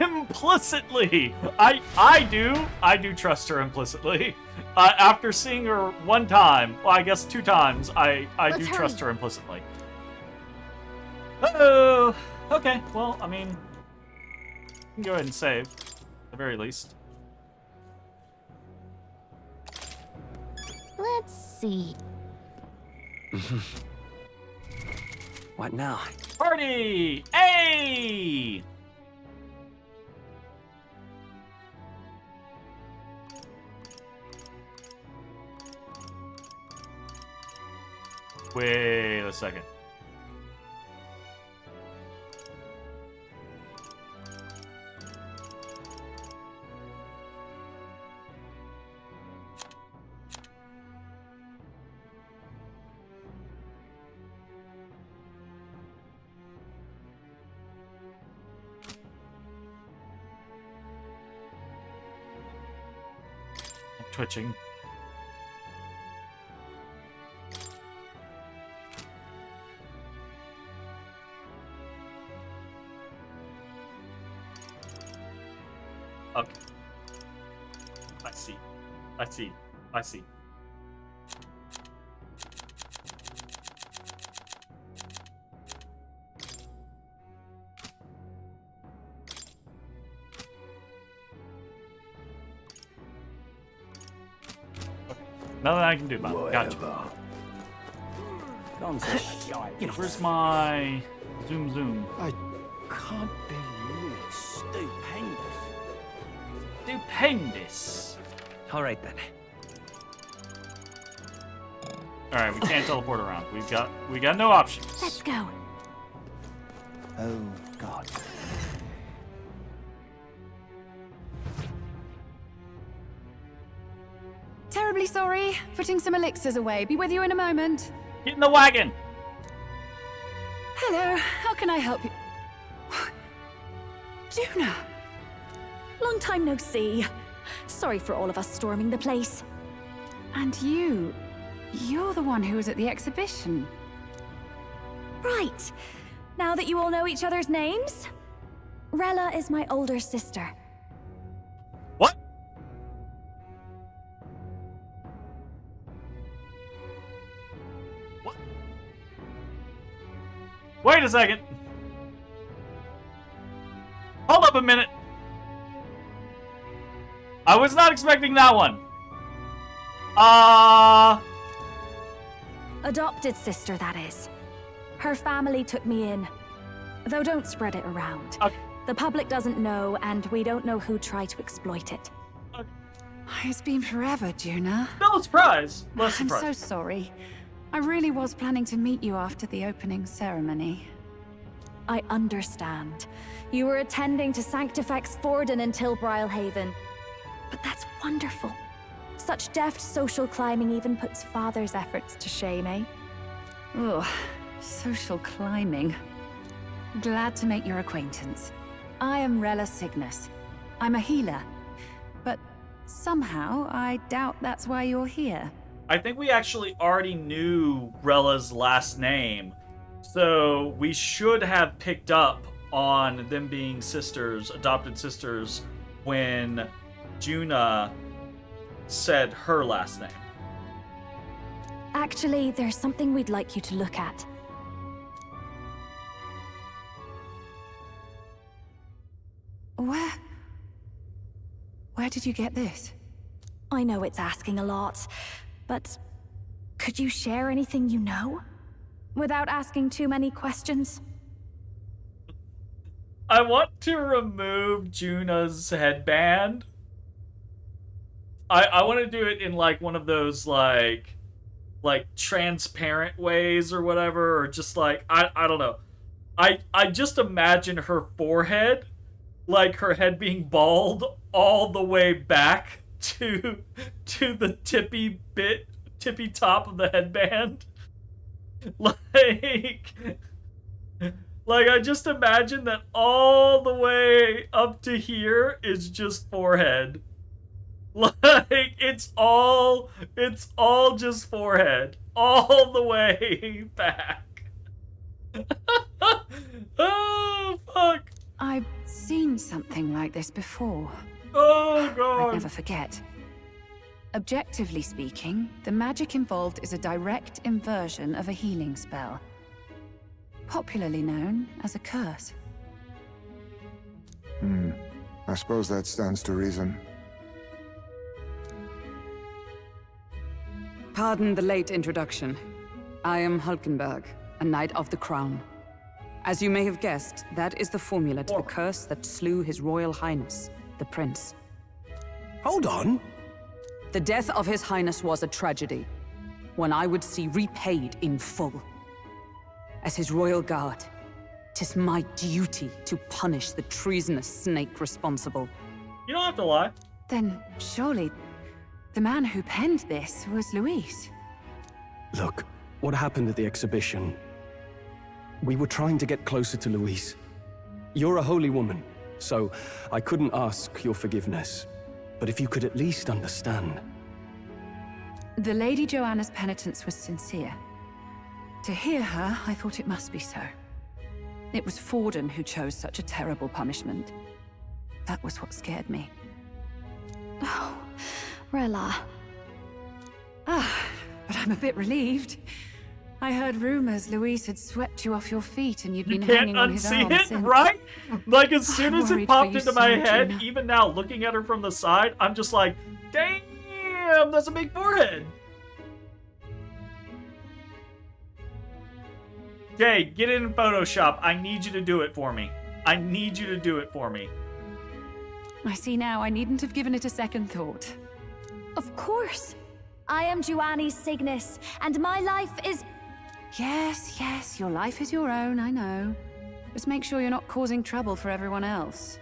Implicitly! I do trust her implicitly. After seeing her one time, well, I guess 2 times, I do trust her implicitly. Oh, okay. Well, I mean, you can go ahead and save, at the very least. Let's see. What now? Party! Hey! Wait a second. I'm twitching. Okay. I see. Nothing I can do about it. Gotcha. Where's my zoom? I can't believe it. Stupendous. All right then. All right, we can't teleport around. We got no options. Let's go. Oh, God. Terribly sorry. Putting some elixirs away. Be with you in a moment. Get in the wagon. Hello. How can I help you? Juna. Long time no see. Sorry for all of us storming the place. And you're the one who was at the exhibition. Right. Now that you all know each other's names, Rella is my older sister. What? What? Wait a second. Hold up a minute. I was not expecting that one. Adopted sister, that is. Her family took me in. Though don't spread it around. Okay. The public doesn't know, and we don't know who tried to exploit it. It's been forever, Juna. No surprise. Less I'm surprise. so sorry. I really was planning to meet you after the opening ceremony. I understand. You were attending to Sanctifex Forden in Tilbrile Haven. But that's wonderful. Such deft social climbing even puts Father's efforts to shame, eh? Ugh, social climbing. Glad to make your acquaintance. I am Rella Cygnus. I'm a healer. But somehow, I doubt that's why you're here. I think we actually already knew Rella's last name, so we should have picked up on them being sisters, adopted sisters, when Juna said her last name. Actually, there's something we'd like you to look at. did you get this? I know it's asking a lot, but could you share anything you know? Without asking too many questions? I want to remove Juna's headband. I want to do it in like one of those like transparent ways or whatever, or just like I don't know. I just imagine her forehead, like her head being bald all the way back to the tippy top of the headband. Like I just imagine that all the way up to here is just forehead. Like it's all just forehead all the way back. Oh fuck. I've seen something like this before. Oh god. I'd never forget. Objectively speaking, the magic involved is a direct inversion of a healing spell, popularly known as a curse. I suppose that stands to reason. Pardon the late introduction. I am Hulkenberg, a Knight of the Crown. As you may have guessed, that is the formula to the curse that slew His Royal Highness, the Prince. Hold on. The death of His Highness was a tragedy, one I would see repaid in full. As His Royal Guard, 'tis my duty to punish the treasonous snake responsible. You don't have to lie. Then surely the man who penned this was Luis. Look, what happened at the exhibition? We were trying to get closer to Luis. You're a holy woman, so I couldn't ask your forgiveness. But if you could at least understand. The Lady Joanna's penitence was sincere. To hear her, I thought it must be so. It was Forden who chose such a terrible punishment. That was what scared me. Oh, Rella. But I'm a bit relieved. I heard rumors Luis had swept you off your feet and you'd You been can't hanging on his unsee arm it, since. right? Like as soon as it worried popped for you into my so, head, Gina. even now looking at her from the side, I'm just like, damn, that's a big forehead. Jay, get it in Photoshop. I need you to do it for me. I need you to do it for me. I see now I needn't have given it a second thought. Of course. I am Juani's Cygnus, and my life is... Yes, your life is your own, I know. Just make sure you're not causing trouble for everyone else.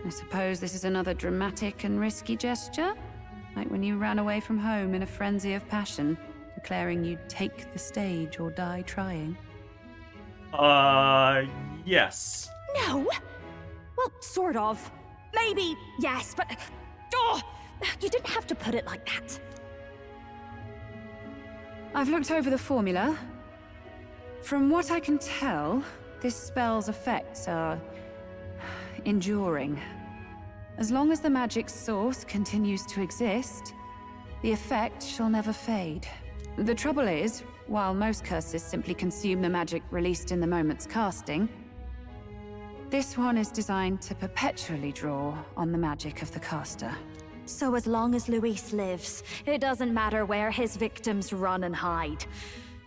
I suppose this is another dramatic and risky gesture? Like when you ran away from home in a frenzy of passion, declaring you'd take the stage or die trying. Yes. No. Well, sort of. Maybe, yes, but... Oh, you didn't have to put it like that. I've looked over the formula. From what I can tell, this spell's effects are enduring. As long as the magic's source continues to exist, the effect shall never fade. The trouble is, while most curses simply consume the magic released in the moment's casting, this one is designed to perpetually draw on the magic of the caster. So as long as Luis lives, it doesn't matter where his victims run and hide.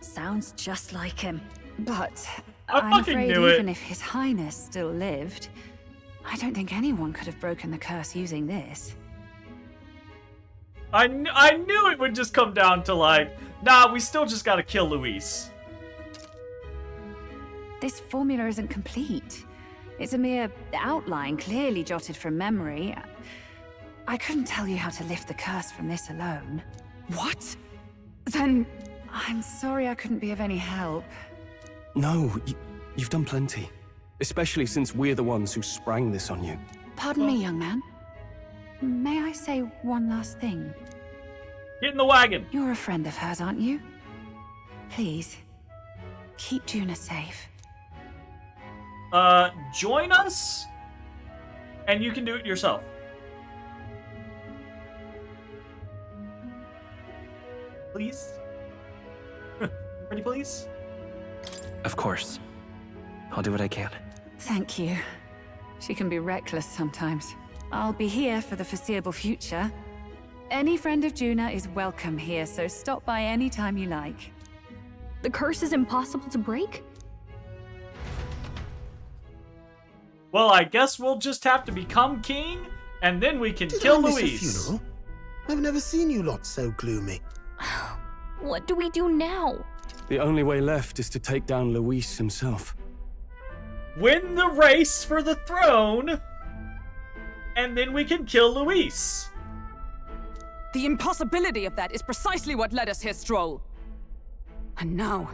Sounds just like him. But I'm I'm fucking afraid knew it. even if His Highness still lived, I don't think anyone could have broken the curse using this. I knew it would just come down to like, nah, we still just gotta kill Luis. This formula isn't complete. It's a mere outline, clearly jotted from memory. I couldn't tell you how to lift the curse from this alone. What? Then I'm sorry I couldn't be of any help. No, you've done plenty. Especially since we're the ones who sprang this on you. Pardon me, young man. May I say one last thing? Get in the wagon. You're a friend of hers, aren't you? Please, keep Juna safe. Join us, and you can do it yourself. Please? Ready, please? Of course. I'll do what I can. Thank you. She can be reckless sometimes. I'll be here for the foreseeable future. Any friend of Juna is welcome here, so stop by any time you like. The curse is impossible to break? Well, I guess we'll just have to become king, and then we can kill Did I miss a Luis. funeral? I've never seen you lot so gloomy. What do we do now? The only way left is to take down Luis himself. Win the race for the throne, and then we can kill Luis. The impossibility of that is precisely what led us here, Stroll. And now,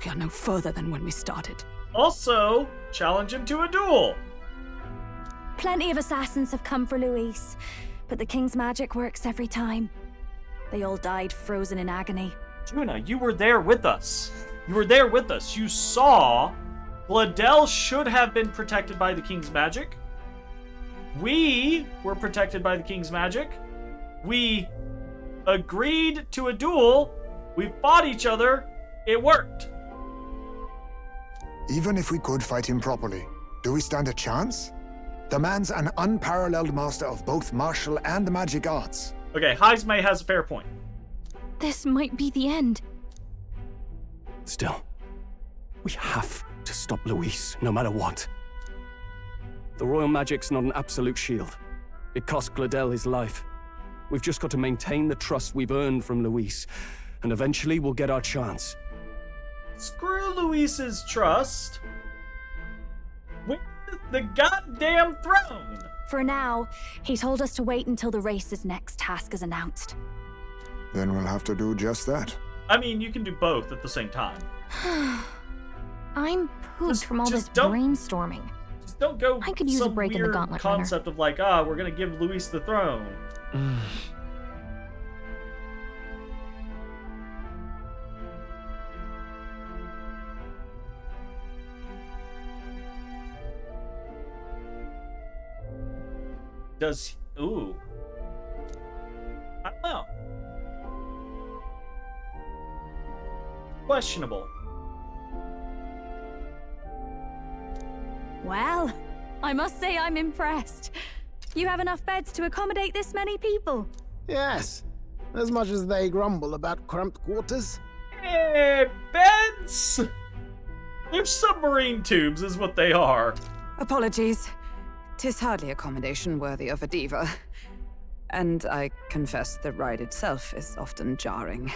we are no further than when we started. Also, challenge him to a duel. Plenty of assassins have come for Luis, but the king's magic works every time. They all died frozen in agony. Juna, you were there with us. You were there with us. You saw Gladel should have been protected by the king's magic. We were protected by the king's magic. We agreed to a duel. We fought each other. It worked. Even if we could fight him properly, do we stand a chance? The man's an unparalleled master of both martial and magic arts. Okay, Heismay has a fair point. This might be the end. Still, we have to stop Luis, no matter what. The royal magic's not an absolute shield. It cost Gladel his life. We've just got to maintain the trust we've earned from Luis, and eventually we'll get our chance. Screw Luis's trust. Win the goddamn throne. For now, he told us to wait until the race's next task is announced. Then we'll have to do just that. I mean, you can do both at the same time. I'm pooped from all this don't- brainstorming. Just don't go I could use a some break in the weird gauntlet runner. concept of like, we're gonna give Luis the throne. Does ooh. I don't know. Questionable. Well, I must say I'm impressed. You have enough beds to accommodate this many people. Yes, as much as they grumble about cramped quarters. Beds? They're submarine tubes is what they are. Apologies. 'Tis hardly accommodation worthy of a diva. And I confess the ride itself is often jarring.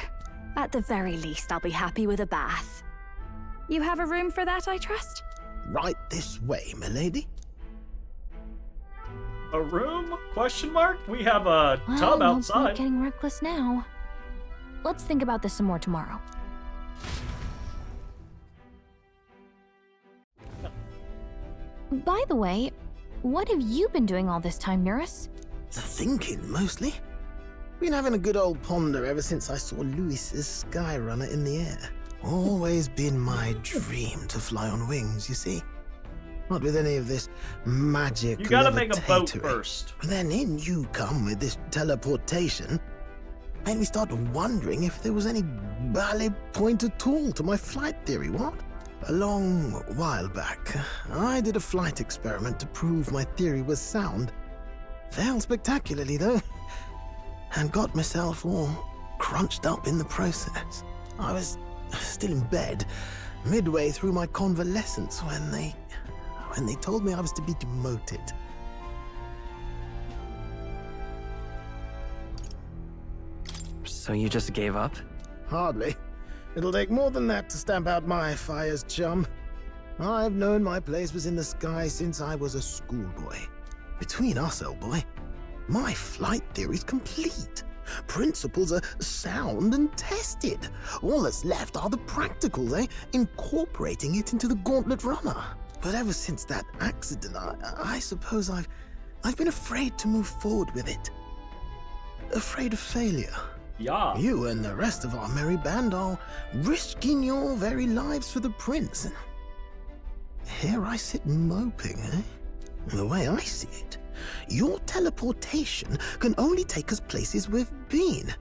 At the very least, I'll be happy with a bath. You have a room for that, I trust? Right this way, milady. A room? Question mark? We have a tub Well, outside. getting reckless now. Let's think about this some more tomorrow. By the way, what have you been doing all this time, Nurse? Thinking, mostly. Been having a good old ponder ever since I saw Luis's sky runner in the air. Always been my dream to fly on wings, you see. Not with any of this magic. You gotta make a boat levitatory. first. But then in you come with this teleportation. Made me start wondering if there was any valid point at all to my flight theory, what? A long while back, I did a flight experiment to prove my theory was sound. Failed spectacularly, though, and got myself all crunched up in the process. I was still in bed, midway through my convalescence, when they told me I was to be demoted. So you just gave up? Hardly. It'll take more than that to stamp out my fires, chum. I've known my place was in the sky since I was a schoolboy. Between us, old boy, my flight theory's complete. Principles are sound and tested. All that's left are the practicals, incorporating it into the gauntlet runner. But ever since that accident, I suppose I've been afraid to move forward with it. Afraid of failure. Yeah. You and the rest of our merry band are risking your very lives for the prince. And here I sit moping, The way I see it, your teleportation can only take us places we've been.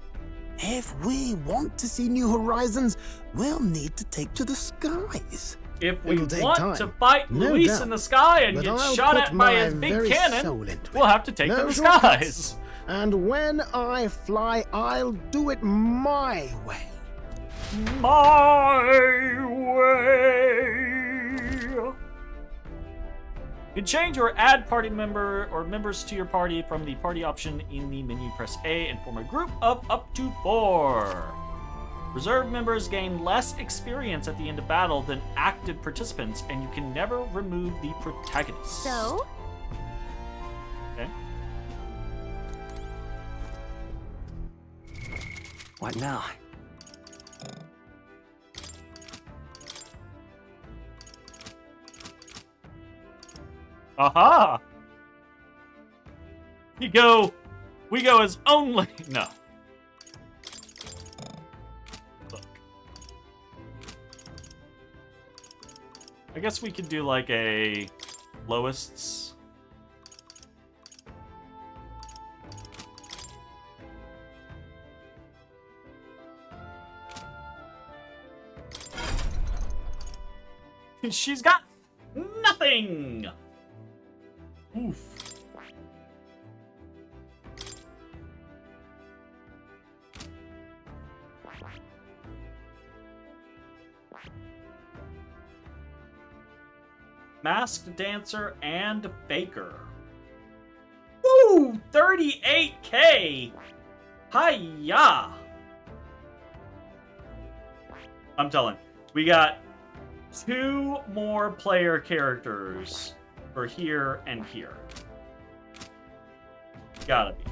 If we want to see new horizons, we'll need to take to the skies. If we It'll take want time, to fight no Luis doubt, in the sky and but get I'll shot put at by my his big very cannon, soul into we'll it. have to take to No the shortcuts. skies. And when I fly, I'll do it my way. My way. You can change or add party member or members to your party from the party option in the menu. Press A and form a group of up to 4. Reserve members gain less experience at the end of battle than active participants, and you can never remove the protagonist. So? Okay. What now? Aha! We go as only... No. Look. I guess we could do like a lowest's. She's got nothing! Oof. Masked Dancer and Faker. Woo! 38K! Hiya! I'm telling. We got 2 more player characters for here and here. Gotta be.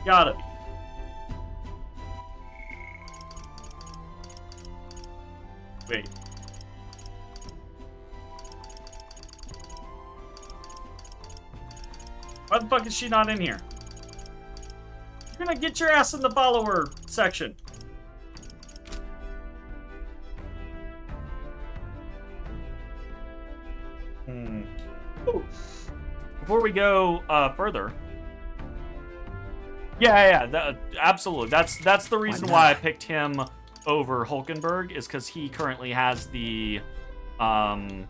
Gotta be. Wait. Why the fuck is she not in here? You're gonna get your ass in the follower section. Ooh. Before we go further. Yeah, absolutely. That's the reason why I picked him over Hulkenberg, is because he currently has the who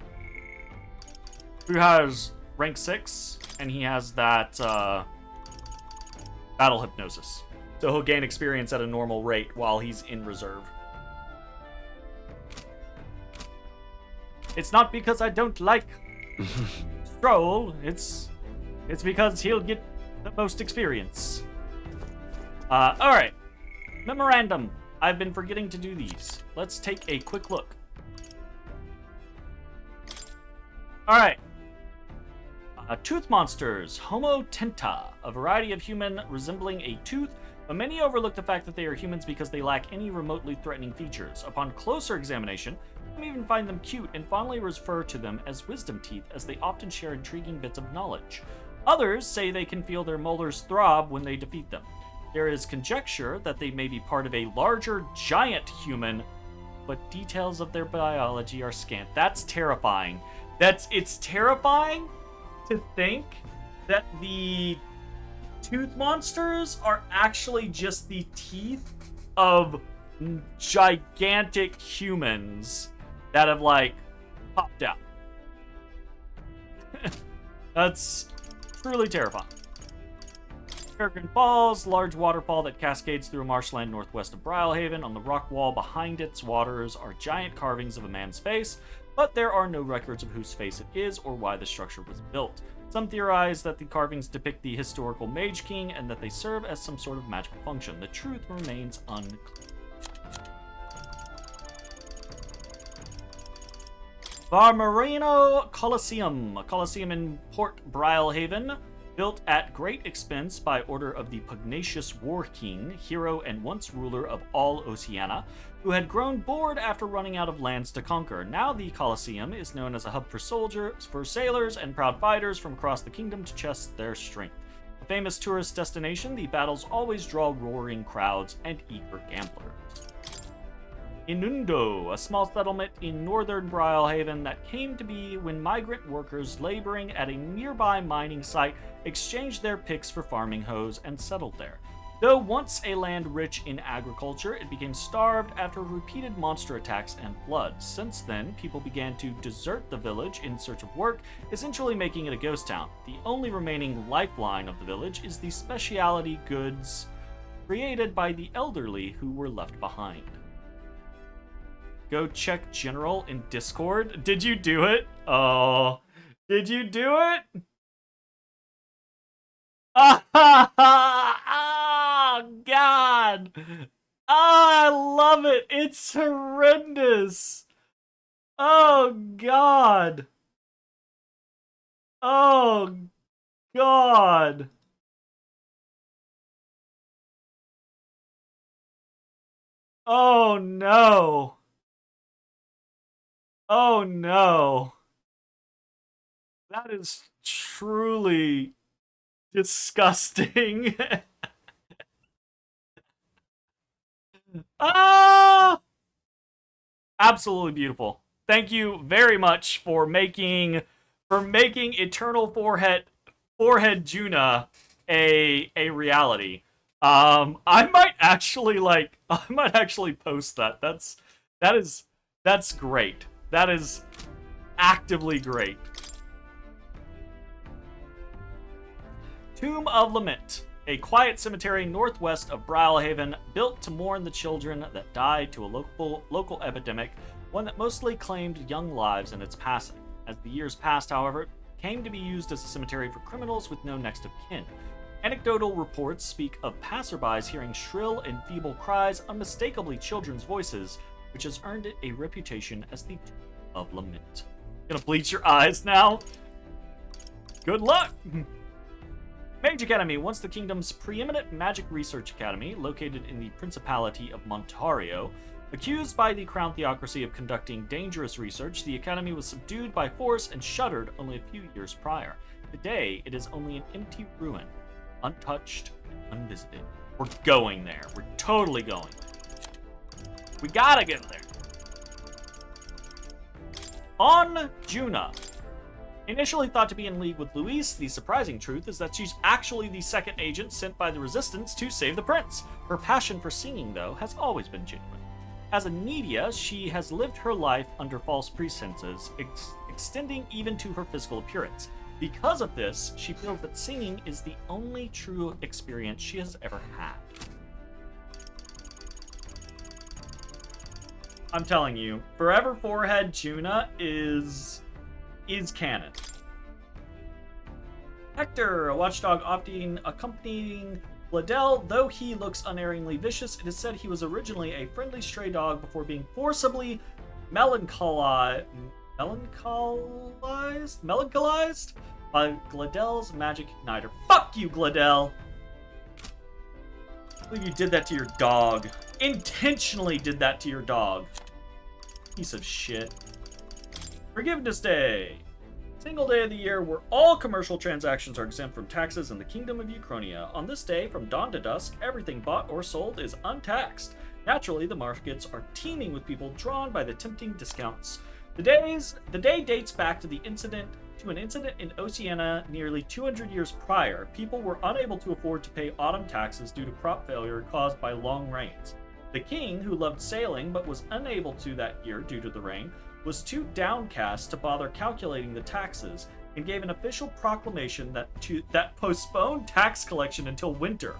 has rank 6, and he has that battle hypnosis. So he'll gain experience at a normal rate while he's in reserve. It's not because I don't like Stroll, it's because he'll get the most experience. Alright. Memorandum. I've been forgetting to do these. Let's take a quick look. Alright. Tooth monsters. Homo tenta. A variety of human resembling a tooth, but many overlook the fact that they are humans because they lack any remotely threatening features. Upon closer examination, some even find them cute and fondly refer to them as wisdom teeth, as they often share intriguing bits of knowledge. Others say they can feel their molars throb when they defeat them. There is conjecture that they may be part of a larger giant human, but details of their biology are scant. That's terrifying. It's terrifying to think that the tooth monsters are actually just the teeth of gigantic humans that have, like, popped out. That's truly terrifying. Peregrine Falls, large waterfall that cascades through a marshland northwest of Brylehaven. On the rock wall behind its waters are giant carvings of a man's face, but there are no records of whose face it is or why the structure was built. Some theorize that the carvings depict the historical Mage King and that they serve as some sort of magical function. The truth remains unclear. Varmarino Coliseum, a coliseum in Port Brylehaven, built at great expense by order of the pugnacious War King, hero and once ruler of all Oceania, who had grown bored after running out of lands to conquer. Now the Coliseum is known as a hub for sailors, and proud fighters from across the kingdom to test their strength. A famous tourist destination, the battles always draw roaring crowds and eager gamblers. Inundo, a small settlement in northern Brylehaven that came to be when migrant workers laboring at a nearby mining site exchanged their picks for farming hoes and settled there. Though once a land rich in agriculture, it became starved after repeated monster attacks and floods. Since then, people began to desert the village in search of work, essentially making it a ghost town. The only remaining lifeline of the village is the specialty goods created by the elderly who were left behind. Go check General in Discord. Did you do it? Oh, did you do it? Oh, God. Oh, I love it. It's horrendous. Oh, God. Oh, God. Oh, no. Oh, no. That is truly disgusting. Ah! Absolutely beautiful. Thank you very much for making Eternal Forehead Juna a reality. I might actually post that. That's great. That is actively great. Tomb of Lament, a quiet cemetery northwest of Brawlhaven, built to mourn the children that died to a local epidemic, one that mostly claimed young lives in its passing. As the years passed, however, it came to be used as a cemetery for criminals with no next of kin. Anecdotal reports speak of passerbys hearing shrill and feeble cries, unmistakably children's voices, which has earned it a reputation as the Tomb of Lament. Gonna bleach your eyes now? Good luck! Mage Academy, once the kingdom's preeminent magic research academy, located in the Principality of Montario. Accused by the Crown Theocracy of conducting dangerous research, the academy was subdued by force and shuttered only a few years prior. Today, it is only an empty ruin, untouched and unvisited. We're going there. We're totally going there. We gotta get there. On Juna. Initially thought to be in league with Luis, the surprising truth is that she's actually the second agent sent by the Resistance to save the prince. Her passion for singing, though, has always been genuine. As a Nidia, she has lived her life under false pretenses, extending even to her physical appearance. Because of this, she feels that singing is the only true experience she has ever had. I'm telling you, Forever Forehead Juna is canon. Hector, a watchdog often accompanying Gladel, though he looks unerringly vicious, it is said he was originally a friendly stray dog before being forcibly melancholijed by Gladel's magic igniter. Fuck you, Gladel! I believe you did that to your dog. Intentionally did that to your dog. Piece of shit. Forgiveness Day. Single day of the year where all commercial transactions are exempt from taxes in the Kingdom of Uchronia. On this day, from dawn to dusk, everything bought or sold is untaxed. Naturally, the markets are teeming with people drawn by the tempting discounts. The day dates back to an incident in Oceania nearly 200 years prior. People were unable to afford to pay autumn taxes due to crop failure caused by long rains. The king, who loved sailing but was unable to that year due to the rain, was too downcast to bother calculating the taxes and gave an official proclamation that postponed tax collection until winter.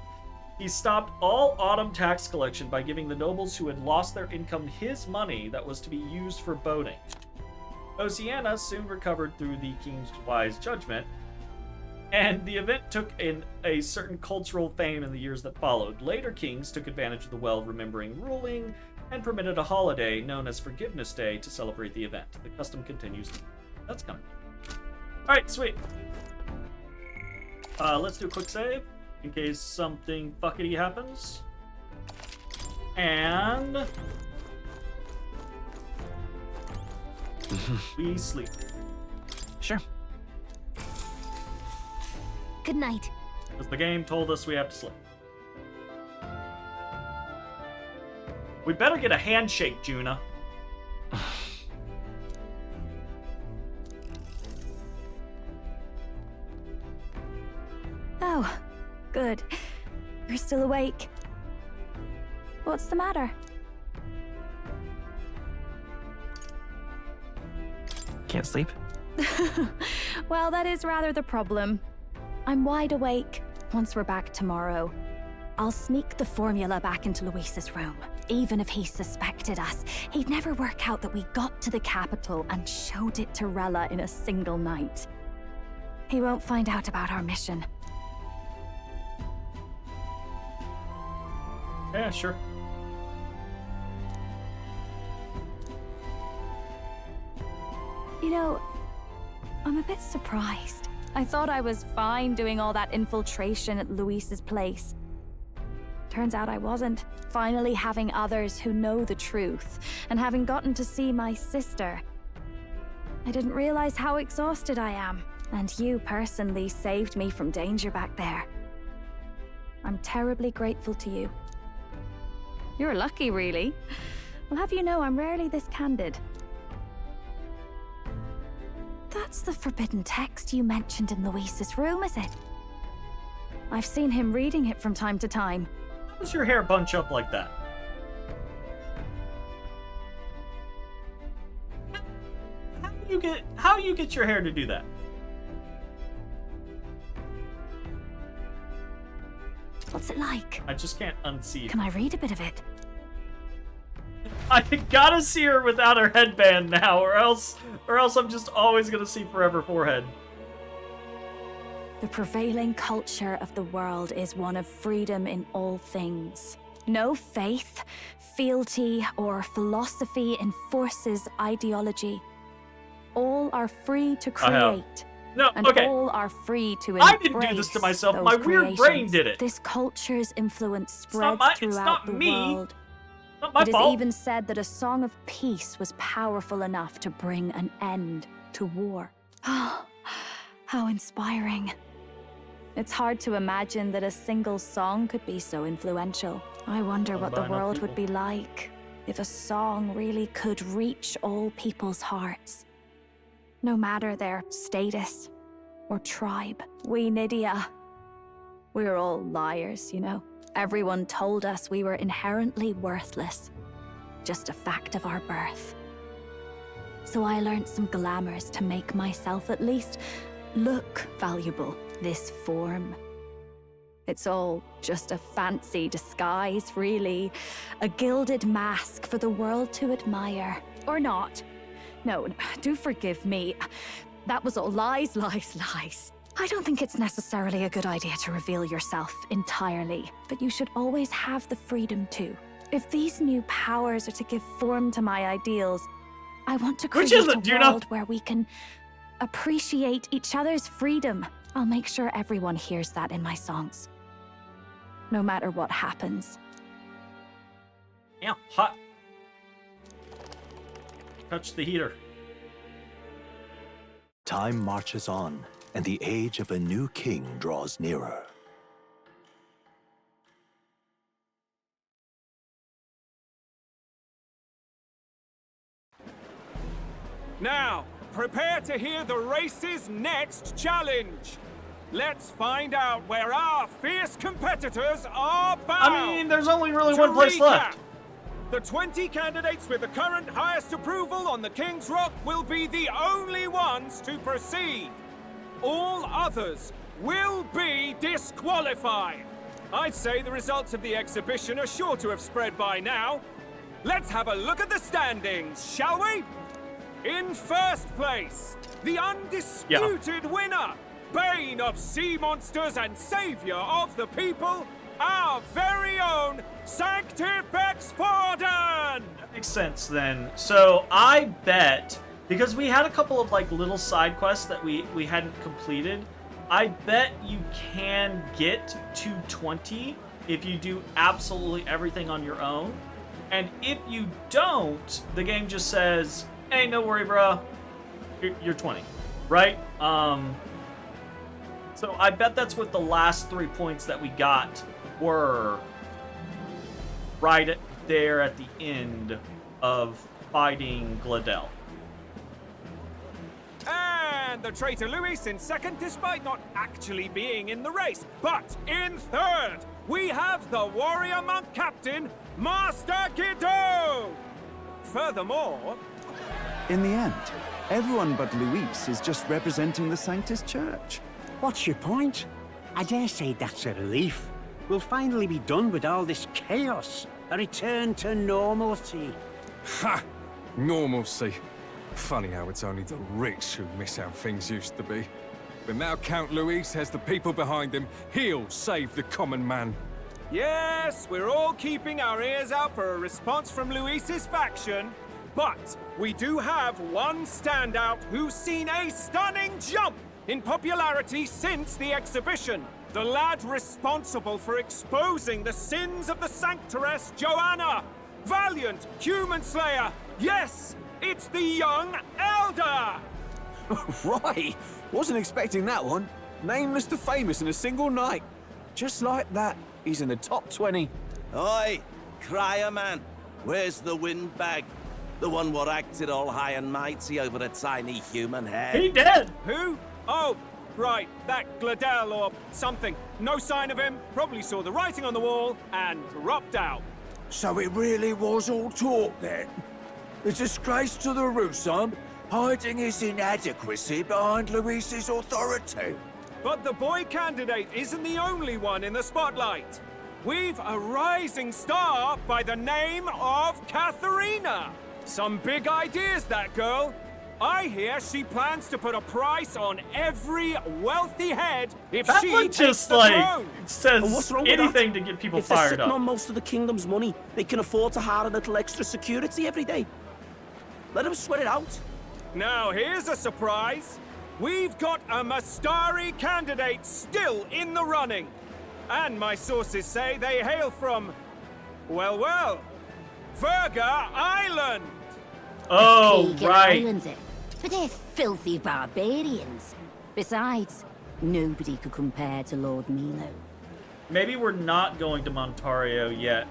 He stopped all autumn tax collection by giving the nobles who had lost their income his money that was to be used for boating. Oceania soon recovered through the king's wise judgment, and the event took in a certain cultural fame in the years that followed. Later kings took advantage of the well-remembering ruling and permitted a holiday known as Forgiveness Day to celebrate the event. The custom continues. That's coming. Alright, sweet. Let's do a quick save in case something fuckety happens. And we sleep. Sure. Good night. Because the game told us we have to sleep. We better get a handshake, Juna. Oh, good. You're still awake. What's the matter? Can't sleep? Well, that is rather the problem. I'm wide awake. Once we're back tomorrow, I'll sneak the formula back into Luis's room. Even if he suspected us, he'd never work out that we got to the capital and showed it to Rella in a single night. He won't find out about our mission. Yeah, sure. You know, I'm a bit surprised. I thought I was fine doing all that infiltration at Luis's place. Turns out I wasn't. Finally having others who know the truth, and having gotten to see my sister. I didn't realize how exhausted I am, and you personally saved me from danger back there. I'm terribly grateful to you. You're lucky, really. I'll have you know I'm rarely this candid. That's the forbidden text you mentioned in Luis's room, is it? I've seen him reading it from time to time. How does your hair bunch up like that? How do you get your hair to do that? What's it like? I just can't unsee it. Can I read a bit of it? I gotta see her without her headband now, or else I'm just always gonna see forever forehead. The prevailing culture of the world is one of freedom in all things. No faith, fealty, or philosophy enforces ideology. All are free to create. No, and okay. all are free to embrace. I didn't do this to myself. Those My weird brain creations. did it. This culture's influence not spreads my- it's throughout not the me. world. Not my It is fault. even said that a song of peace was powerful enough to bring an end to war. How inspiring. It's hard to imagine that a single song could be so influential. I wonder what the world would be like if a song really could reach all people's hearts. No matter their status or tribe. We Nydia, we're all liars, you know. Everyone told us we were inherently worthless. Just a fact of our birth. So I learned some glamours to make myself at least look valuable. This form. It's all just a fancy disguise, really. A gilded mask for the world to admire. Or not. No, do forgive me. That was all lies, lies, lies. I don't think it's necessarily a good idea to reveal yourself entirely, but you should always have the freedom to. If these new powers are to give form to my ideals, I want to create a world where we can appreciate each other's freedom. I'll make sure everyone hears that in my songs. No matter what happens. Yeah, hot. Touch the heater. Time marches on, and the age of a new king draws nearer. Now, prepare to hear the race's next challenge. Let's find out where our fierce competitors are bound. I mean, there's only really To one place recap, left. The 20 candidates with the current highest approval on the King's Rock will be the only ones to proceed. All others will be disqualified. I'd say the results of the exhibition are sure to have spread by now. Let's have a look at the standings, shall we? In first place, the undisputed winner, Bane of sea monsters and savior of the people, our very own Sanctifex Forden! That makes sense then. So I bet, because we had a couple of like little side quests that we hadn't completed, I bet you can get to 20 if you do absolutely everything on your own. And if you don't, the game just says, hey, no worry, bro. You're 20, right? So I bet that's what the last 3 points that we got were right there at the end of fighting Gladel. And the traitor Luis in second, despite not actually being in the race. But in third, we have the warrior monk captain, Master Guido! Furthermore... In the end, everyone but Luis is just representing the Sanctus Church. What's your point? I dare say that's a relief. We'll finally be done with all this chaos. A return to normalcy. Ha! Normalcy. Funny how it's only the rich who miss how things used to be. But now Count Luis has the people behind him. He'll save the common man. Yes, we're all keeping our ears out for a response from Luis's faction. But we do have one standout who's seen a stunning jump in popularity since the exhibition. The lad responsible for exposing the sins of the Sanctoress Joanna. Valiant human slayer. Yes, it's the young elder. Right! Wasn't expecting that one. Nameless to famous in a single night. Just like that, he's in the top 20. Oi, crier man, where's the windbag? The one what acted all high and mighty over a tiny human head. He dead! Who? Oh, right, that Gladel or something. No sign of him, probably saw the writing on the wall and dropped out. So it really was all talk then? The disgrace to the Russon, hiding his inadequacy behind Luis's authority. But the boy candidate isn't the only one in the spotlight. We've a rising star by the name of Katharina. Some big ideas, that girl. I hear she plans to put a price on every wealthy head if that she one takes just the throne. says And what's wrong with anything that? to get people if they're fired sitting up. on most of the kingdom's money, they can afford to hire a little extra security every day. Let them sweat it out. Now here's a surprise. We've got a Mastari candidate still in the running. And my sources say they hail from, well, Verga Island. Oh, Pagan right. Islands, eh? But they're filthy barbarians. Besides, nobody could compare to Lord Milo. Maybe we're not going to Montario yet,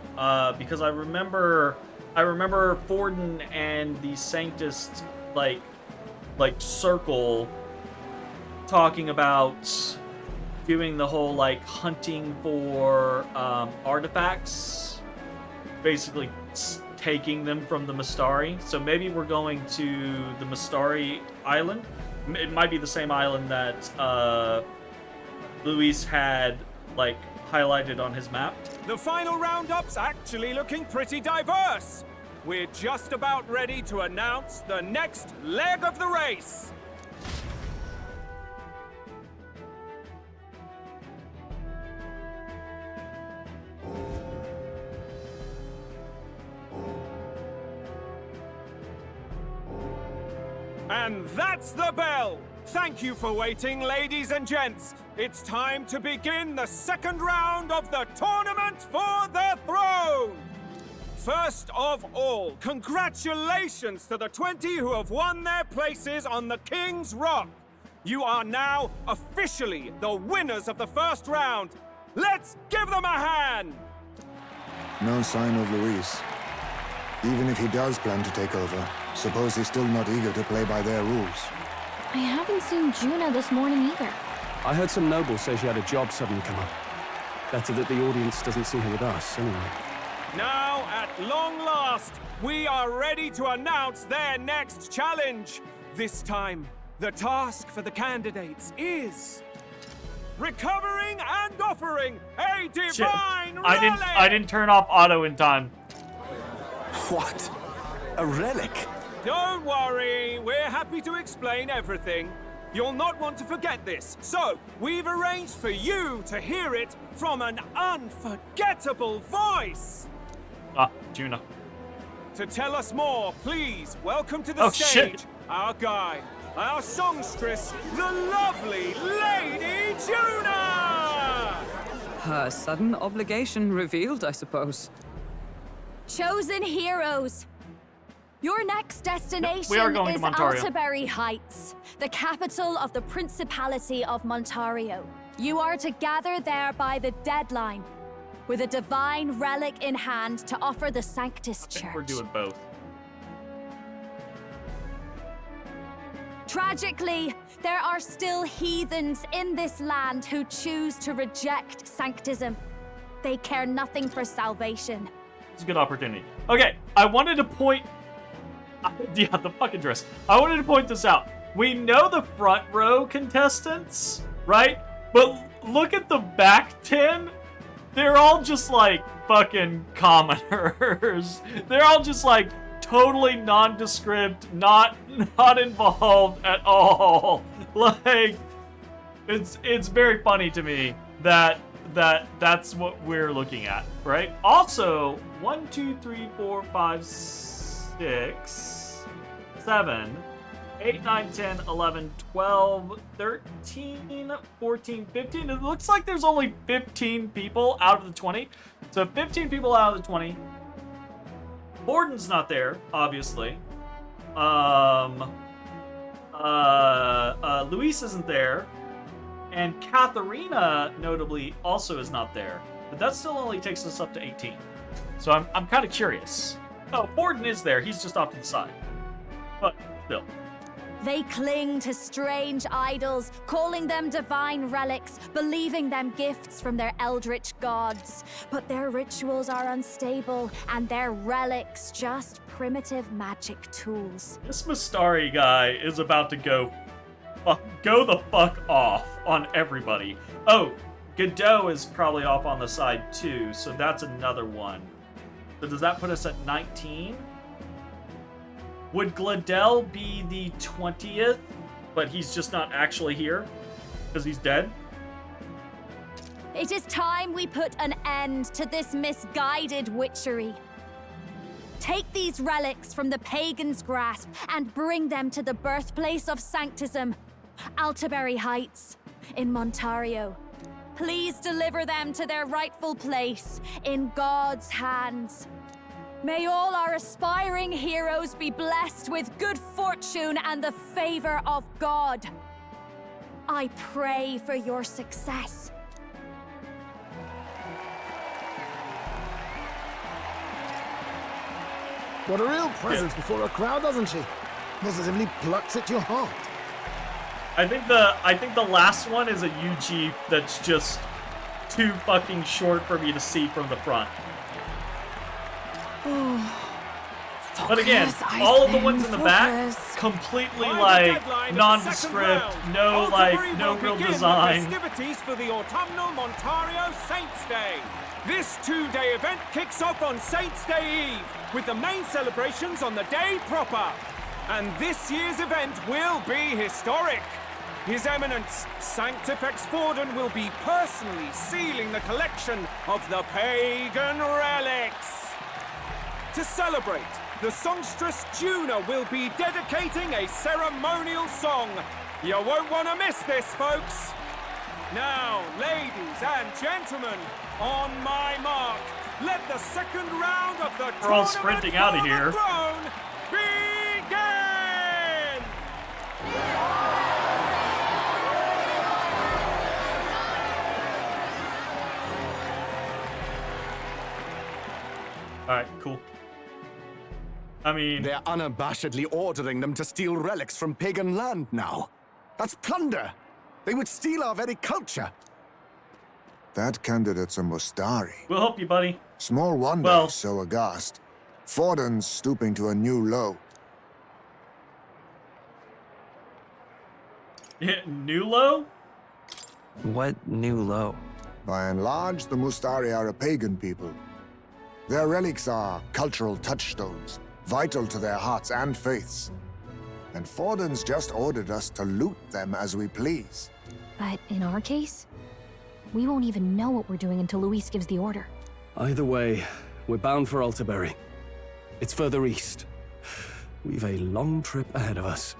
because I remember Forden and the Sanctus like circle talking about doing the whole like hunting for artifacts, basically taking them from the Mastari. So maybe we're going to the Mastari island. It might be the same island that Luis had like highlighted on his map. The final roundup's actually looking pretty diverse. We're just about ready to announce the next leg of the race. And that's the bell! Thank you for waiting, ladies and gents. It's time to begin the second round of the tournament for the throne! First of all, congratulations to the 20 who have won their places on the King's Rock. You are now officially the winners of the first round. Let's give them a hand! No sign of Luis. Even if he does plan to take over, suppose he's still not eager to play by their rules. I haven't seen Juna this morning either. I heard some nobles say she had a job suddenly come up. Better that the audience doesn't see her with us, anyway. Now, at long last, we are ready to announce their next challenge. This time, the task for the candidates is recovering and offering a divine Shit. relic. I didn't turn off auto in time. What? A relic? Don't worry, we're happy to explain everything. You'll not want to forget this, so we've arranged for you to hear it from an unforgettable voice. Juna. To tell us more, please welcome to the stage our guide, our songstress, the lovely Lady Juna! Her sudden obligation revealed, I suppose. Chosen heroes! Your next destination we are going is to Montario. Altaberry Heights, the capital of the Principality of Montario. You are to gather there by the deadline, with a divine relic in hand to offer the Sanctus Church. We're doing both. Tragically, there are still heathens in this land who choose to reject Sanctism. They care nothing for salvation. It's a good opportunity. Okay, I wanted to point... Yeah, the fucking dress. I wanted to point this out. We know the front row contestants, right? But look at the back 10. They're all just like fucking commoners. They're all just like totally nondescript, not involved at all. Like, it's very funny to me that's what we're looking at, right? Also, 1, 2, 3, 4, 5, 6, 7, 8, 9, 10, 11, 12, 13, 14, 15. It looks like there's only 15 people out of the 20. So 15 people out of the 20. Borden's not there, obviously. Luis isn't there. And Katharina, notably, also is not there. But that still only takes us up to 18. So I'm kind of curious. Oh, Borden is there. He's just off to the side. But still. They cling to strange idols, calling them divine relics, believing them gifts from their eldritch gods. But their rituals are unstable, and their relics just primitive magic tools. This Mistari guy is about to go the fuck off on everybody. Oh, Godot is probably off on the side too, so that's another one. So does that put us at 19? Would Gladell be the 20th, but he's just not actually here because he's dead? It is time we put an end to this misguided witchery. Take these relics from the pagan's grasp and bring them to the birthplace of Sanctism, Altaberry Heights, in Montario. Please deliver them to their rightful place in God's hands. May all our aspiring heroes be blessed with good fortune and the favor of God. I pray for your success. What a real presence before a crowd, doesn't she? Positively plucks at your heart. I think the last one is a UG that's just too fucking short for me to see from the front. But again, all of the ones in the back, completely like nondescript, no real design. Festivities for the autumnal Montario Saints' Day. This two-day event kicks off on Saints' Day Eve, with the main celebrations on the day proper. And this year's event will be historic. His Eminence, Sanctifex Forden, will be personally sealing the collection of the pagan relics. To celebrate, the songstress Juna will be dedicating a ceremonial song. You won't want to miss this, folks. Now, ladies and gentlemen, on my mark, let the second round of the We're all sprinting out of here. Begin! Alright, cool. I mean... They're unabashedly ordering them to steal relics from pagan land now. That's plunder! They would steal our very culture! That candidate's a Mustari. We'll help you, buddy. Small wonder he's so aghast. Forden's stooping to a new low. Yeah, new low? What new low? By and large, the Mustari are a pagan people. Their relics are cultural touchstones, vital to their hearts and faiths. And Forden's just ordered us to loot them as we please. But in our case, we won't even know what we're doing until Luis gives the order. Either way, we're bound for Altaberry. It's further east. We've a long trip ahead of us.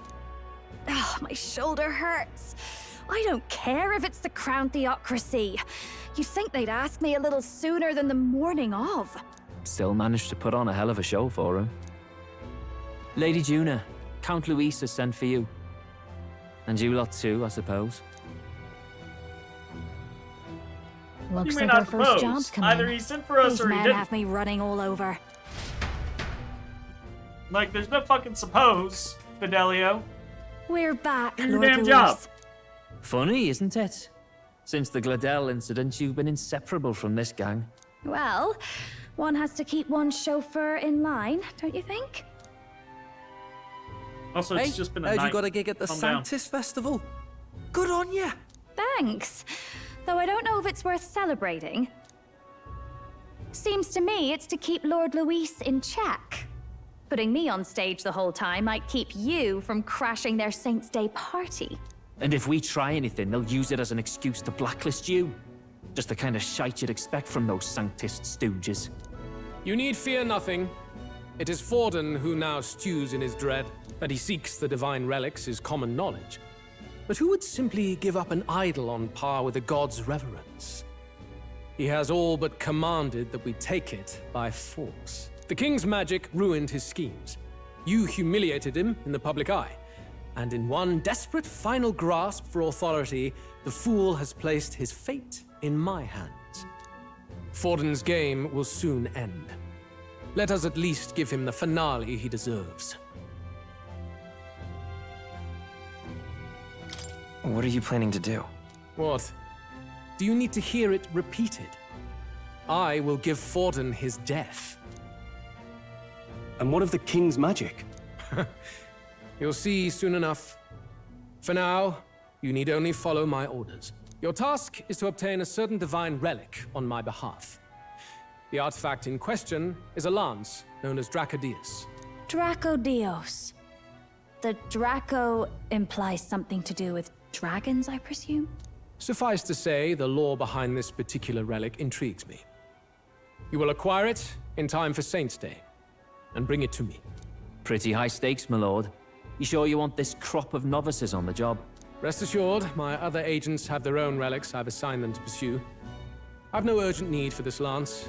Oh, my shoulder hurts. I don't care if it's the Crown Theocracy. You'd think they'd ask me a little sooner than the morning of. Still managed to put on a hell of a show for him. Lady Juna, Count Luis has sent for you. And you lot too, I suppose. Looks You may like our not first suppose. job's coming. Either he sent for us These or he men didn't. have me running all over. Like, there's no fucking suppose, Fidelio. We're back, Do your Lord damn Luis. job. Funny, isn't it? Since the Gladell incident, you've been inseparable from this gang. Well, one has to keep one's chauffeur in line, don't you think? Also, it's just been a how'd night. you got a gig at the Calm down. Sanctus Festival? Good on ya! Thanks. Though I don't know if it's worth celebrating. Seems to me it's to keep Lord Luis in check. Putting me on stage the whole time might keep you from crashing their Saints' Day party. And if we try anything, they'll use it as an excuse to blacklist you. Just the kind of shite you'd expect from those Sanctist stooges. You need fear nothing. It is Forden who now stews in his dread. That he seeks the divine relics is common knowledge. But who would simply give up an idol on par with the god's reverence? He has all but commanded that we take it by force. The king's magic ruined his schemes. You humiliated him in the public eye. And in one desperate final grasp for authority, the fool has placed his fate in my hands. Forden's game will soon end. Let us at least give him the finale he deserves. What are you planning to do? What? Do you need to hear it repeated? I will give Forden his death. And what of the king's magic? You'll see soon enough. For now, you need only follow my orders. Your task is to obtain a certain divine relic on my behalf. The artifact in question is a lance known as Dracodius. Dracodios. The Draco implies something to do with dragons, I presume? Suffice to say, the lore behind this particular relic intrigues me. You will acquire it in time for Saints' Day, and bring it to me. Pretty high stakes, my lord. You sure you want this crop of novices on the job? Rest assured, my other agents have their own relics I've assigned them to pursue. I've no urgent need for this lance,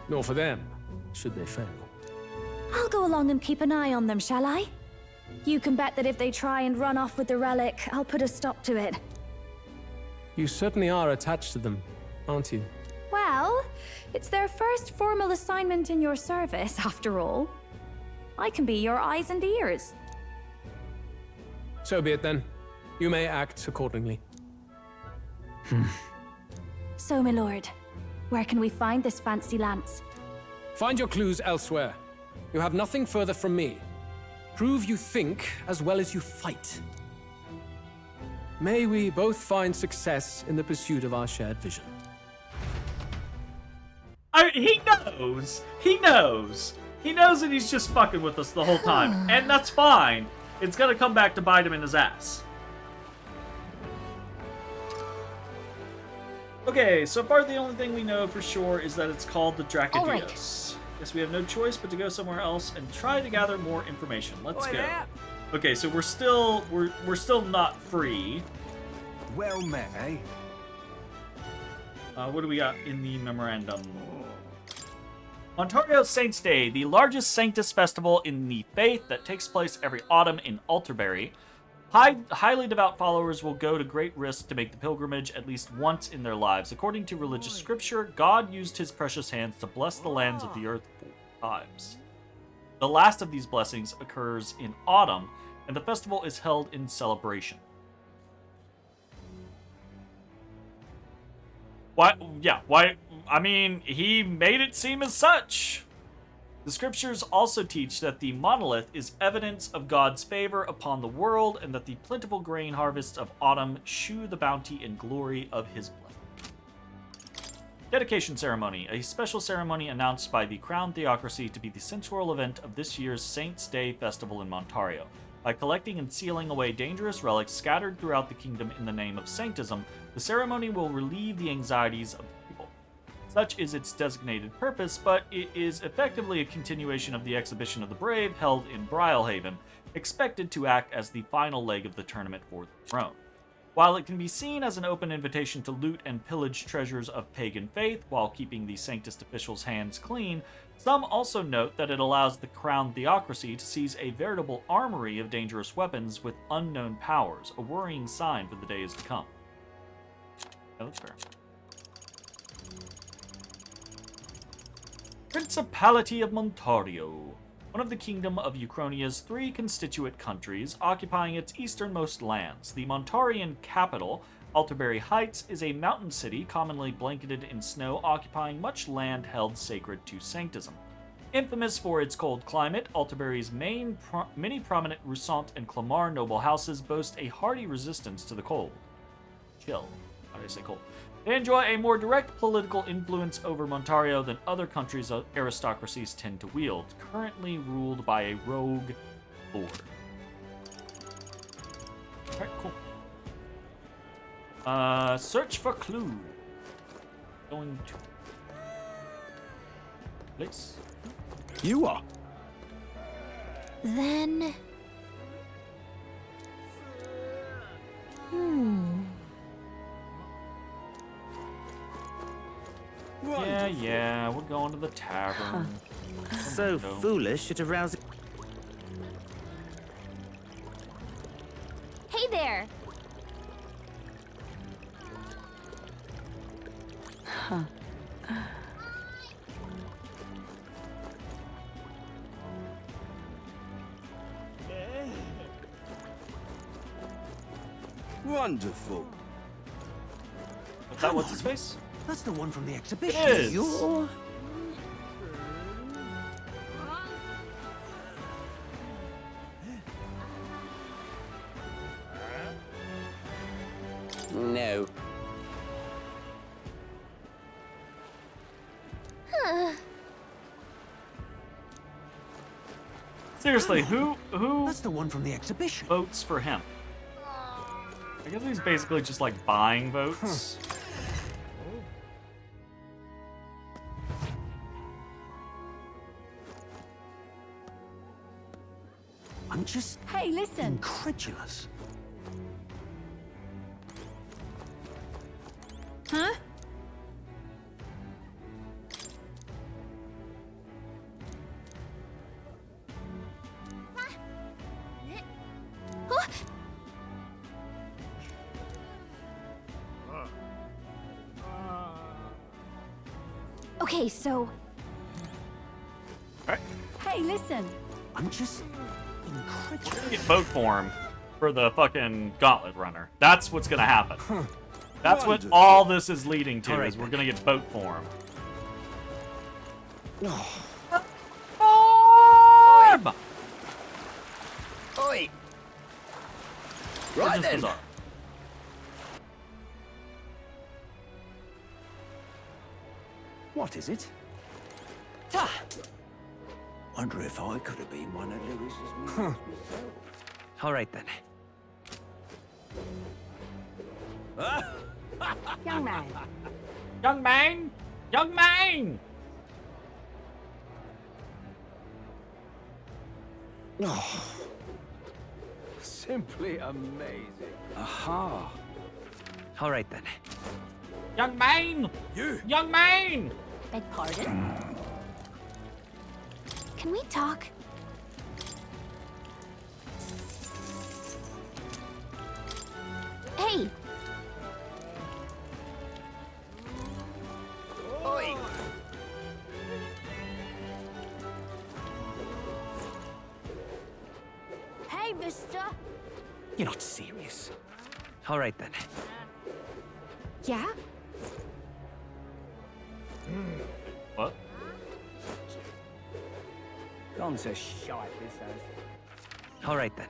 nor for them, should they fail. I'll go along and keep an eye on them, shall I? You can bet that if they try and run off with the relic, I'll put a stop to it. You certainly are attached to them, aren't you? Well, it's their first formal assignment in your service, after all. I can be your eyes and ears. So be it then. You may act accordingly. So, my lord, where can we find this fancy lance? Find your clues elsewhere. You have nothing further from me. Prove you think as well as you fight. May we both find success in the pursuit of our shared vision. He knows. He knows. He knows that he's just fucking with us the whole time. And that's fine. It's gonna come back to bite him in his ass. Okay, so far the only thing we know for sure is that it's called the Dracodios. Guess we have no choice but to go somewhere else and try to gather more information. Let's go. Okay, so we're still not free. Well met, eh? What do we got in the memorandum? Ontario Saints' Day, the largest Sanctus festival in the faith that takes place every autumn in Alterbury. Highly devout followers will go to great risk to make the pilgrimage at least once in their lives. According to religious scripture, God used his precious hands to bless the lands of the earth 4 times. The last of these blessings occurs in autumn, and the festival is held in celebration. Why? Yeah, why? I mean, he made it seem as such. The scriptures also teach that the monolith is evidence of God's favor upon the world, and that the plentiful grain harvests of autumn shew the bounty and glory of his blessing. Dedication ceremony, a special ceremony announced by the Crown Theocracy to be the central event of this year's Saints' Day festival in Ontario. By collecting and sealing away dangerous relics scattered throughout the kingdom in the name of Sanctism, the ceremony will relieve the anxieties of the people. Such is its designated purpose, but it is effectively a continuation of the Exhibition of the Brave held in Brylehaven, expected to act as the final leg of the tournament for the throne. While it can be seen as an open invitation to loot and pillage treasures of pagan faith while keeping the Sanctist officials' hands clean, some also note that it allows the Crown Theocracy to seize a veritable armory of dangerous weapons with unknown powers, a worrying sign for the days to come. Yeah, that's fair. Principality of Montario, one of the Kingdom of Eucronia's 3 constituent countries, occupying its easternmost lands. The Montarian capital, Alterbury Heights is a mountain city commonly blanketed in snow, occupying much land held sacred to sanctism. Infamous for its cold climate, Alterbury's many prominent Roussant and Clamart noble houses boast a hardy resistance to the cold. Chill. Why did I say cold? They enjoy a more direct political influence over Montario than other countries' aristocracies tend to wield, currently ruled by a rogue lord. Alright, cool. Search for clue. Going to place. You are. Then... Yeah, we're going to the tavern. So foolish it arouses. Hey there! Huh. Wonderful. Is that what's his face? That's the one from the exhibition. It is. You're... No. Seriously, who That's the one from the exhibition. votes for him? I guess he's basically just like buying votes. I'm just Hey, listen. incredulous. Huh? Okay, so... Hey, listen. I'm just incredulous. Get vote for him for the fucking gauntlet runner. That's what's gonna happen. That's what all this is leading to. Is we're gonna get vote for him. Orb! Oi! Or Right just then. bizarre. What is it? Wonder if I could have been one of Lewis's minions myself. All right then. Young man. Young man! Young man! Oh, simply amazing. Aha. All right then. Young man! You! Young man! Beg pardon? Can we talk? Hey! Oi! Hey, mister. You're not serious. All right then. Yeah? What? Gone to shite, this has. All right then.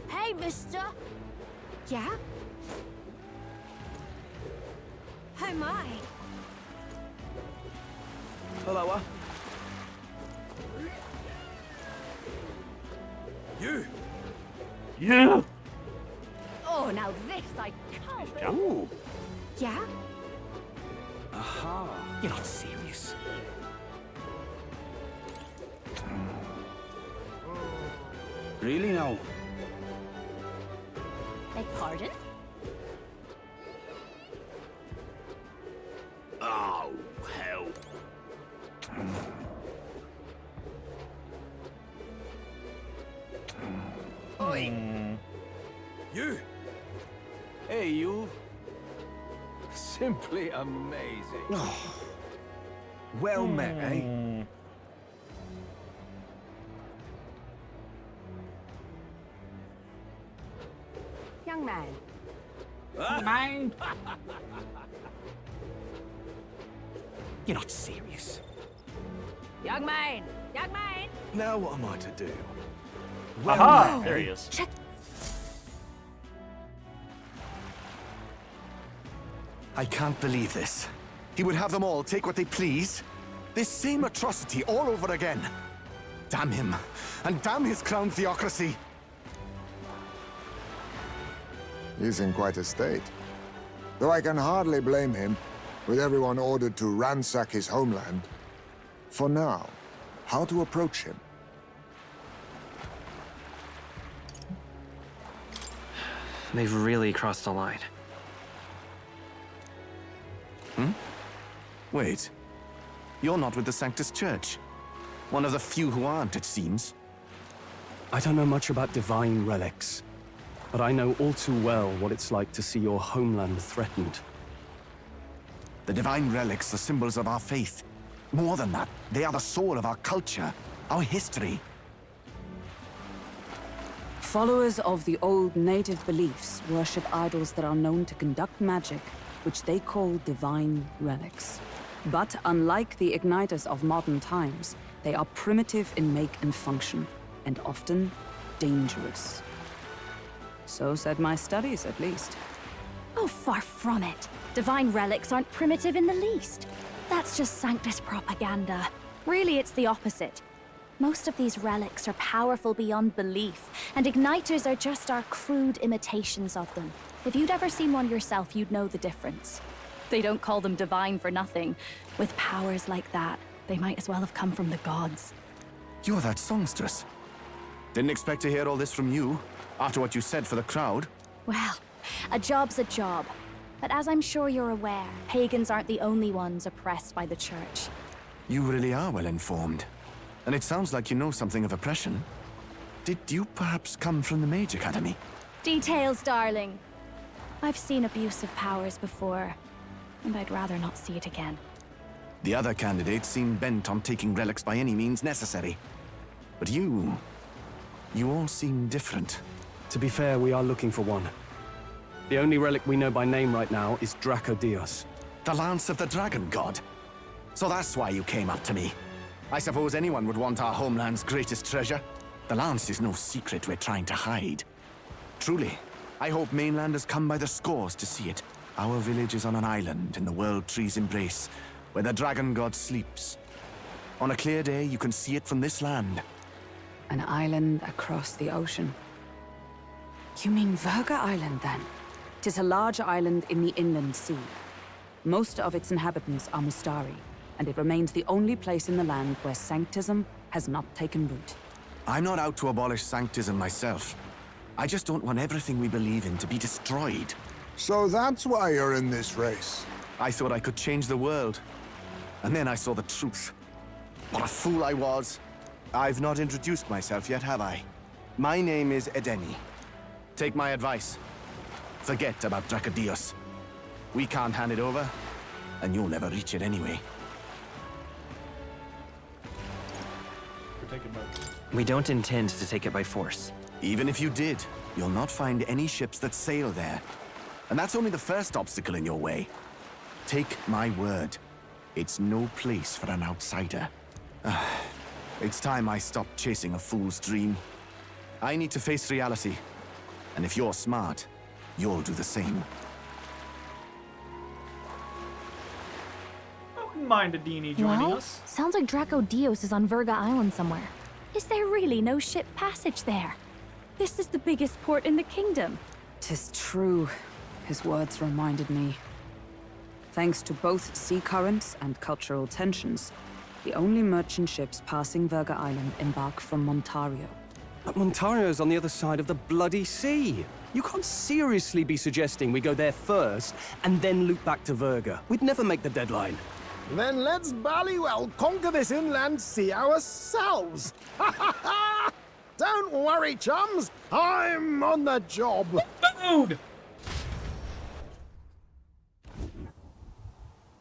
Hey, mister. Yeah? Oh my. Hello, You! You! Oh, now this I can't. Ooh. Yeah? Aha. You're not serious. Really now? Beg pardon? Oh, hell. Oi! You! Hey, you. Simply Simply amazing. Well met, eh? Young man. Mind? You're not serious. Young man! Young man! Now what am I to do? Aha! There he is. Check. I can't believe this. He would have them all take what they please. This same atrocity all over again. Damn him. And damn his crown theocracy. He's in quite a state. Though I can hardly blame him, with everyone ordered to ransack his homeland. For now, how to approach him? They've really crossed the line. Wait. You're not with the Sanctus Church. One of the few who aren't, it seems. I don't know much about divine relics, but I know all too well what it's like to see your homeland threatened. The divine relics are symbols of our faith. More than that, they are the soul of our culture, our history. Followers of the old native beliefs worship idols that are known to conduct magic, which they call divine relics. But unlike the igniters of modern times, they are primitive in make and function, and often dangerous. So said my studies, at least. Oh, far from it. Divine relics aren't primitive in the least. That's just Sanctus propaganda. Really, it's the opposite. Most of these relics are powerful beyond belief, and igniters are just our crude imitations of them. If you'd ever seen one yourself, you'd know the difference. They don't call them divine for nothing. With powers like that, they might as well have come from the gods. You're that songstress. Didn't expect to hear all this from you, after what you said for the crowd. Well, a job's a job. But as I'm sure you're aware, pagans aren't the only ones oppressed by the church. You really are well informed. And it sounds like you know something of oppression. Did you perhaps come from the Mage Academy? Details, darling. I've seen abuse of powers before, and I'd rather not see it again. The other candidates seem bent on taking relics by any means necessary. But you all seem different. To be fair, we are looking for one. The only relic we know by name right now is Dracodios. The Lance of the Dragon God. So that's why you came up to me. I suppose anyone would want our homeland's greatest treasure. The Lance is no secret we're trying to hide. Truly, I hope mainlanders come by the scores to see it. Our village is on an island in the World Tree's embrace, where the Dragon God sleeps. On a clear day, you can see it from this land. An island across the ocean. You mean Verga Island, then? 'Tis a large island in the inland sea. Most of its inhabitants are Mustari, and it remains the only place in the land where Sanctism has not taken root. I'm not out to abolish Sanctism myself. I just don't want everything we believe in to be destroyed. So that's why you're in this race. I thought I could change the world. And then I saw the truth. What a fool I was. I've not introduced myself yet, have I? My name is Edeni. Take my advice. Forget about Dracodios. We can't hand it over, and you'll never reach it anyway. We don't intend to take it by force. Even if you did, you'll not find any ships that sail there. And that's only the first obstacle in your way. Take my word. It's no place for an outsider. It's time I stopped chasing a fool's dream. I need to face reality. And if you're smart, you'll do the same. I wouldn't mind Adini joining Well, us. sounds like Dracodios is on Verga Island somewhere. Is there really no ship passage there? This is the biggest port in the kingdom. 'Tis true. His words reminded me. Thanks to both sea currents and cultural tensions, the only merchant ships passing Verga Island embark from Montario. But Montario's on the other side of the bloody sea. You can't seriously be suggesting we go there first and then loop back to Verga. We'd never make the deadline. Then let's ballywell conquer this inland sea ourselves! Ha ha ha! Don't worry, chums! I'm on the job! Dude!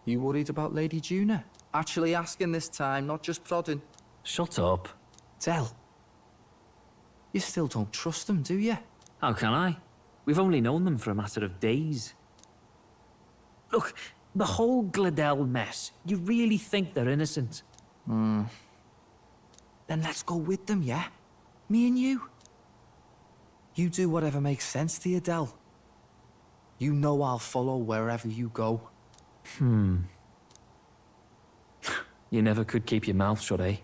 You worried about Lady Juna? Actually asking this time, not just prodding. Shut up. Del, you still don't trust them, do you? How can I? We've only known them for a matter of days. Look, the whole Gladell mess, you really think they're innocent? Then let's go with them, yeah? Me and you. You do whatever makes sense to you, Del. You know I'll follow wherever you go. You never could keep your mouth shut, eh?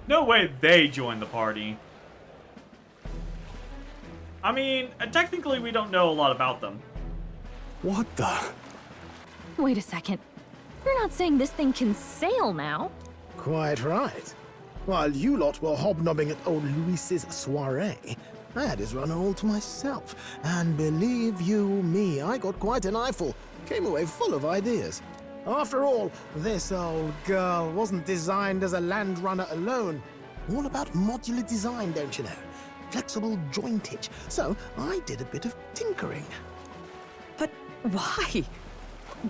No way they joined the party. I mean, technically we don't know a lot about them. What the? Wait a second. You're not saying this thing can sail now? Quite right. While you lot were hobnobbing at old Luis's soiree, I had his runner all to myself. And believe you me, I got quite an eyeful. Came away full of ideas. After all, this old girl wasn't designed as a land runner alone. All about modular design, don't you know? Flexible jointage. So I did a bit of tinkering. But why?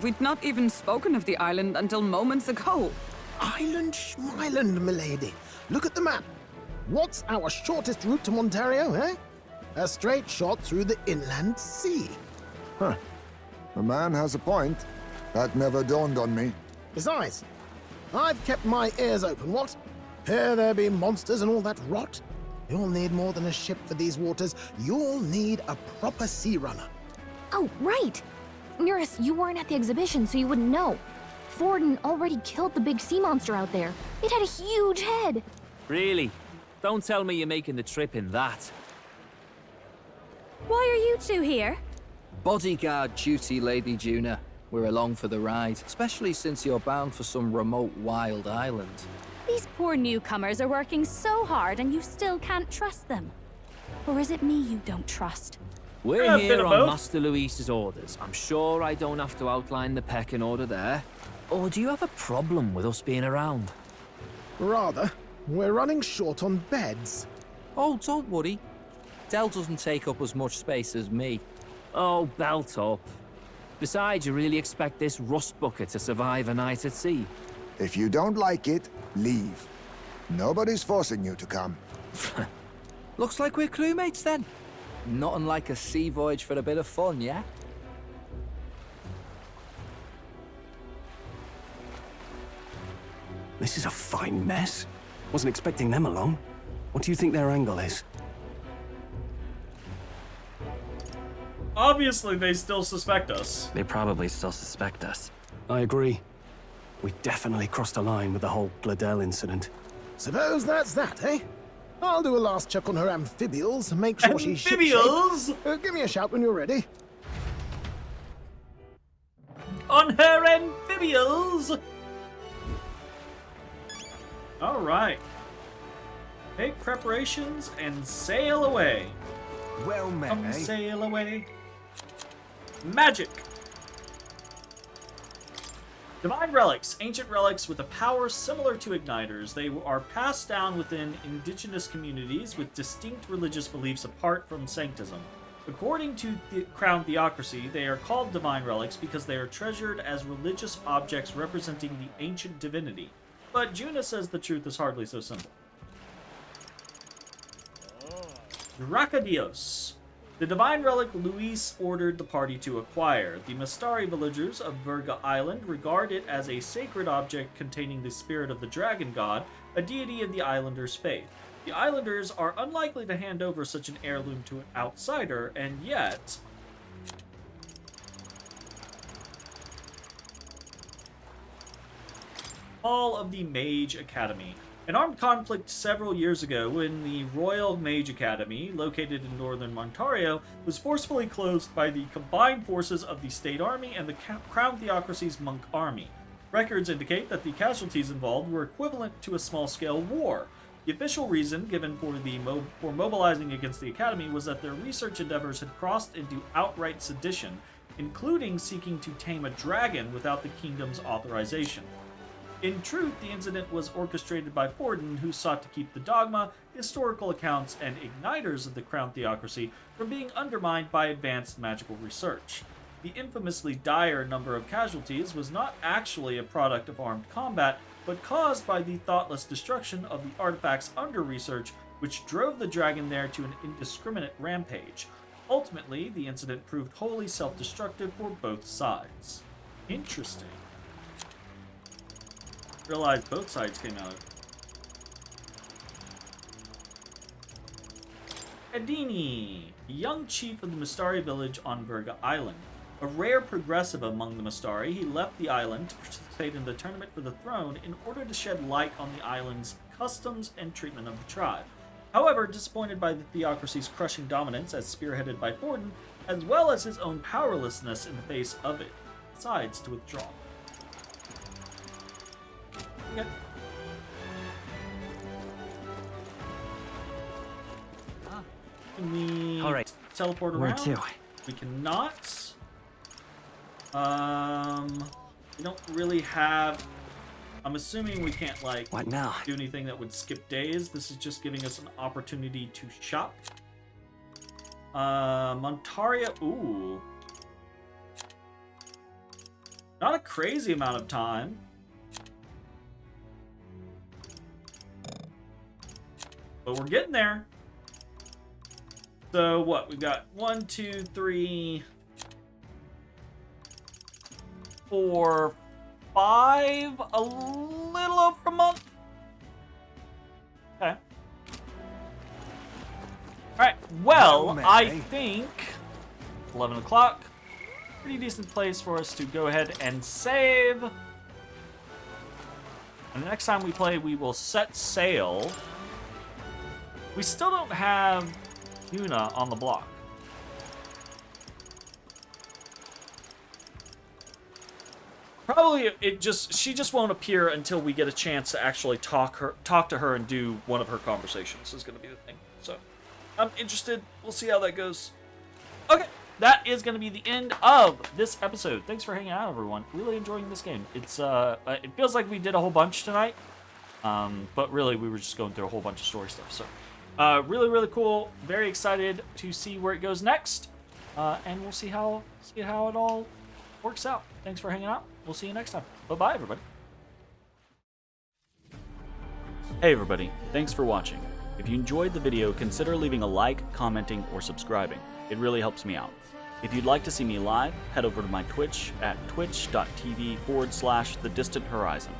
We'd not even spoken of the island until moments ago. Island Schmeiland, milady. Look at the map. What's our shortest route to Montario, eh? A straight shot through the inland sea. Huh. The man has a point. That never dawned on me. Besides, I've kept my ears open, what? Here there be monsters and all that rot. You'll need more than a ship for these waters. You'll need a proper sea runner. Oh, right! Nearest, you weren't at the exhibition, so you wouldn't know. Forden already killed the big sea monster out there. It had a huge head. Really? Don't tell me you're making the trip in that. Why are you two here? Bodyguard duty, Lady Juna. We're along for the ride, especially since you're bound for some remote wild island. These poor newcomers are working so hard and you still can't trust them. Or is it me you don't trust? We're here on Master Luis's orders. I'm sure I don't have to outline the pecking order there. Or do you have a problem with us being around? Rather. We're running short on beds. Oh, don't worry. Del doesn't take up as much space as me. Oh, belt up. Besides, you really expect this rust bucket to survive a night at sea? If you don't like it, leave. Nobody's forcing you to come. Looks like we're crewmates then. Not unlike a sea voyage for a bit of fun, yeah? This is a fine mess. Wasn't expecting them along. What do you think their angle is? Obviously, they still suspect us. They probably still suspect us. I agree. We definitely crossed a line with the whole Gladell incident. Suppose that's that, eh? I'll do a last check on her amphibials and make sure she's Amphibials? Give me a shout when you're ready. On her amphibials! Alright. Make preparations and sail away. Well met, Come eh? sail away. Magic! Divine relics, ancient relics with a power similar to igniters. They are passed down within indigenous communities with distinct religious beliefs apart from sanctism. According to the Crown Theocracy, they are called divine relics because they are treasured as religious objects representing the ancient divinity. But Juna says the truth is hardly so simple. Dracadios. The divine relic Luis ordered the party to acquire. The Mastari villagers of Virga Island regard it as a sacred object containing the spirit of the dragon god, a deity of the islanders' faith. The islanders are unlikely to hand over such an heirloom to an outsider, and yet... Hall of the Mage Academy. An armed conflict several years ago when the Royal Mage Academy, located in northern Montario, was forcefully closed by the combined forces of the State Army and the Crown Theocracy's Monk Army. Records indicate that the casualties involved were equivalent to a small-scale war. The official reason given for mobilizing against the Academy was that their research endeavors had crossed into outright sedition, including seeking to tame a dragon without the kingdom's authorization. In truth, the incident was orchestrated by Forden, who sought to keep the dogma, historical accounts, and igniters of the crown theocracy from being undermined by advanced magical research. The infamously dire number of casualties was not actually a product of armed combat, but caused by the thoughtless destruction of the artifacts under research, which drove the dragon there to an indiscriminate rampage. Ultimately, the incident proved wholly self-destructive for both sides. Interesting. Realized both sides came out. Edini, young chief of the Mistari village on Verga Island. A rare progressive among the Mistari, he left the island to participate in the tournament for the throne in order to shed light on the island's customs and treatment of the tribe. However, disappointed by the theocracy's crushing dominance as spearheaded by Forden, as well as his own powerlessness in the face of it, decides to withdraw. Okay. Can we teleport around? Where to? We cannot. We don't really have. I'm assuming we can't like what now? Do anything that would skip days. This is just giving us an opportunity to shop. Montaria, ooh. Not a crazy amount of time. But we're getting there. So what? We've got 1, 2, 3, 4, 5, a little over a month. Okay. Alright, well, I think 11 o'clock. Pretty decent place for us to go ahead and save. And the next time we play, we will set sail. We still don't have Yuna on the block. Probably she just won't appear until we get a chance to actually talk to her and do one of her conversations is going to be the thing. So I'm interested. We'll see how that goes. Okay, that is going to be the end of this episode. Thanks for hanging out, everyone. Really enjoying this game. It's it feels like we did a whole bunch tonight, but really we were just going through a whole bunch of story stuff. So really, really cool. Very excited to see where it goes next, and we'll see how it all works out. Thanks for hanging out. We'll see you next time. Bye-bye, everybody. Hey, everybody. Thanks for watching. If you enjoyed the video, consider leaving a like, commenting, or subscribing. It really helps me out. If you'd like to see me live, head over to my Twitch at twitch.tv/thedistanthorizon.